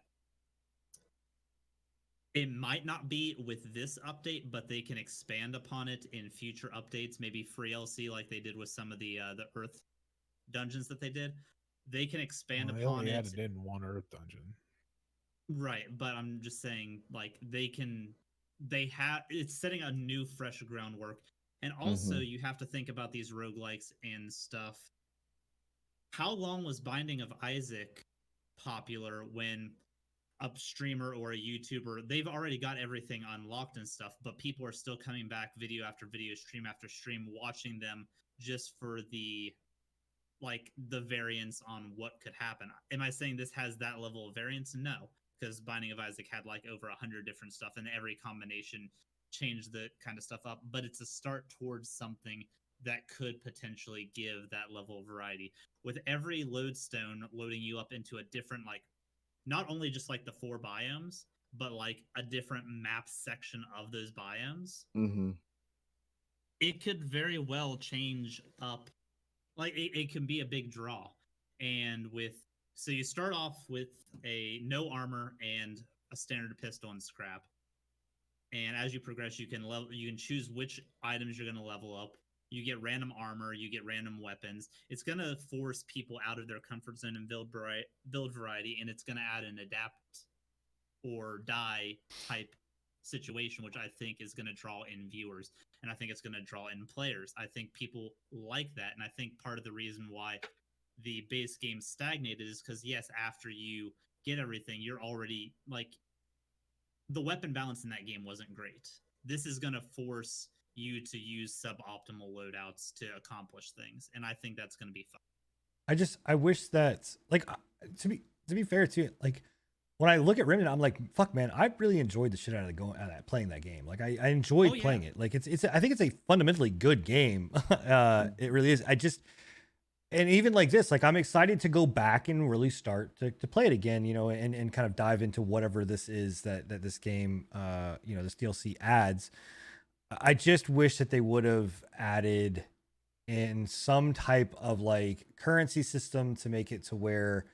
it might not be with this update, but they can expand upon it in future updates, maybe free LC like they did with some of the Earth dungeons that they did. They can expand Well, they upon only it. added in one Earth dungeon. Right, but I'm just saying, like, they have, it's setting a new, fresh groundwork. And also, Mhm. you have to think about these roguelikes and stuff. How long was Binding of Isaac popular when a streamer or a YouTuber, they've already got everything unlocked and stuff, but people are still coming back video after video, stream after stream, watching them just for the variance on what could happen. Am I saying this has that level of variance? No, because Binding of Isaac had like over 100 different stuff, and every combination changed the kind of stuff up. But it's a start towards something that could potentially give that level of variety. With every lodestone loading you up into a different, like, not only just like the 4 biomes, but like a different map section of those biomes, Mhm. it could very well change up, like it can be a big draw. And with, so you start off with a no armor and a standard pistol and scrap, and as you progress you can choose which items you're going to level up. You get random armor, you get random weapons. It's going to force people out of their comfort zone and build variety, and it's going to add an adapt or die type situation, which I think is going to draw in viewers, and I think it's going to draw in players. I think people like that, and I think part of the reason why the base game stagnated is because, yes, after you get everything, you're already like, the weapon balance in that game wasn't great. This is going to force you to use suboptimal loadouts to accomplish things, and I think that's going to be fun. I wish that, like, to be fair to it, like, when I look at Remnant, I'm like, fuck, man, I really enjoyed the shit out of playing that game. Like, I enjoyed Oh, yeah. playing it. Like, I think it's a fundamentally good game. It really is. And even like this, like, I'm excited to go back and really start to play it again, you know, and kind of dive into whatever this is that this game, you know, this DLC adds. I just wish that they would have added in some type of like currency system to make it to where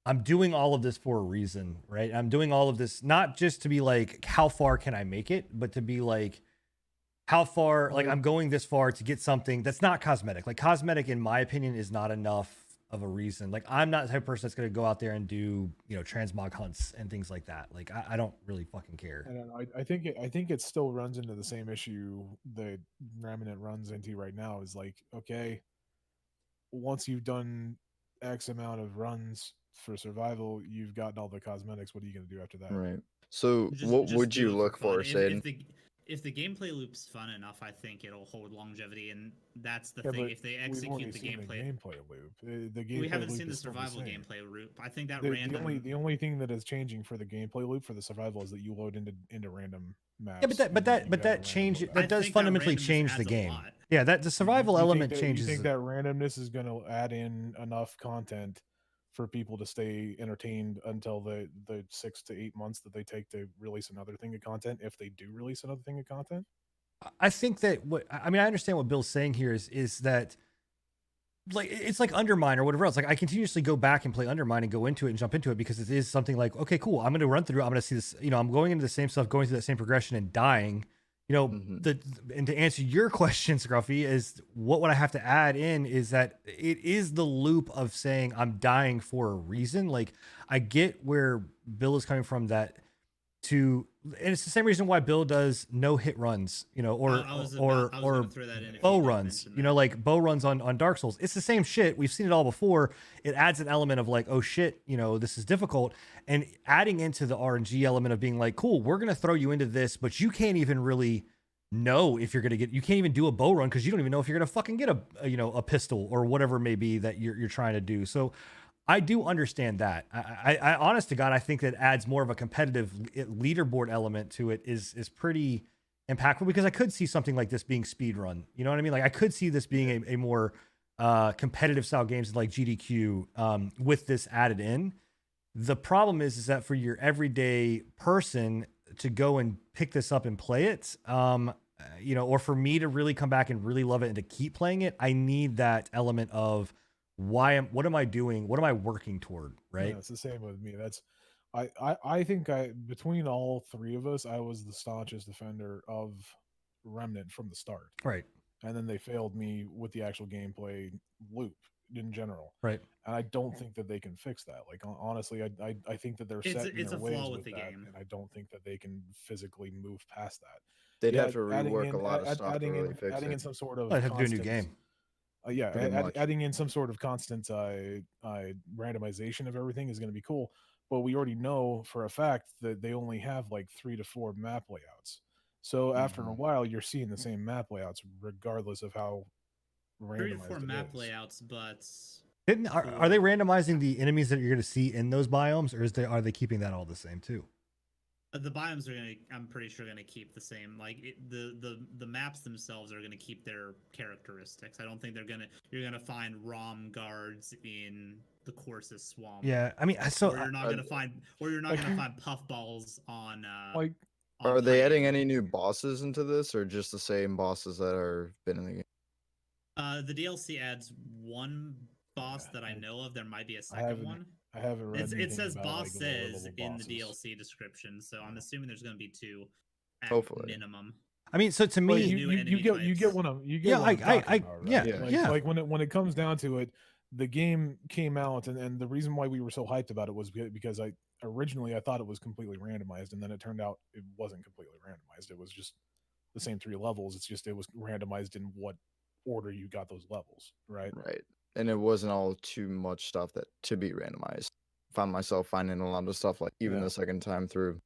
I'm doing all of this for a reason, right? I'm doing all of this not just to be like, how far can I make it, but to be like, how far, like, I'm going this far to get something that's not cosmetic. Like, cosmetic, in my opinion, is not enough of a reason. Like, I'm not the type of person that's going to go out there and do, you know, transmog hunts and things like that. Like, I don't really fucking care. And I think it still runs into the same issue that Remnant runs into right now. Is like, okay, once you've done X amount of runs for survival, you've gotten all the cosmetics. What are you going to do after that? Right. So Just what just would do you it look for, fun. Sid? If the gameplay loop's fun enough, I think it'll hold longevity, and that's the Yeah, thing. but If they we've only execute the seen gameplay, gameplay loop. The gameplay we haven't loop seen the is still survival same. gameplay loop. I think that The only thing that is changing for the gameplay loop for the survival is that you load into random maps. Yeah, but and you have a that random change loadout. that I does think that fundamentally randomness change the adds a game. lot. Yeah, that the survival element changes. You think that randomness is going to add in enough content for people to stay entertained until the 6 to 8 months that they take to release another thing of content, if they do release another thing of content? I think that what I mean, I understand what Bill's saying here is that, like, it's like Undermine or whatever else. Like, I continuously go back and play Undermine and go into it and jump into it because it is something like, okay, cool, I'm going to run through, I'm going to see this, you know, I'm going into the same stuff, going through that same progression and dying, you know. And to answer your question, Scruffy, is what would I have to add in is that it is the loop of saying I'm dying for a reason. Like, I get where Bill is coming from, that and it's the same reason why Bill does no hit runs, you know, or bow runs, you know, like bow runs on Dark Souls. It's the same shit. We've seen it all before. It adds an element of like, oh shit, you know, this is difficult, and adding into the RNG element of being like, cool, we're gonna throw you into this, but you can't even really know if you're gonna get. You can't even do a bow run because you don't even know if you're gonna fucking get a you know, a pistol or whatever it may be that you're trying to do. So I do understand that. I honest to God, I think that adds more of a competitive leaderboard element to it is pretty impactful, because I could see something like this being speed run. You know what I mean? Like, I could see this being a more competitive style games like GDQ with this added in. The problem is that for your everyday person to go and pick this up and play it, you know, or for me to really come back and really love it and to keep playing it, I need that element of what am I doing? What am I working toward? Right. Yeah, it's the same with me. That's I think between all three of us, I was the staunchest defender of Remnant from the start. Right. And then they failed me with the actual gameplay loop. in general. Right. And I don't think that they can fix that. Like honestly, I think that they're set in It's their a ways flaw with with the that, game. and I don't think that they can physically move past that. They'd Yeah, have to rework a lot of stuff to really fix adding it. in some sort of I'd have to do a new constant, game. yeah, Pretty much. adding in some sort of constant randomization of everything is going to be cool. But we already know for a fact that they only have like 3 to 4 map layouts. So after a Mhm. while, you're seeing the same map layouts regardless of how 3 to randomized 4 it map is. layouts, but Are they randomizing the enemies that you're going to see in those biomes, or are they keeping that all the same too? the biomes are gonna. I'm pretty sure gonna keep the same. Like the maps themselves are gonna keep their characteristics. I don't think they're gonna. You're gonna find ROM guards in the Corsus Swamp. Yeah, I mean, so Or you're not gonna find. Or you're not like- gonna find puffballs on. Like on Are they adding Titan. any new bosses into this, or just the same bosses that are been in the game? The DLC adds one boss that I know of. There might be a second haven't one. I haven't read It anything says about, boss like, lower says level in the bosses. DLC description, so I'm assuming there's going to be 2 at Hopefully. minimum. I mean, so to Well, me, new you enemy get types. what I'm Yeah, what I'm I- talking about, yeah, right? Yeah. Like, yeah. like when it comes down to it, the game came out, and the reason why we were so hyped about it was because I originally thought it was completely randomized, and then it turned out it wasn't completely randomized. It was just the same 3 levels. It's just it was randomized in what order you got those levels, right? Right. And it wasn't all too much stuff that to be randomized. Found myself finding a lot of stuff like even Yeah. the second time through.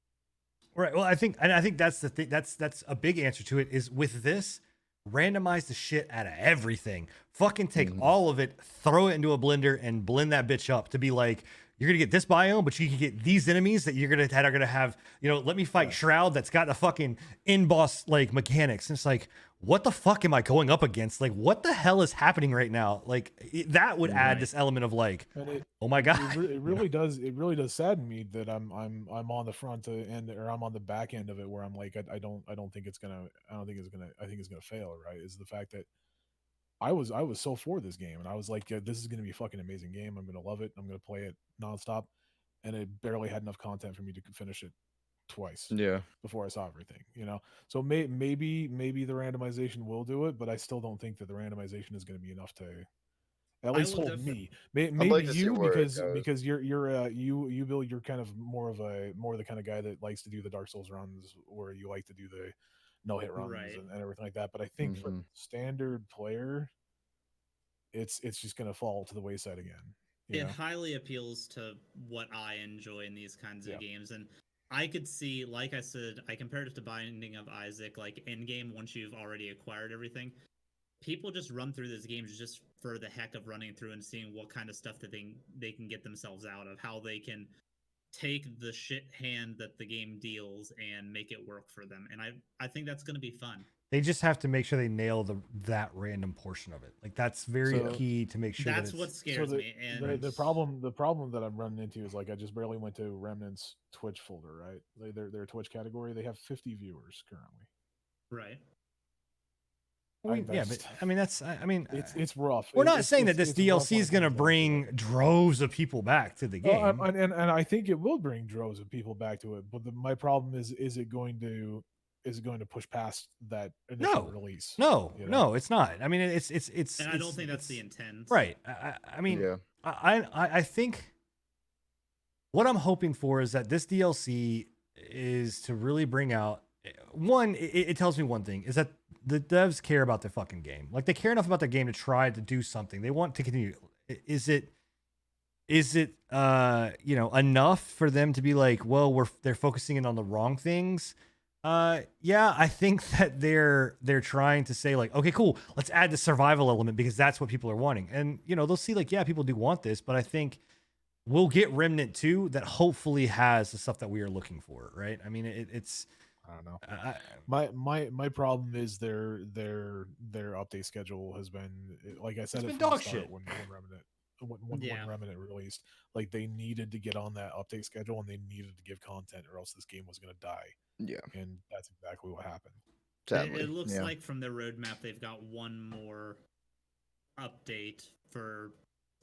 right? Well, I think that's the thing. That's a big answer to it. Is with this, randomize the shit out of everything. Fucking take Mhm. all of it, throw it into a blender, and blend that bitch up to be like, you're gonna get this biome, but you can get these enemies that are gonna have. Let me fight Yeah. Shroud that's got the fucking in boss like mechanics. And it's like, what the fuck am I going up against? Like, what the hell is happening right now? Like that would add Right. this element of like, And it oh my god. it really does sadden me that I'm on the front end, or I'm on the back end of it, where I'm like I don't think it's gonna I think it's gonna fail, right? Is the fact that I was so for this game, and I was like, yeah, this is gonna be a fucking amazing game. I'm gonna love it. I'm gonna play it nonstop, and it barely had enough content for me to finish it twice Yeah. before I saw everything. So maybe the randomization will do it, but I still don't think that the randomization is going to be enough to at I least will hold defi- me. Maybe like to see you, where it because goes. you Bill, you're kind of more of the kind of guy that likes to do the Dark Souls runs, where you like to do the no hit runs Right. and everything like that. But I think for Mhm. standard player, it's just going to fall to the wayside again. you It know? highly appeals to what I enjoy in these kinds of Yeah. games, and I could see, like I said, I compared it to Binding of Isaac, like in game once you've already acquired everything. People just run through these games just for the heck of running through and seeing what kind of stuff that they can get themselves out of, how they can take the shit hand that the game deals and make it work for them. And I think that's going to be fun. They just have to make sure they nail that random portion of it. Like that's very So- key to make sure That's that what it's, scares the, me. And the problem that I'm running into is like I just barely went to Remnant's Twitch folder, right? Their Twitch category, they have 50 viewers currently. right. I mean, yeah, that's- but I mean that's I mean It's rough. we're not It's- saying that it's- this it's rough DLC when is it going to comes down to bring it. droves of people back to the game. And I think it will bring droves of people back to it. But my problem is it going to push past that initial No. release? No, you know? no, it's not. I mean, it's And I don't it's- think that's the it's- intent. right. I mean, Yeah. I think what I'm hoping for is that this DLC is to really bring out one. It tells me one thing is that the devs care about their fucking game. Like they care enough about their game to try to do something. They want to continue. Is it enough for them to be like, well, they're focusing in on the wrong things? Yeah, I think that they're trying to say like, okay, cool, let's add the survival element because that's what people are wanting. And they'll see like, yeah, people do want this, but I think we'll get Remnant 2 that hopefully has the stuff that we are looking for, right? I mean, it's I don't know. My problem is their update schedule has been, like I said, It's been it from the dog start shit. when Remnant Yeah. when Remnant released. Like they needed to get on that update schedule and they needed to give content, or else this game was going to die. Yeah. And that's exactly what happened. Sadly. It looks yeah. like from their roadmap they've got one more update for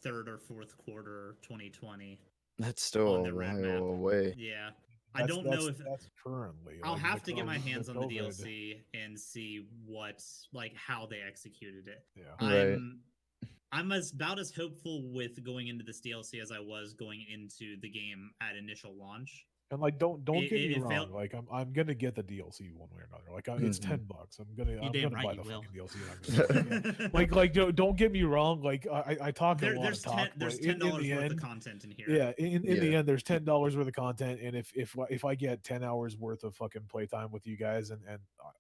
third or fourth quarter 2020. That's still on a the red while map. away. Yeah. I don't know if that's currently. I'll like, have to get my COVID- hands on the COVID, DLC and see how they executed it. Yeah. Right. I'm about as hopeful with going into this DLC as I was going into the game at initial launch. And like, don't It- get it- me it wrong. felt- Like, I'm gonna get the DLC one way or another. Like, it's Mhm. $10. I'm You damn gonna right buy you the will. fucking DLC. And I'm gonna play it. Like don't get me wrong. Like, I talk a lot There's of talk, there's but in $10 the worth of end, content in here. yeah, in the Yeah. end, there's $10 worth of content, and if I get 10 hours worth of fucking playtime with you guys, and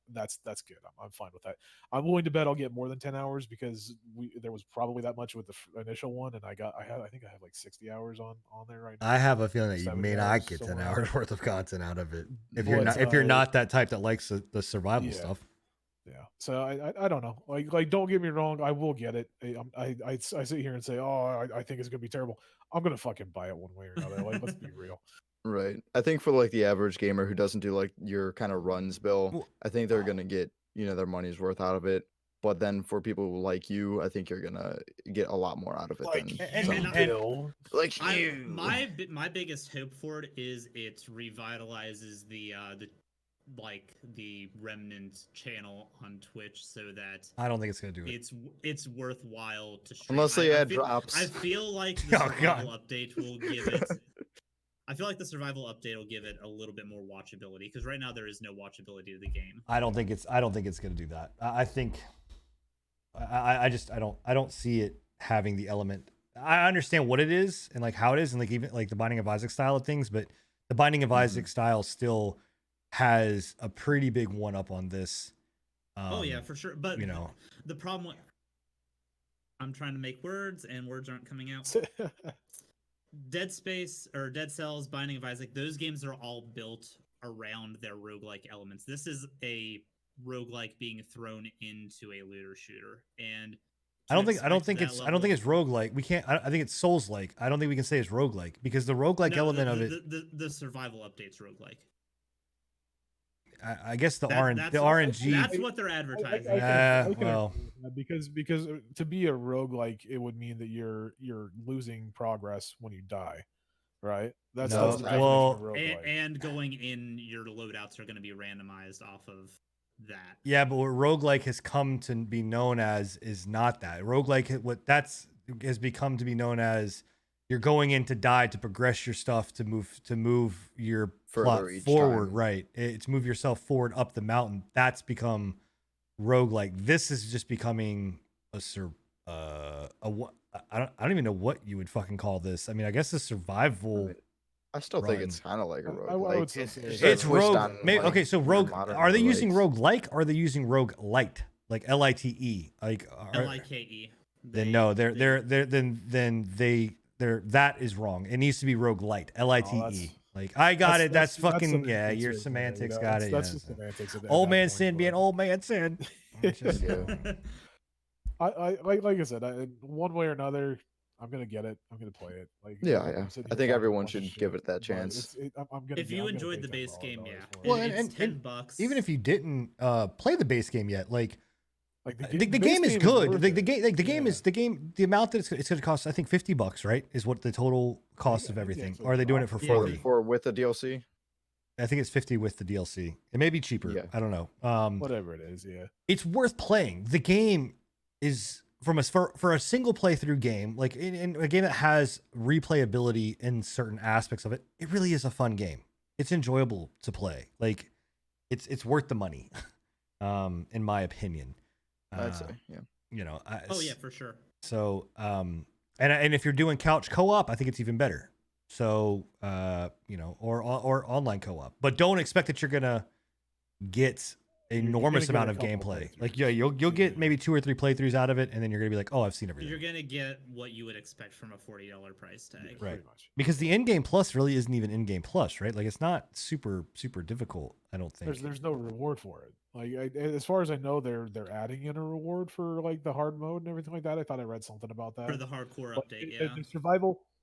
that's good. I'm fine with that. I'm willing to bet I'll get more than 10 hours because there was probably that much with the initial one, and I think I have like 60 hours on there right now. I have a feeling that you 70 may not hours, get 10 somewhere around hours there. worth of content out of it if But, you're not that type that likes the survival yeah. stuff. Yeah, so I don't know. Like don't get me wrong, I will get it. I sit here and say, oh, I think it's gonna be terrible. I'm gonna fucking buy it one way or another. Like, let's be real. Right. I think for like the average gamer who doesn't do like your kind of runs, Bill, Well- I think they're gonna get their money's worth out of it. But then for people like you, I think you're gonna get a lot more out of it Like than and- some. Bill. Like I, you. my biggest hope for it is it revitalizes the Remnant channel on Twitch so that I don't think it's gonna do it. it's worthwhile to stream. Unless they add feel, drops. I feel like the Oh, survival God. update will give it. I feel like the survival update will give it a little bit more watchability because right now there is no watchability to the game. I don't think it's gonna do that. I think I don't see it having the element. I understand what it is and like how it is and like even like the Binding of Isaac style of things, but the Binding of Isaac style still has a pretty big one up on this. Oh yeah, for sure. But you know, the problem with I'm trying to make words and words aren't coming out. Dead Space or Dead Cells, Binding of Isaac, those games are all built around their roguelike elements. This is a roguelike being thrown into a looter shooter. And I don't think it's it's roguelike. We can't I think it's Souls like. I don't think we can say it's roguelike because the roguelike element of it the survival updates roguelike. I guess the That's RNG what they're advertising. I can well. agree with that because to be a roguelike, it would mean that you're losing progress when you die, right? That's No, the definition well- of roguelike. And going in, your loadouts are going to be randomized off of that. Yeah, but what roguelike has come to be known as is not that. Roguelike, what that's has become to be known as, you're going in to die to progress your stuff to move your plot Further each forward. time. Right, it's move yourself forward up the mountain. That's become roguelike. This is just becoming what I don't even know what you would fucking call this. I mean, I guess a survival. I still think run. it's kind of like a rogue. I would still say It's rogue. Okay, so rogue. Are they using roguelike? Or are they using rogue light, like LITE? Like LIKE. then no, they're that is wrong. It needs to be rogue light, LITE. Like I got it. That's fucking yeah. Your semantics got it. That's yeah. just semantics. Old man sin being old man sin. Just, I like I said, one way or another, I'm gonna get it. I'm gonna play it. Like Yeah, I'm yeah. sitting I here think talking everyone a bunch of should give shit, it that but chance. I'm gonna. If you I'm gonna enjoyed pay the base $10 game, yeah. for it. Well, It's and $10. even if you didn't play the base game yet, like Like the base game is good. worth The it. game, like the game Yeah. is the game. The amount that it's going to cost, I think $50, right? Is what the total cost of Yeah, everything. it's Or are they doing it for like Yeah. 40? For with the DLC. I think it's 50 with the DLC. It may be cheaper. Yeah. I don't know. Whatever it is, yeah. It's worth playing. The game is for a single playthrough game, like in a game that has replayability in certain aspects of it. It really is a fun game. It's enjoyable to play. Like it's worth the money, in my opinion. I'd say, yeah. You know. Oh yeah, for sure. So, and if you're doing couch co-op, I think it's even better. So, you know, or online co-op, but don't expect that you're gonna get You're enormous gonna amount of get a couple gameplay. playthroughs. Like, yeah, you'll get Yeah. maybe 2 or 3 playthroughs out of it, and then you're gonna be like, oh, I've seen everything. You're gonna get what you would expect from a $40 price tag. Right. Pretty much. Because the in-game plus really isn't even in-game plus, right? Like, it's not super difficult. I don't think. There's no reward for it. Like as far as I know, they're adding in a reward for like the hard mode and everything like that. I thought I read something about that. For the hardcore But update, the- yeah.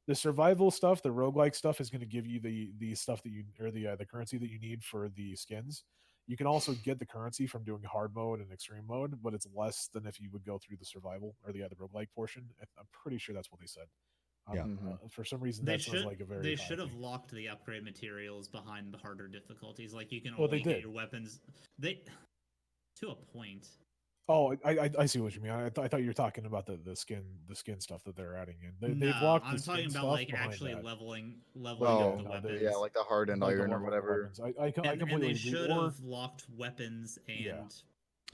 the survival stuff, the roguelike stuff is going to give you the stuff that you or the currency that you need for the skins. You can also get the currency from doing hard mode and extreme mode, but it's less than if you would go through the survival or the roguelike portion. I'm pretty sure that's what they said. Yeah. For some reason, They that sounds should like a very. they high should have thing. locked the upgrade materials behind the harder difficulties. Like you can Well, they only get did. your weapons. They to a point. Oh, I see what you mean. I thought you were talking about the skin stuff that they're adding in. They've No, locked the I'm skin talking about stuff like behind actually that. leveling Yeah, up Oh, the no, weapons. yeah, like the hardened like the iron or level up the whatever. weapons. I And completely they agree. should Or have locked weapons and Yeah.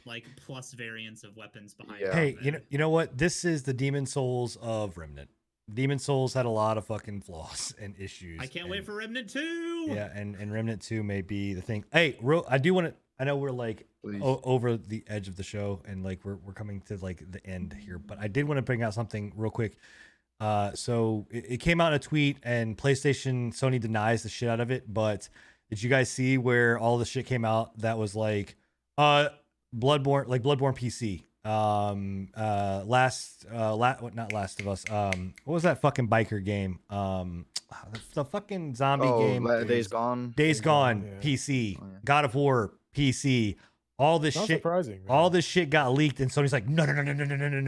like plus variants of weapons behind Yeah. Hey, Remnant. you know what? This is the Demon Souls of Remnant. Demon Souls had a lot of fucking flaws and issues. I can't wait and- for Remnant 2. Yeah, and Remnant 2 may be the thing. Hey, I do want to. I know we're like Please. over the edge of the show, and like we're coming to like the end here. But I did want to bring out something real quick. So it came out in a tweet, and PlayStation Sony denies the shit out of it. But did you guys see where all the shit came out that was like, Bloodborne PC. Not Last of Us. What was that fucking biker game? The fucking zombie game. Days Gone. Days Gone, yeah. PC. Oh, yeah. God of War, PC. All this not shit. surprising. Man. All this shit got leaked, and Sony's like, no,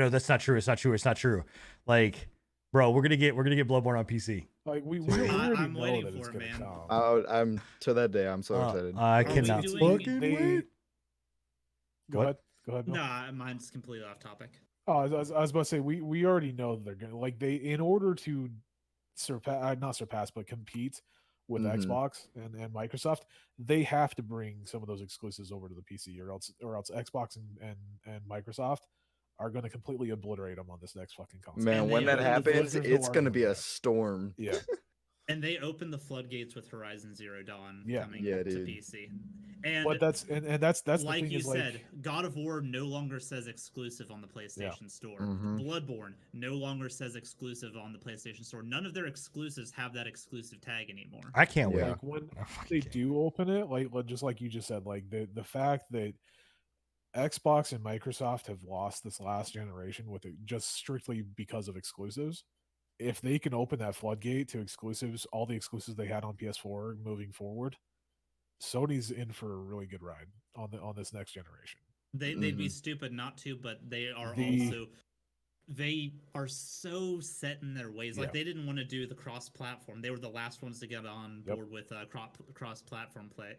that's not true. It's not true. It's not true. Like, bro, we're gonna get Bloodborne on PC. Like we Sweet. already I'm know waiting that it's for it, gonna man. come. I'm to that day. I'm so excited. I Are we cannot doing- fucking They- wait. Go What? ahead. Go ahead. Bill. Nah, mine's completely off topic. Oh, I was about to say we already know that they're gonna like they in order to not surpass but compete with Mhm. Xbox and Microsoft, they have to bring some of those exclusives over to the PC, or else Xbox and Microsoft are going to completely obliterate them on this next fucking console. Man, And when they that opened the happens, There's no it's gonna argument be with a that. storm. Yeah, And they opened the floodgates with Horizon Zero Dawn Yeah. coming Yeah, to dude. but PC. And that's the like thing you is said, like God of War no longer says exclusive on the PlayStation Store. Mhm. Bloodborne no longer says exclusive on the PlayStation Store. None of their exclusives have that exclusive tag anymore. I can't Yeah. wait. like when I fucking they can't. do open it, like just like you just said, like the fact that Xbox and Microsoft have lost this last generation with it just strictly because of exclusives. If they can open that floodgate to exclusives, all the exclusives they had on PS4 moving forward, Sony's in for a really good ride on this next generation. They'd be Mhm. stupid not to, but they are The- also they are so set in their ways. Like Yeah. they didn't want to do the cross-platform. They were the last ones to get on Yep. board with cross-platform play.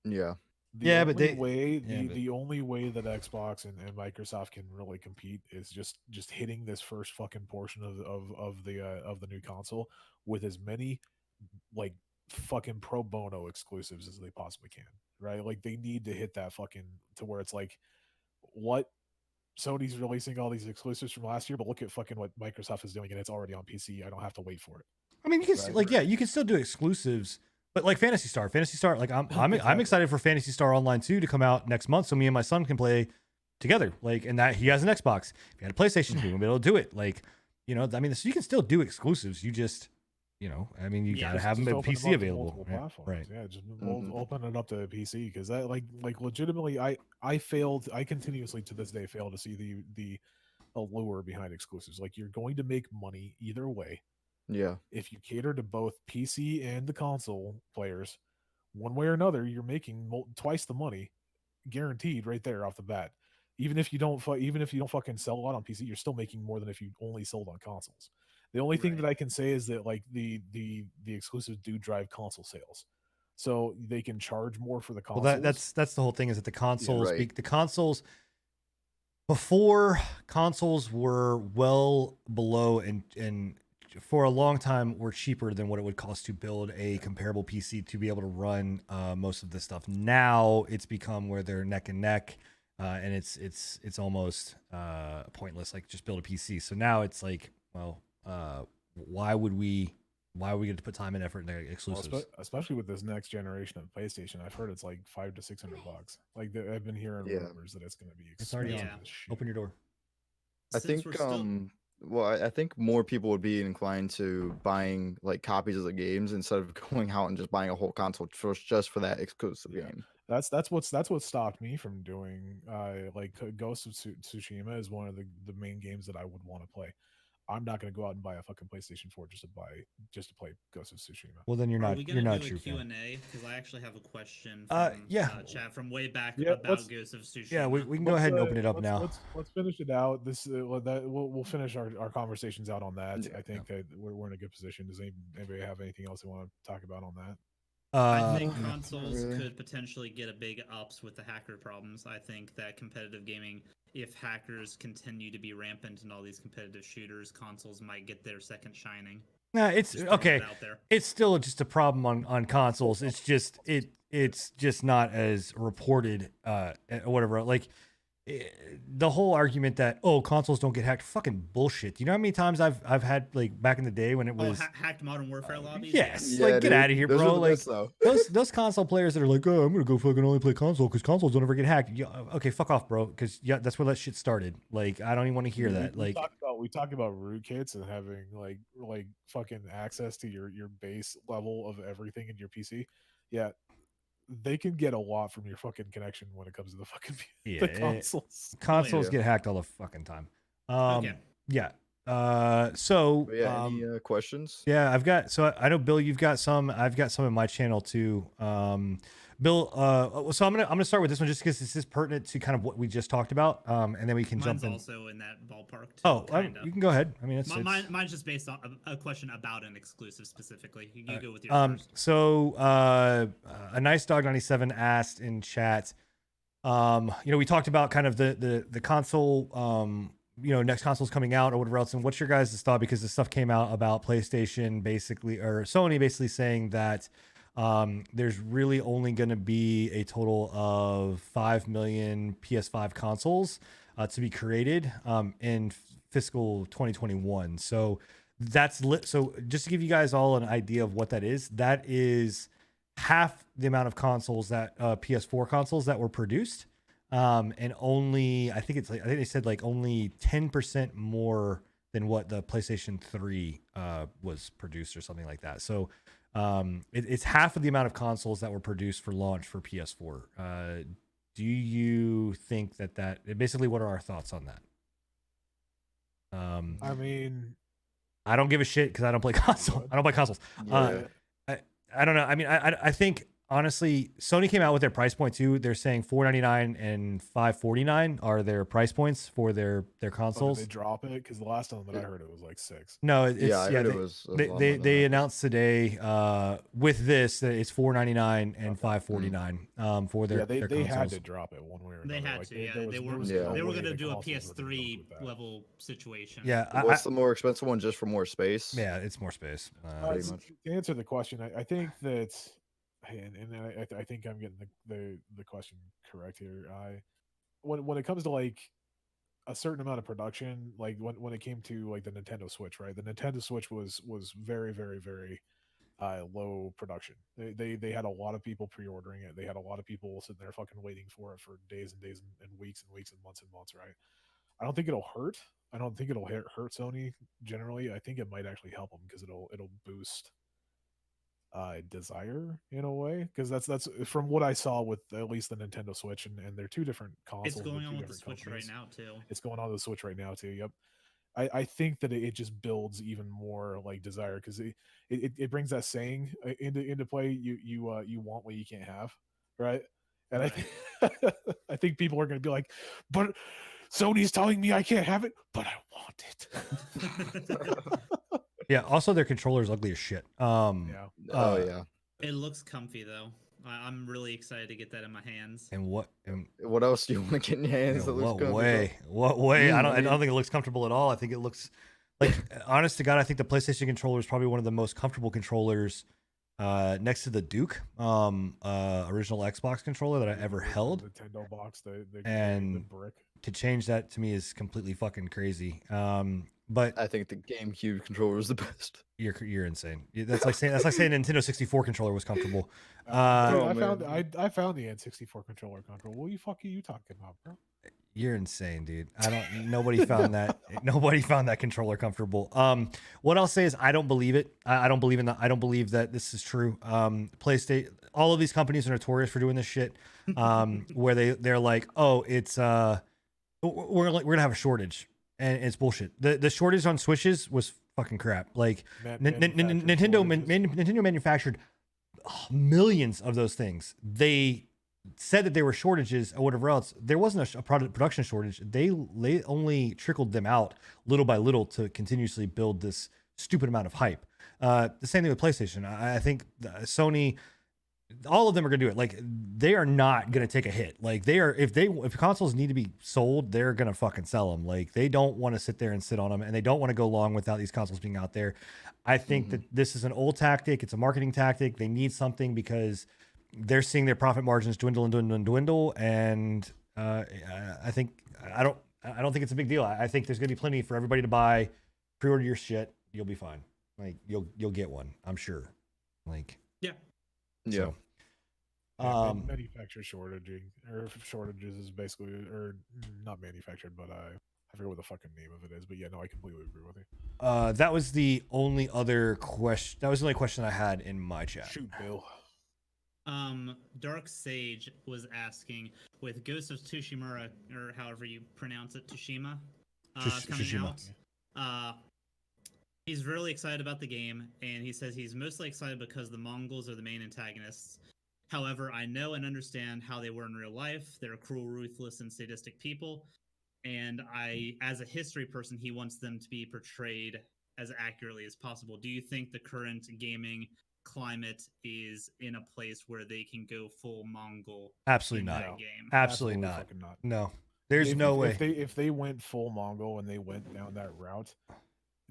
Yeah. The Yeah, but only they- way yeah, but- the only way that Xbox and Microsoft can really compete is just hitting this first fucking portion of the new console with as many like fucking pro bono exclusives as they possibly can, right? Like they need to hit that fucking to where it's like, what, Sony's releasing all these exclusives from last year, but look at fucking what Microsoft is doing, and it's already on PC. I don't have to wait for it. I mean, you can Right. like, yeah, you can still do exclusives, but like Fantasy Star, like I'm Exactly. excited for Fantasy Star Online 2 to come out next month, so me and my son can play together. Like, and that he has an Xbox. If he had a PlayStation, he would be able to do it. Like, you know, I mean, so you can still do exclusives. You just, you know, I mean, you Yeah, gotta have them Just at open PC up to available. multiple Yeah, platforms. right. Yeah, just Mhm. open it up to PC, because that like legitimately, I continuously to this day fail to see the allure behind exclusives. Like you're going to make money either way Yeah. if you cater to both PC and the console players. One way or another, you're making twice the money, guaranteed, right there off the bat. Even if you don't fucking sell a lot on PC, you're still making more than if you only sold on consoles. The only thing that Right. I can say is that like the exclusives do drive console sales, so they can charge more for the Well, consoles. that's the whole thing is that the consoles, right. the consoles before consoles were well below and for a long time were cheaper than what it would cost to build a comparable PC to be able to run most of this stuff. Now it's become where they're neck and neck, and it's almost pointless. Like just build a PC. So now it's like, well, why would we get to put time and effort into Well, exclusives? especially with this next generation of PlayStation, I've heard it's like $500 to $600. Like I've been hearing Yeah. rumors that it's going to be It's already expensive on. as shit. Open your door. I Since think we're still- well, I think more people would be inclined to buying like copies of the games instead of going out and just buying a whole console just for that exclusive Yeah. game. That's what stopped me from doing like Ghost of Tsushima is one of the main games that I would want to play. I'm not going to go out and buy a fucking PlayStation 4 just to play Ghost of Tsushima. Well, then you're Are not we you're gonna not do a true fan. Q&A? Because I actually have a question Uh, from yeah. chat from way back Yeah, about let's- Ghost of Tsushima. Yeah, we can go ahead and open it up now. Let's finish it out. This we'll finish our conversations out on that. Yeah, I think that we're in a good position. Does anybody have anything else they want to talk about on that? I think not consoles really. could potentially get a big ups with the hacker problems. I think that competitive gaming, if hackers continue to be rampant in all these competitive shooters, consoles might get their second shining. Nah, it's Just throwing okay. it out there. It's still just a problem on consoles. It's just not as reported or whatever. Like the whole argument that consoles don't get hacked, fucking bullshit. You know how many times I've had like back in the day when it was Hacked Modern Warfare lobbies. yes, Yeah, like get dude. out of here, Those are bro. the Like best, though. those console players that are like, oh, I'm gonna go fucking only play console because consoles don't ever get hacked. Yeah, okay, fuck off, bro. Because yeah, that's where that shit started. Like I don't even want to hear that. Like we talk about rootkits and having like fucking access to your base level of everything in your PC. Yeah, they can get a lot from your fucking connection when it comes to the fucking Yeah, the consoles. consoles Yeah. get hacked all the fucking time. Okay. Yeah. So But yeah, any questions? yeah, I've got I know Bill, you've got some. I've got some in my channel too. Bill, so I'm gonna start with this one just because this is pertinent to kind of what we just talked about. And then we can Mine's jump in. also in that ballpark. Too, Oh, kinda. you can go ahead. I mean, it's Mine's just based on a question about an exclusive specifically. You go with yours first. So a nice dog 97 asked in chat. We talked about kind of the console. Next console's coming out or whatever else. And what's your guys' thought? Because the stuff came out about PlayStation basically, or Sony basically saying that there's really only going to be a total of 5 million PS5 consoles to be created in fiscal 2021. So so just to give you guys all an idea of what that is half the amount of consoles that PS4 consoles that were produced. And only, I think they said like only 10% more than what the PlayStation 3 was produced or something like that. So it's half of the amount of consoles that were produced for launch for PS4. Do you think that basically, what are our thoughts on that? I mean, I don't give a shit because I don't play console. I don't play consoles. Yeah. I don't know. I mean, I think honestly, Sony came out with their price point too. They're saying $499 and $549 are their price points for their consoles. Did they drop it? Because the last time that I heard it was like 6. No, it's Yeah, I heard they, it was a they lot they, more than they that. announced today with this that it's $499 and $549 for their They consoles. had to drop it one way or another. They had Like, to, there yeah. was- They there were was Yeah. no they were way going to the do a consoles would be PS3 with that. level situation. Yeah, What's the more expensive one just for more space? yeah, it's more space. Pretty much. To answer the question, I think that, and I think I'm getting the question correct here. When it comes to like a certain amount of production, like when it came to like the Nintendo Switch, right? The Nintendo Switch was very very very low production. They had a lot of people pre-ordering it. They had a lot of people sitting there fucking waiting for it for days and days and weeks and weeks and months, right? I don't think it'll hurt. I don't think it'll hurt Sony generally. I think it might actually help them because it'll boost desire in a way, because that's from what I saw with at least the Nintendo Switch, and they're two different consoles. It's going on two with the different Switch companies. right now too. It's going on the Switch right now too. Yep. I think that it just builds even more like desire, because it brings that saying into play. You want what you can't have, right? And Right. I think people are going to be like, but Sony's telling me I can't have it, but I want it. Yeah. Also, their controller's ugly as shit. Yeah. Oh yeah. It looks comfy though. I'm really excited to get that in my hands. And what? What else do you want to get in your hands? In that looks what comfy, way? What way? I I don't think it looks comfortable at all. I think it looks like, honest to God, I think the PlayStation controller is probably one of the most comfortable controllers next to the Duke original Xbox controller that I ever held. Nintendo box, the And brick. To change that to me is completely fucking crazy. But I think the GameCube controller is the best. you're insane. That's like saying Nintendo 64 controller was comfortable. Dude, Oh, I found the N64 controller comfortable. What the fuck are you talking about, bro? You're insane, dude. Nobody found that. Nobody found that controller comfortable. What I'll say is I don't believe it. I don't believe in that. I don't believe that this is true. PlayStation, all of these companies are notorious for doing this shit. Where they're like, oh, it's we're gonna have a shortage, and it's bullshit. The shortage on Switches was fucking crap. Like Nintendo manufactured millions of those things. They said that they were shortages or whatever else. There wasn't a production shortage. They only trickled them out little by little to continuously build this stupid amount of hype. The same thing with PlayStation. I think Sony all of them are gonna do it. Like they are not gonna take a hit. Like they are if consoles need to be sold, they're gonna fucking sell them. Like they don't want to sit there and sit on them, and they don't want to go long without these consoles being out there. I think that this is an old tactic. It's a marketing tactic. They need something because they're seeing their profit margins dwindle and dwindle and dwindle. And I don't think it's a big deal. I think there's gonna be plenty for everybody to buy. Pre-order your shit. You'll be fine. Like you'll get one. I'm sure. Like Yeah. Yeah. so, manufacturer shortages is basically, or not manufactured, but I forget what the fucking name of it is. But yeah, no, I completely agree with you. that was the only other question. That was the only question I had in my chat. Shoot, Bill. Dark Sage was asking, with Ghost of Tsushima, or however you pronounce it, Tsushima, coming Tsushima. out. He's really excited about the game, and he says he's mostly excited because the Mongols are the main antagonists. However, I know and understand how they were in real life. They're cruel, ruthless, and sadistic people. And as a history person, he wants them to be portrayed as accurately as possible. Do you think the current gaming climate is in a place where they can go full Mongol Absolutely in not. that game? Absolutely not. fucking not. No, there's If- no if, way. If they went full Mongol and they went down that route,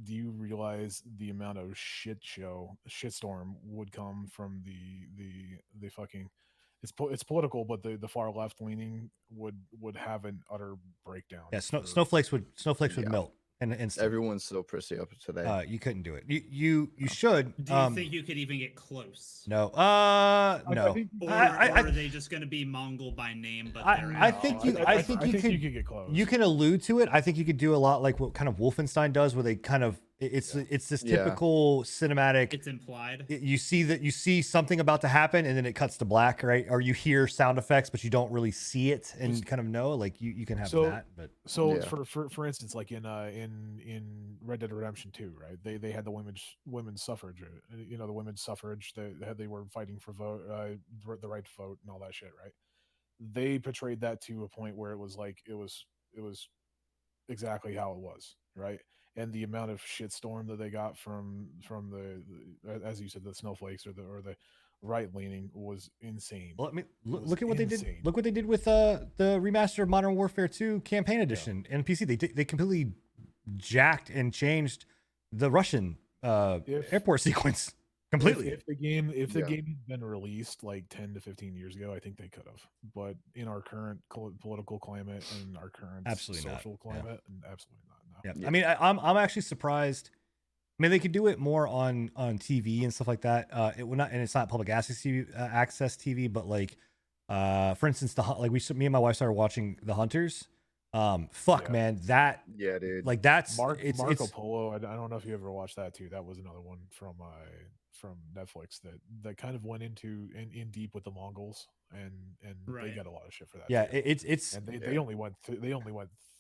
do you realize the amount of shitstorm would come from the fucking it's political, but the far left leaning would have an utter breakdown. Yeah, for- snowflakes would Yeah. melt and instant. Everyone's so prissy up today. You couldn't do it. You should. Do you think you could even get close? No. I No. think- Or, I- or are they just going to be Mongol by name? But I- they're I out? think you- I think you could- get close. You can allude to it. I think you could do a lot like what kind of Wolfenstein does, where they kind of it's this Yeah. typical cinematic. It's implied. You see something about to happen, and then it cuts to black, right? Or you hear sound effects, but you don't really see it and kind of know. Like you can have So- that, but So Yeah. for instance, like in Red Dead Redemption 2, right? They had the women's suffrage. You know, the women's suffrage. They were fighting for the right to vote and all that shit, right? They portrayed that to a point where it was exactly how it was, right? And the amount of shitstorm that they got from the as you said, the snowflakes or the right leaning was insane. well, I mean, It was look at what they insane. did. Look what they did with the remaster of Modern Warfare 2 campaign edition and PC. They completely jacked and changed the Russian If- airport sequence completely. If the game Yeah. had been released like 10 to 15 years ago, I think they could have. But in our current political climate and our current Absolutely not. social Yeah. climate, absolutely not. No. Yeah. Yeah. I mean, I'm actually surprised. I mean, they could do it more on TV and stuff like that. It would not, and it's not public access TV, but like, for instance, me and my wife started watching The Hunters. Fuck, Yeah. man, that Yeah, dude. like that's Marco it's Polo. I don't know if you ever watched that too. That was another one from Netflix that kind of went into in deep with the Mongols, and they Right. got a lot of shit for that. yeah, too. it's and they only went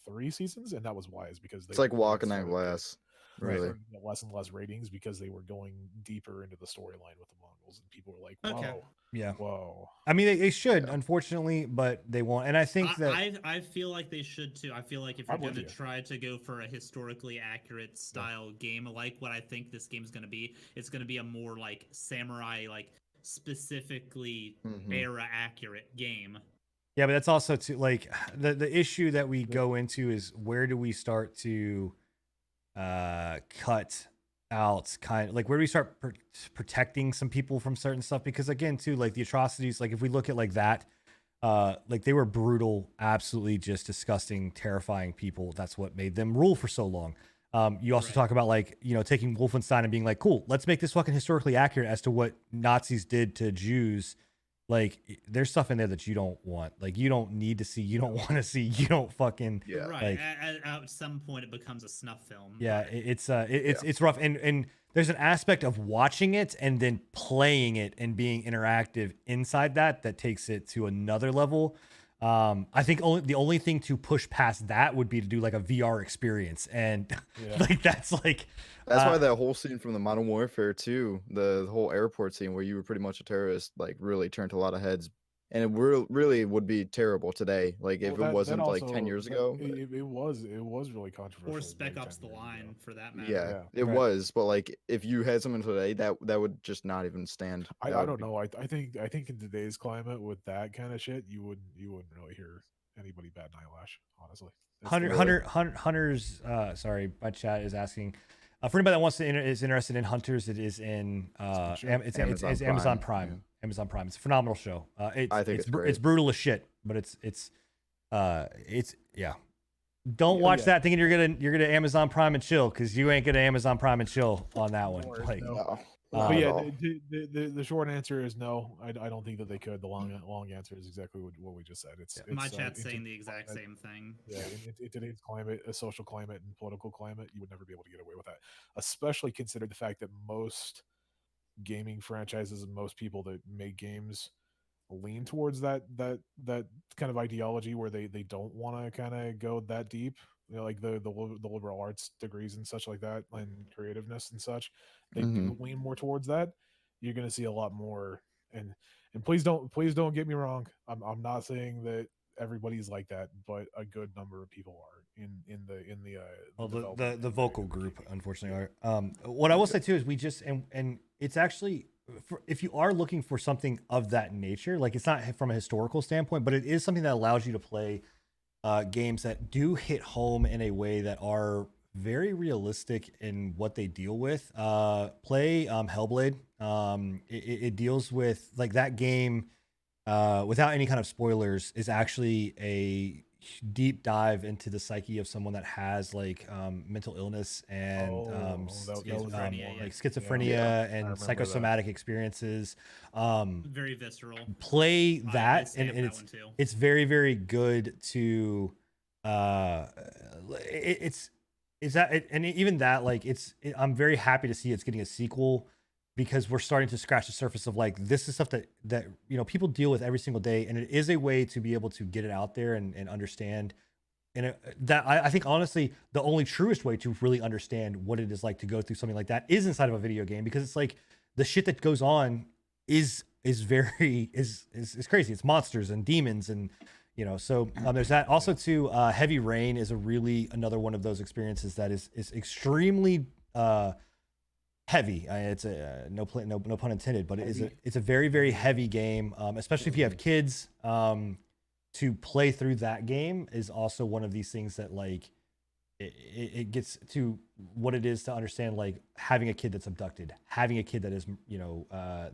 3 seasons, and that was wise because It's like walking started on glass. Right. Really. started to get less and less ratings because they were going deeper into the storyline with the Mongols, and people were like, Okay. "Whoa, yeah. whoa." I mean, they should, Yeah. unfortunately, but they won't. And I think that I feel like they should too. I feel like if you're I'm with going to you. try to go for a historically accurate style game, like what I think this game's going to be, it's going to be a more like samurai, like specifically Mhm. era accurate game. yeah, but that's also to like the issue that we go into is where do we start to cut out kind of like where do we start protecting some people from certain stuff, because again too like the atrocities, like if we look at like that like they were brutal, absolutely just disgusting, terrifying people. That's what made them rule for so long. You also Right. talk about like, you know, taking Wolfenstein and being like, cool, let's make this fucking historically accurate as to what Nazis did to Jews. Like there's stuff in there that you don't want, like you don't need to see, you don't want to see, you don't fucking Yeah. Right. like- At some point, it becomes a snuff film. yeah, but- it's rough, and there's an aspect of watching it and then playing it and being interactive inside that takes it to another level. I think the only thing to push past that would be to do like a VR experience, and Yeah. like that's like That's why uh, that whole scene from the Modern Warfare 2, the whole airport scene where you were pretty much a terrorist, like really turned a lot of heads and it really would be terrible today. Like if Well, it wasn't like also- 10 years that- ago. it was really controversial. Or Spec like Ops 10 The years Line ago. for that matter. Yeah, Yeah. it Right. was, but like if you had something today, that would just not even stand. I That would don't be- know. I think in today's climate with that kind of shit, you wouldn't really hear anybody bat an eyelash. Honestly, It's the way- Hunter's sorry, my chat is asking for anybody that wants to is interested in Hunters. It is in It's a good show. it's Amazon Amazon Prime, Prime. Amazon Prime. It's a phenomenal show. I think it's great. it's brutal as shit, but it's yeah. Don't Yeah, watch yeah. that thinking you're gonna Amazon Prime and chill, because you ain't gonna Amazon Prime and chill on that one. Or Like, no. No, But not But at yeah, all. the short answer is no. I don't think that they could. The long answer is exactly what we just said. It's My it's, chat's in saying to- the exact same thing. Yeah, in today's climate, a social climate and political climate, you would never be able to get away with that. Especially considered the fact that most gaming franchises and most people that make games lean towards that kind of ideology where they don't want to kind of go that deep. You know, like the liberal arts degrees and such like that, and creativeness and such. They do lean more towards that. You're going to see a lot more. And please don't get me wrong. I'm not saying that everybody's like that, but a good number of people are in the well, development the and vocal creative group, community. unfortunately, Yeah. are. What I will say too is we just and it's actually if you are looking for something of that nature, like it's not from a historical standpoint, but it is something that allows you to play games that do hit home in a way that are very realistic in what they deal with. Play Hellblade. It deals with like that game without any kind of spoilers is actually a deep dive into the psyche of someone that has like mental illness and Schizophrenia, yeah. like schizophrenia Yeah, I and remember that. psychosomatic experiences. Very visceral. Play I that, and stamped that it's one too. it's very very good to it's that and even that like I'm very happy to see it's getting a sequel, because we're starting to scratch the surface of like this is stuff that you know people deal with every single day, and it is a way to be able to get it out there and understand. And that I think honestly the only truest way to really understand what it is like to go through something like that is inside of a video game, because it's like the shit that goes on is very is crazy. It's monsters and demons and you know, so there's that. Also too, Heavy Rain is another one of those experiences that is extremely heavy. It's a no pun intended, but it's a very very heavy game, especially if you have kids. To play through that game is also one of these things that like it gets to what it is to understand like having a kid that's abducted, having a kid that is you know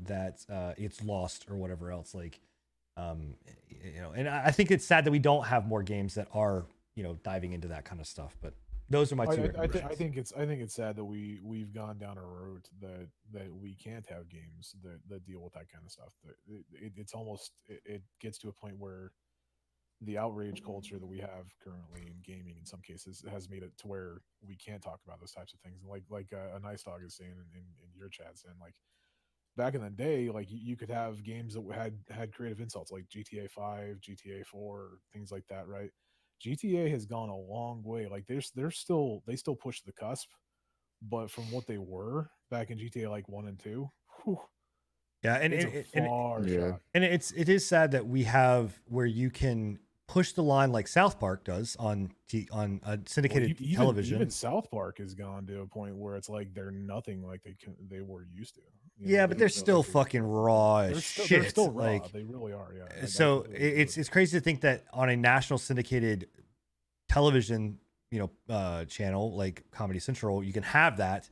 that it's lost or whatever else, like you know. And I think it's sad that we don't have more games that are you know diving into that kind of stuff, but those are my two I recommendations. think it's sad that we've gone down a route that we can't have games that deal with that kind of stuff. It's almost it gets to a point where the outrage culture that we have currently in gaming in some cases has made it to where we can't talk about those types of things. Like a nice dog is saying in your chat, saying like back in the day, like you could have games that had creative insults like GTA 5, GTA 4, things like that, right? GTA has gone a long way. Like they still push the cusp, but from what they were back in GTA like 1 and 2, whew, Yeah, and it's a far Yeah. shot. and it is sad that we have where you can push the line like South Park does on syndicated Well, television. Even South Park has gone to a point where it's like they're nothing like they were used to. You Yeah, know, but they're still like, fucking raw as shit. They're still raw. Like, They really are. Yeah. so completely agree with it's crazy to think that on a national syndicated television, you know, channel like Comedy Central, you can have that,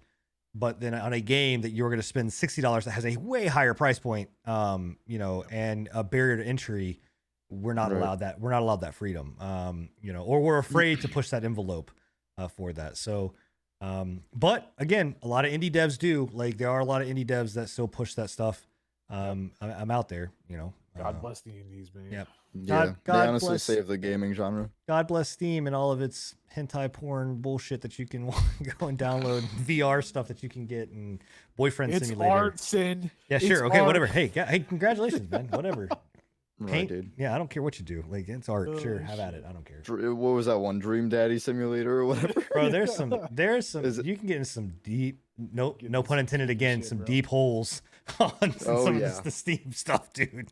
but then on a game that you're going to spend $60 that has a way higher price point, you know, and a barrier to entry, we're not Right. allowed that. We're not allowed that freedom, you know, or we're afraid to push that envelope for that. So, but again, a lot of indie devs do. Like there are a lot of indie devs that still push that stuff. I'm out there, you know. God bless the indies, man. Yep. Yeah, God they honestly bless- saved the gaming genre. God bless Steam and all of its hentai porn bullshit that you can go and download, VR stuff that you can get, and boyfriend It's simulator. art, Sin. Yeah, It's sure, okay, art. whatever. Hey, hey, congratulations, man. Whatever. Right, Paint, dude. yeah, I don't care what you do. Like it's art. Oh, Sure, have at it. I don't care. What was that one? Dream Daddy Simulator or whatever. Bro, there's some Is it- you can get in some deep no Get no in pun some intended deep again, shit, some bro. deep holes on Oh, some of yeah. the Steam stuff, dude.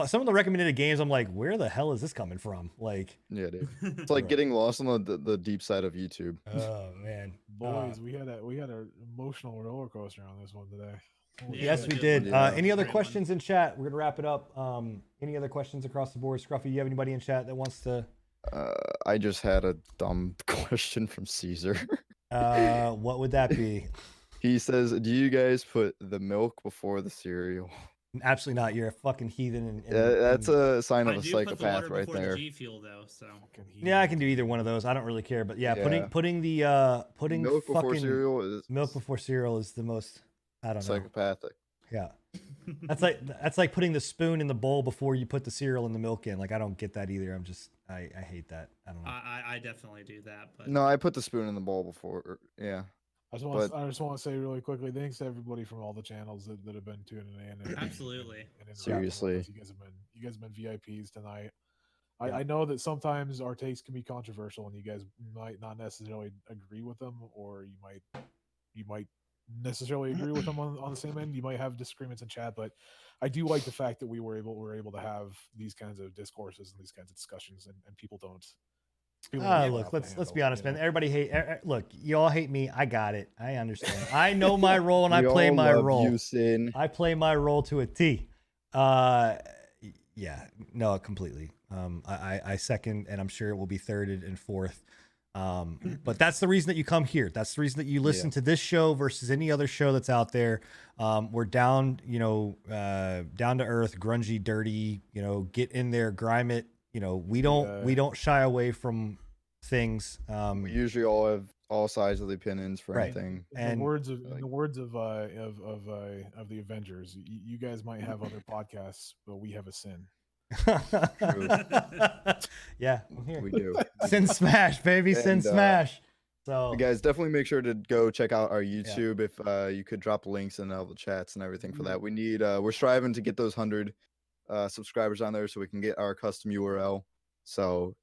Some of the recommended games, I'm like, where the hell is this coming from? Like, Yeah, dude. It's like getting lost on the deep side of YouTube. oh man, Boys, we had an emotional roller coaster on this one today. Holy yes, shit. we did. Yeah. Any other Great one. questions in chat? We're gonna wrap it up. Any other questions across the board? Scruffy, you have anybody in chat that wants to? I just had a dumb question from Caesar. What would that be? He says, "Do you guys put the milk before the cereal?" Absolutely not. You're a fucking heathen. That's a sign I of a do put the psychopath water right before there. the G Fuel though, so Fucking Yeah, I heathen. can do either one of those. I don't really care. But yeah, Yeah. putting Milk before fucking cereal is milk before cereal is the most. I don't know. psychopathic. Yeah, that's like putting the spoon in the bowl before you put the cereal and the milk in. Like I don't get that either. I hate that. I don't know. I definitely do that. But No, I put the spoon in the bowl before. Yeah. I just want to say really quickly, thanks to everybody from all the channels that have been tuning in. And, Absolutely. and interacting with Seriously. us. You guys have been VIPs tonight. I know that sometimes our takes can be controversial, and you guys might not necessarily agree with them, or you might necessarily agree with them on the same end. You might have disagreements in chat, but I do like the fact that we're able to have these kinds of discourses and these kinds of discussions, and people don't. People don't have Look, to let's be handle, honest, you man. know? Everybody hate. Look, you all hate me. I got it. I understand. I know my role, and I We play all my love role. You, Sin. I play my role to a T. Yeah, no, completely. I second, and I'm sure it will be thirded and fourth. But that's the reason that you come here. That's the reason that you listen to this show versus any other show that's out there. We're down, down to earth, grungy, dirty. Get in there, grime it. We don't shy away from things. We usually all have all sides of the opinions for Right. anything. In And- the words of like- the Avengers, you guys might have other podcasts, but we have a sin. Yeah, I'm here. We do. Sin smash, baby, sin And, smash. So You guys definitely make sure to go check out our YouTube. If you could drop links in all the chats and everything for that. We need. We're striving to get those 100 subscribers on there so we can get our custom URL. So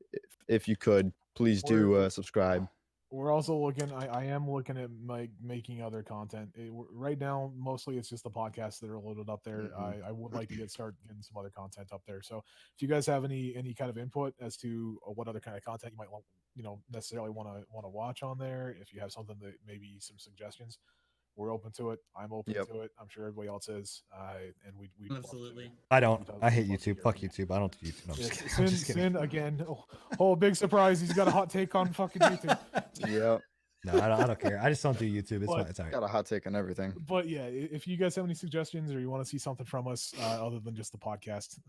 if you could, please do subscribe. We're also looking. I am looking at making other content. Right now, mostly it's just the podcasts that are loaded up there. Mhm. I would like to start getting some other content up there. So if you guys have any kind of input as to what other kind of content you might necessarily want to watch on there, if you have something that maybe some suggestions, we're open to it. I'm open Yep. to it. I'm sure everybody else is. And we Absolutely. I don't. I hate We'd love to YouTube. hear Fuck from you. YouTube. I don't do YouTube. No, I'm Yeah, just kidding. I'm just kidding. Sin again. Oh, big surprise! He's got a hot take on fucking YouTube. Yeah, No, I don't care. I just don't do YouTube. It's But- fine. It's all right. got a hot take on everything. But yeah, if you guys have any suggestions or you want to see something from us other than just the podcast,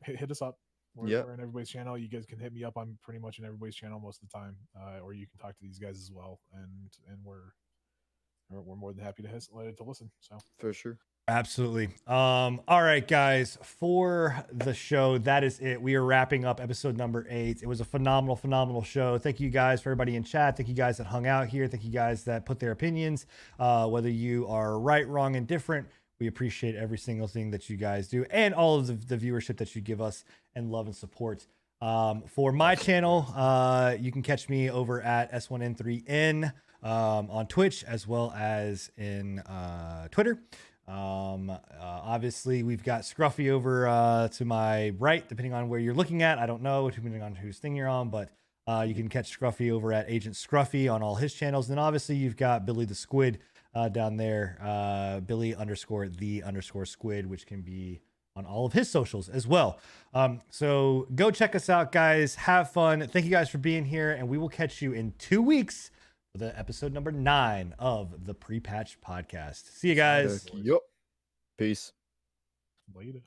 hit us up. Yep. We're in everybody's channel. You guys can hit me up. I'm pretty much in everybody's channel most of the time, or you can talk to these guys as well. And we're more than happy to listen. So For sure. Absolutely. All right, guys, for the show, that is it. We are wrapping up episode number 8. It was a phenomenal show. Thank you guys for everybody in chat. Thank you guys that hung out here. Thank you guys that put their opinions, whether you are right, wrong, and different. We appreciate every single thing that you guys do and all of the viewership that you give us and love and support. For my channel, you can catch me over at S1N3N on Twitch as well as in Twitter. Obviously, we've got Scruffy over to my right, depending on where you're looking at. I don't know, depending on whose thing you're on, but you can catch Scruffy over at Agent Scruffy on all his channels. And obviously, you've got Billy the Squid down there, Billy_the_squid, which can be on all of his socials as well. So go check us out, guys. Have fun. Thank you guys for being here, and we will catch you in 2 weeks for the episode number 9 of the Pre-Patch Podcast. See you guys. Yup. Peace. later.